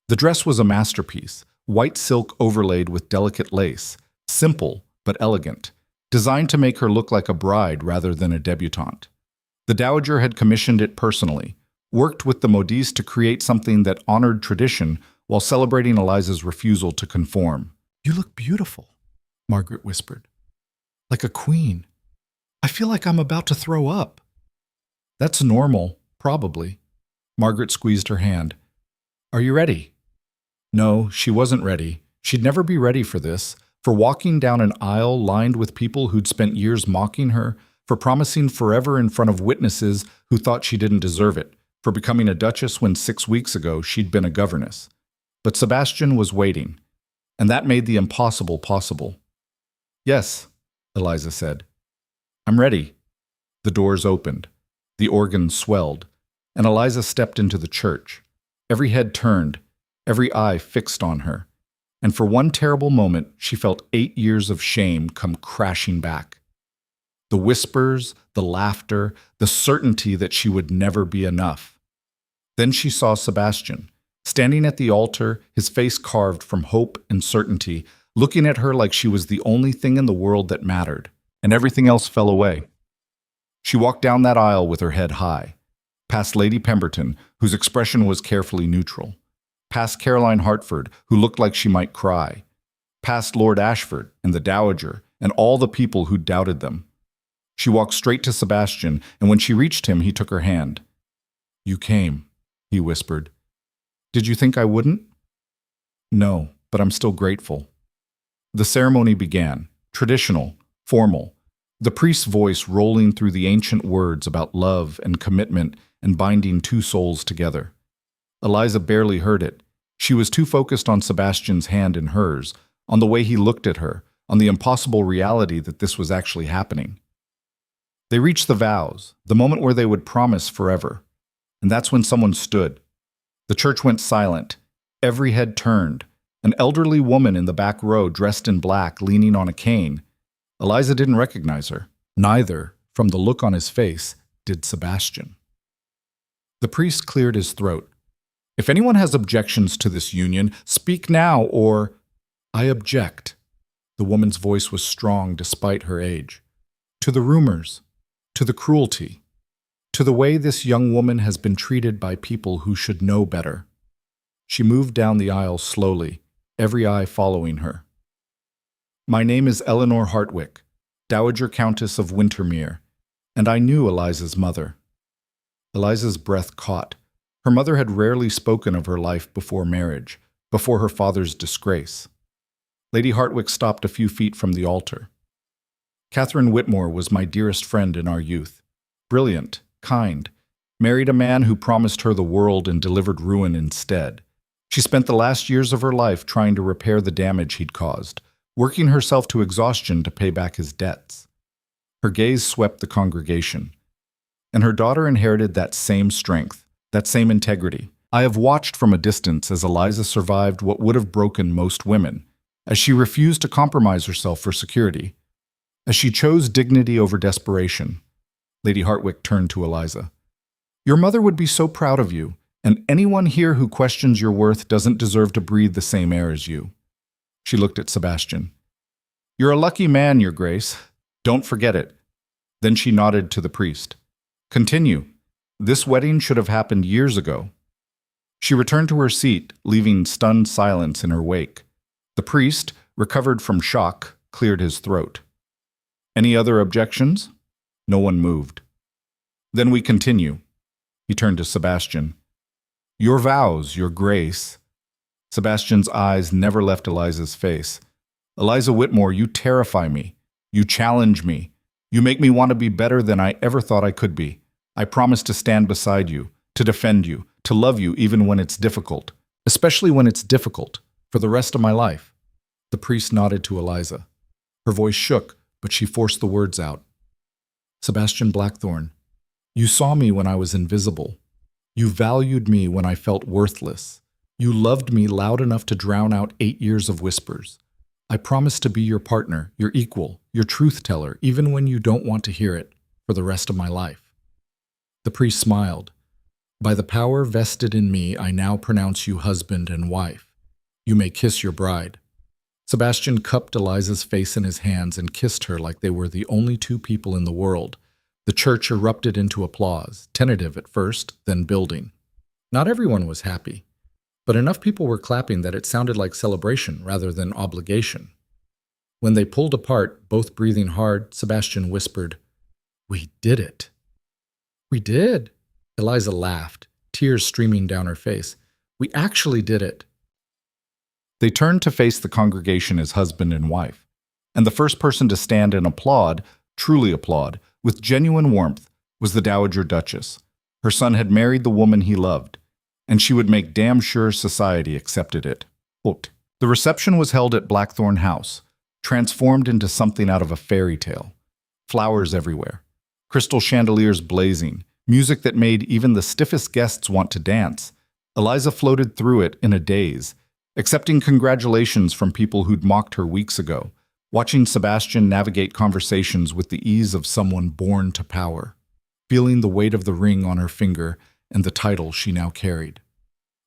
The dress was a masterpiece, white silk overlaid with delicate lace, simple but elegant, designed to make her look like a bride rather than a debutante. The Dowager had commissioned it personally, worked with the modiste to create something that honored tradition while celebrating Eliza's refusal to conform. You look beautiful, Margaret whispered. Like a queen. I feel like I'm about to throw up. That's normal, probably. Margaret squeezed her hand. Are you ready? No, she wasn't ready. She'd never be ready for this, for walking down an aisle lined with people who'd spent years mocking her, for promising forever in front of witnesses who thought she didn't deserve it, for becoming a duchess when 6 weeks ago she'd been a governess. But Sebastian was waiting, and that made the impossible possible. Yes, Eliza said. I'm ready. The doors opened. The organ swelled. and Eliza stepped into the church. Every head turned, every eye fixed on her, and for one terrible moment she felt 8 years of shame come crashing back. The whispers, the laughter, the certainty that she would never be enough. Then she saw Sebastian, standing at the altar, his face carved from hope and certainty, looking at her like she was the only thing in the world that mattered, and everything else fell away. She walked down that aisle with her head high, past Lady Pemberton, whose expression was carefully neutral, past Caroline Hartford, who looked like she might cry, past Lord Ashford and the Dowager and all the people who doubted them. She walked straight to Sebastian, and when she reached him, he took her hand. "You came," he whispered. "Did you think I wouldn't?" "No, but I'm still grateful." The ceremony began, traditional, formal, the priest's voice rolling through the ancient words about love and commitment and binding two souls together. Eliza barely heard it. She was too focused on Sebastian's hand in hers, on the way he looked at her, on the impossible reality that this was actually happening. They reached the vows, the moment where they would promise forever. And that's when someone stood. The church went silent. Every head turned. An elderly woman in the back row, dressed in black, leaning on a cane. Eliza didn't recognize her. Neither, from the look on his face, did Sebastian. The priest cleared his throat. "If anyone has objections to this union, speak now or—" "I object." The woman's voice was strong despite her age. "To the rumors, to the cruelty, to the way this young woman has been treated by people who should know better." She moved down the aisle slowly, every eye following her. "My name is Eleanor Hartwick, Dowager Countess of Wintermere, and I knew Eliza's mother." Eliza's breath caught. Her mother had rarely spoken of her life before marriage, before her father's disgrace. Lady Hartwick stopped a few feet from the altar. "Catherine Whitmore was my dearest friend in our youth. Brilliant, kind, married a man who promised her the world and delivered ruin instead. She spent the last years of her life trying to repair the damage he'd caused, working herself to exhaustion to pay back his debts." Her gaze swept the congregation. And her daughter inherited that same strength, that same integrity. I have watched from a distance as Eliza survived what would have broken most women, as she refused to compromise herself for security, as she chose dignity over desperation. Lady Hartwick turned to Eliza. "Your mother would be so proud of you, and anyone here who questions your worth doesn't deserve to breathe the same air as you." She looked at Sebastian. "You're a lucky man, Your Grace. Don't forget it." Then she nodded to the priest. "Continue. This wedding should have happened years ago." She returned to her seat, leaving stunned silence in her wake. The priest, recovered from shock, cleared his throat. "Any other objections?" No one moved. "Then we continue." He turned to Sebastian. "Your vows, Your Grace." Sebastian's eyes never left Eliza's face. "Eliza Whitmore, you terrify me. You challenge me. You make me want to be better than I ever thought I could be. I promise to stand beside you, to defend you, to love you even when it's difficult, especially when it's difficult, for the rest of my life." The priest nodded to Eliza. Her voice shook, but she forced the words out. "Sebastian Blackthorne, you saw me when I was invisible. You valued me when I felt worthless. You loved me loud enough to drown out 8 years of whispers. I promise to be your partner, your equal, your truth teller, even when you don't want to hear it, for the rest of my life." The priest smiled. "By the power vested in me, I now pronounce you husband and wife. You may kiss your bride." Sebastian cupped Eliza's face in his hands and kissed her like they were the only two people in the world. The church erupted into applause, tentative at first, then building. Not everyone was happy, but enough people were clapping that it sounded like celebration rather than obligation. When they pulled apart, both breathing hard, Sebastian whispered, "We did it." "We did." Eliza laughed, tears streaming down her face. "We actually did it." They turned to face the congregation as husband and wife, and the first person to stand and applaud, truly applaud, with genuine warmth, was the Dowager Duchess. Her son had married the woman he loved, and she would make damn sure society accepted it. Quote, the reception was held at Blackthorne House, transformed into something out of a fairy tale. Flowers everywhere, crystal chandeliers blazing, music that made even the stiffest guests want to dance. Eliza floated through it in a daze, accepting congratulations from people who'd mocked her weeks ago, watching Sebastian navigate conversations with the ease of someone born to power, feeling the weight of the ring on her finger and the title she now carried.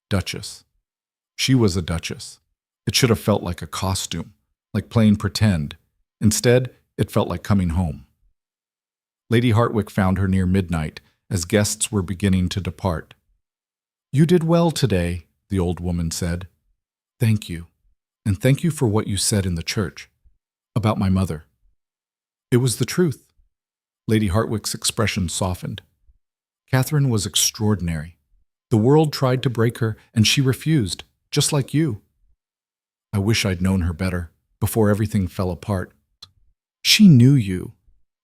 Duchess. She was a duchess. It should have felt like a costume, like playing pretend. Instead, it felt like coming home. Lady Hartwick found her near midnight, as guests were beginning to depart. "You did well today," the old woman said. "Thank you, and thank you for what you said in the church, about my mother." It was the truth. Lady Hartwick's expression softened. Catherine was extraordinary. The world tried to break her, and she refused, just like you. I wish I'd known her better, before everything fell apart. She knew you.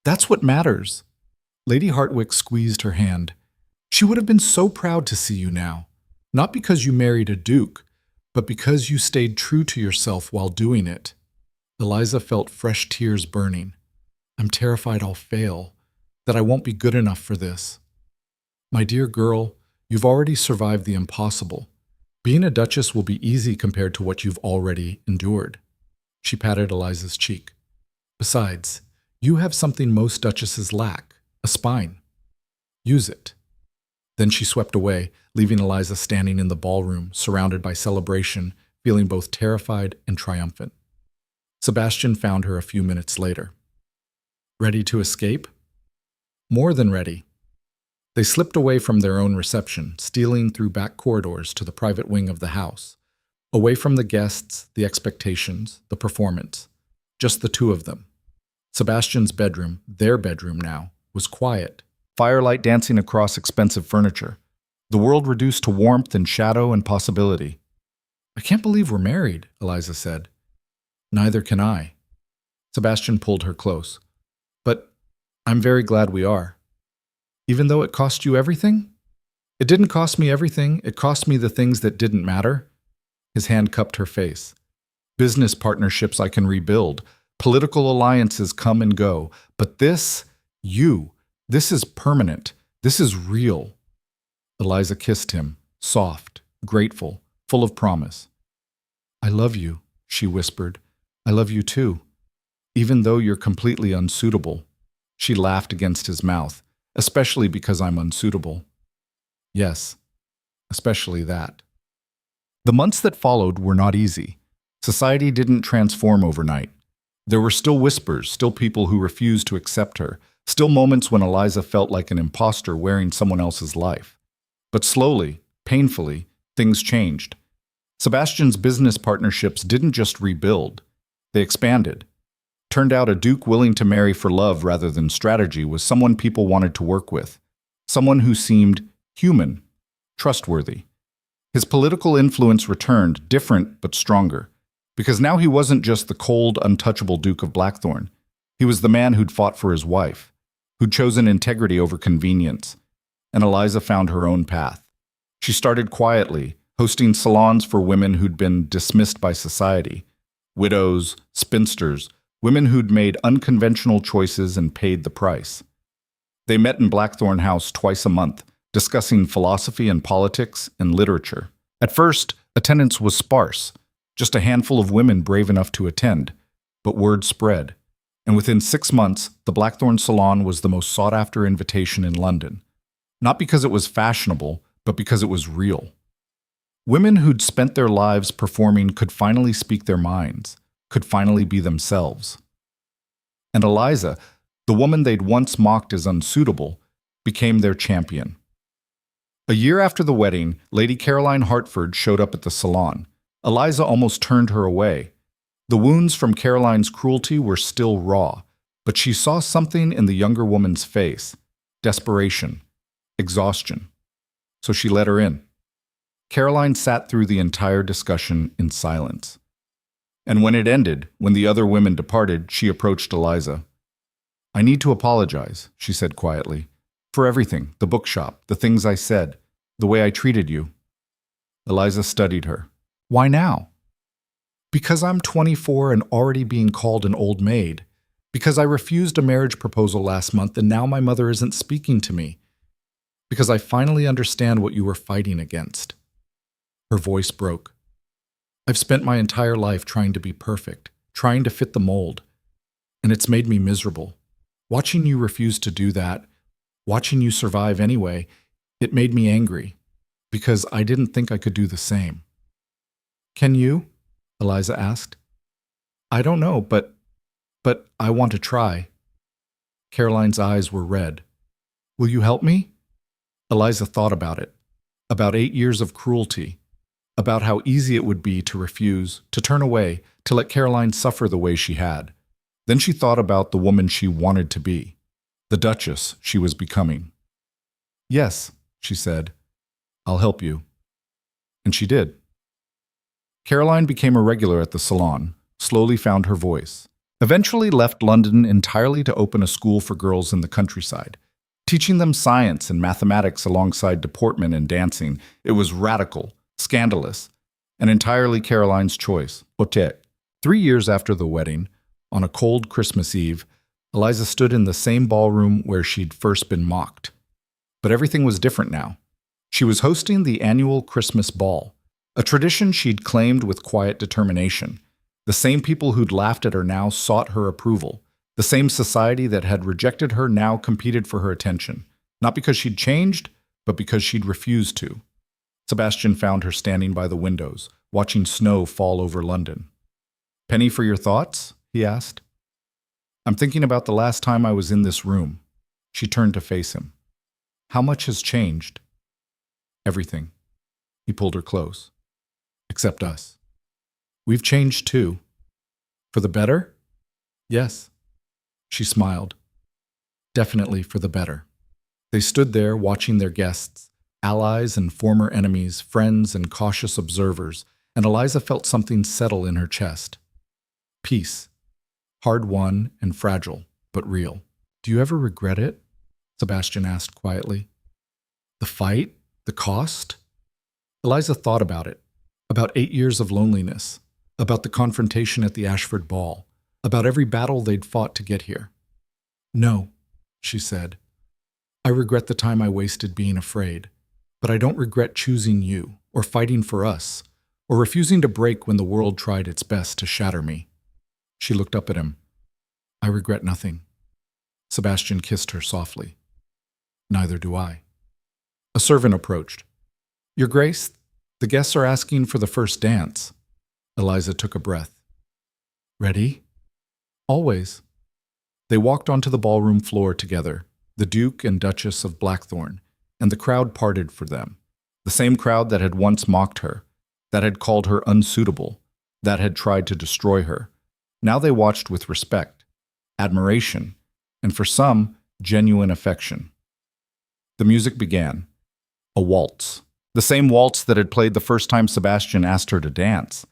That's what matters. Lady Hartwick squeezed her hand. She would have been so proud to see you now, not because you married a duke, but because you stayed true to yourself while doing it. Eliza felt fresh tears burning. I'm terrified I'll fail, that I won't be good enough for this. My dear girl, you've already survived the impossible. Being a duchess will be easy compared to what you've already endured. She patted Eliza's cheek. Besides, you have something most duchesses lack, a spine. Use it. Then she swept away, leaving Eliza standing in the ballroom, surrounded by celebration, feeling both terrified and triumphant. Sebastian found her a few minutes later. Ready to escape? More than ready. They slipped away from their own reception, stealing through back corridors to the private wing of the house, away from the guests, the expectations, the performance. Just the two of them. Sebastian's bedroom, their bedroom now, was quiet, firelight dancing across expensive furniture, the world reduced to warmth and shadow and possibility. I can't believe we're married, Eliza said. Neither can I. Sebastian pulled her close. But I'm very glad we are. Even though it cost you everything? It didn't cost me everything, it cost me the things that didn't matter. His hand cupped her face. Business partnerships I can rebuild. Political alliances come and go. But this is permanent. This is real. Eliza kissed him, soft, grateful, full of promise. I love you, she whispered. I love you too. Even though you're completely unsuitable. She laughed against his mouth, especially because I'm unsuitable. Yes, especially that. The months that followed were not easy. Society didn't transform overnight. There were still whispers, still people who refused to accept her, still moments when Eliza felt like an imposter wearing someone else's life. But slowly, painfully, things changed. Sebastian's business partnerships didn't just rebuild, they expanded. Turned out a duke willing to marry for love rather than strategy was someone people wanted to work with, someone who seemed human, trustworthy. His political influence returned, different but stronger, because now he wasn't just the cold, untouchable Duke of Blackthorn. He was the man who'd fought for his wife, who'd chosen integrity over convenience. And Eliza found her own path. She started quietly, hosting salons for women who'd been dismissed by society, widows, spinsters, women who'd made unconventional choices and paid the price. They met in Blackthorn House twice a month, discussing philosophy and politics and literature. At first, attendance was sparse, just a handful of women brave enough to attend, but word spread. And within 6 months, the Blackthorn Salon was the most sought-after invitation in London. Not because it was fashionable, but because it was real. Women who'd spent their lives performing could finally speak their minds, could finally be themselves. And Eliza, the woman they'd once mocked as unsuitable, became their champion. A year after the wedding, Lady Caroline Hartford showed up at the salon. Eliza almost turned her away. The wounds from Caroline's cruelty were still raw, but she saw something in the younger woman's face: desperation, exhaustion. So she let her in. Caroline sat through the entire discussion in silence. And when it ended, when the other women departed, she approached Eliza. I need to apologize, she said quietly, for everything, the bookshop, the things I said, the way I treated you. Eliza studied her. Why now? Because I'm 24 and already being called an old maid. Because I refused a marriage proposal last month and now my mother isn't speaking to me. because I finally understand what you were fighting against. Her voice broke. I've spent my entire life trying to be perfect, trying to fit the mold, and it's made me miserable. Watching you refuse to do that, watching you survive anyway, it made me angry, because I didn't think I could do the same. Can you? Eliza asked. I don't know, but I want to try. Caroline's eyes were red. Will you help me? Eliza thought about it, about 8 years of cruelty, about how easy it would be to refuse, to turn away, to let Caroline suffer the way she had. Then she thought about the woman she wanted to be, the Duchess she was becoming. Yes, she said, I'll help you. And she did. Caroline became a regular at the salon, slowly found her voice, eventually left London entirely to open a school for girls in the countryside, teaching them science and mathematics alongside deportment and dancing. It was radical, scandalous, and entirely Caroline's choice. 3 years after the wedding, on a cold Christmas Eve, Eliza stood in the same ballroom where she'd first been mocked. But everything was different now. She was hosting the annual Christmas ball, a tradition she'd claimed with quiet determination. The same people who'd laughed at her now sought her approval. The same society that had rejected her now competed for her attention, not because she'd changed, but because she'd refused to. Sebastian found her standing by the windows, watching snow fall over London. Penny for your thoughts? He asked. I'm thinking about the last time I was in this room. She turned to face him. How much has changed? Everything. He pulled her close. Except us. We've changed too. For the better? Yes. She smiled. Definitely for the better. They stood there watching their guests, allies and former enemies, friends and cautious observers, and Eliza felt something settle in her chest. Peace. Hard-won and fragile, but real. Do you ever regret it? Sebastian asked quietly. The fight? The cost? Eliza thought about it. About 8 years of loneliness. About the confrontation at the Ashford ball. About every battle they'd fought to get here. No, she said. I regret the time I wasted being afraid. But I don't regret choosing you, or fighting for us, or refusing to break when the world tried its best to shatter me. She looked up at him. I regret nothing. Sebastian kissed her softly. Neither do I. A servant approached. Your Grace, the guests are asking for the first dance. Eliza took a breath. Ready? Always. They walked onto the ballroom floor together, the Duke and Duchess of Blackthorn, and the crowd parted for them. The same crowd that had once mocked her, that had called her unsuitable, that had tried to destroy her. Now they watched with respect, admiration, and for some, genuine affection. The music began. A waltz. The same waltz that had played the first time Sebastian asked her to dance.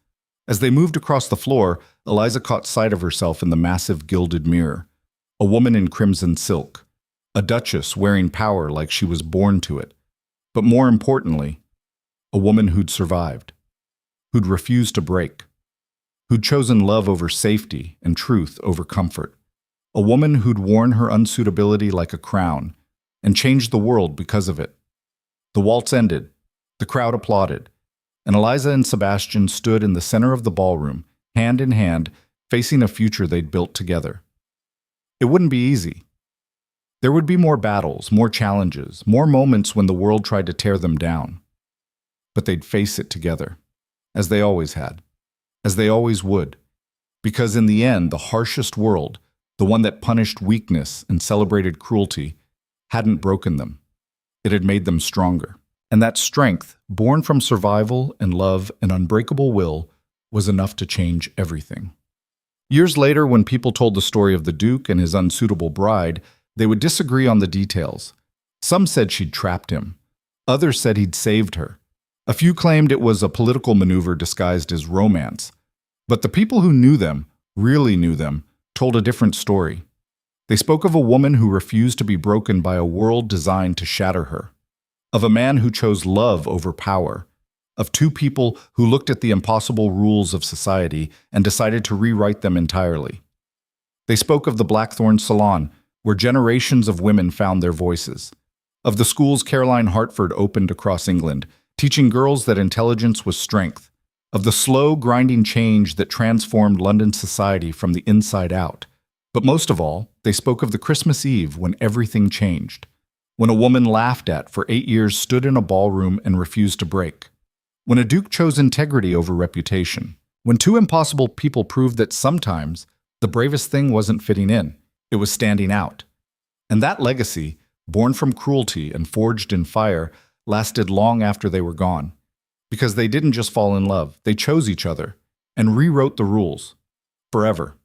As they moved across the floor, Eliza caught sight of herself in the massive gilded mirror. A woman in crimson silk. A duchess wearing power like she was born to it. But more importantly, a woman who'd survived. Who'd refused to break. Who'd chosen love over safety and truth over comfort. A woman who'd worn her unsuitability like a crown and changed the world because of it. The waltz ended. The crowd applauded. And Eliza and Sebastian stood in the center of the ballroom, hand in hand, facing a future they'd built together. It wouldn't be easy. There would be more battles, more challenges, more moments when the world tried to tear them down. But they'd face it together, as they always had, as they always would, because in the end, the harshest world, the one that punished weakness and celebrated cruelty, hadn't broken them. It had made them stronger. And that strength, born from survival and love and unbreakable will, was enough to change everything. Years later, when people told the story of the Duke and his unsuitable bride, they would disagree on the details. Some said she'd trapped him. Others said he'd saved her. A few claimed it was a political maneuver disguised as romance. But the people who knew them, really knew them, told a different story. They spoke of a woman who refused to be broken by a world designed to shatter her. Of a man who chose love over power. Of two people who looked at the impossible rules of society and decided to rewrite them entirely. They spoke of the Blackthorn Salon, where generations of women found their voices. of the schools Caroline Hartford opened across England, teaching girls that intelligence was strength, of the slow, grinding change that transformed London society from the inside out. But most of all, they spoke of the Christmas Eve when everything changed, when a woman laughed at for 8 years stood in a ballroom and refused to break, when a duke chose integrity over reputation, when two impossible people proved that sometimes the bravest thing wasn't fitting in, it was standing out. And that legacy, born from cruelty and forged in fire, lasted long after they were gone. Because they didn't just fall in love, they chose each other and rewrote the rules forever.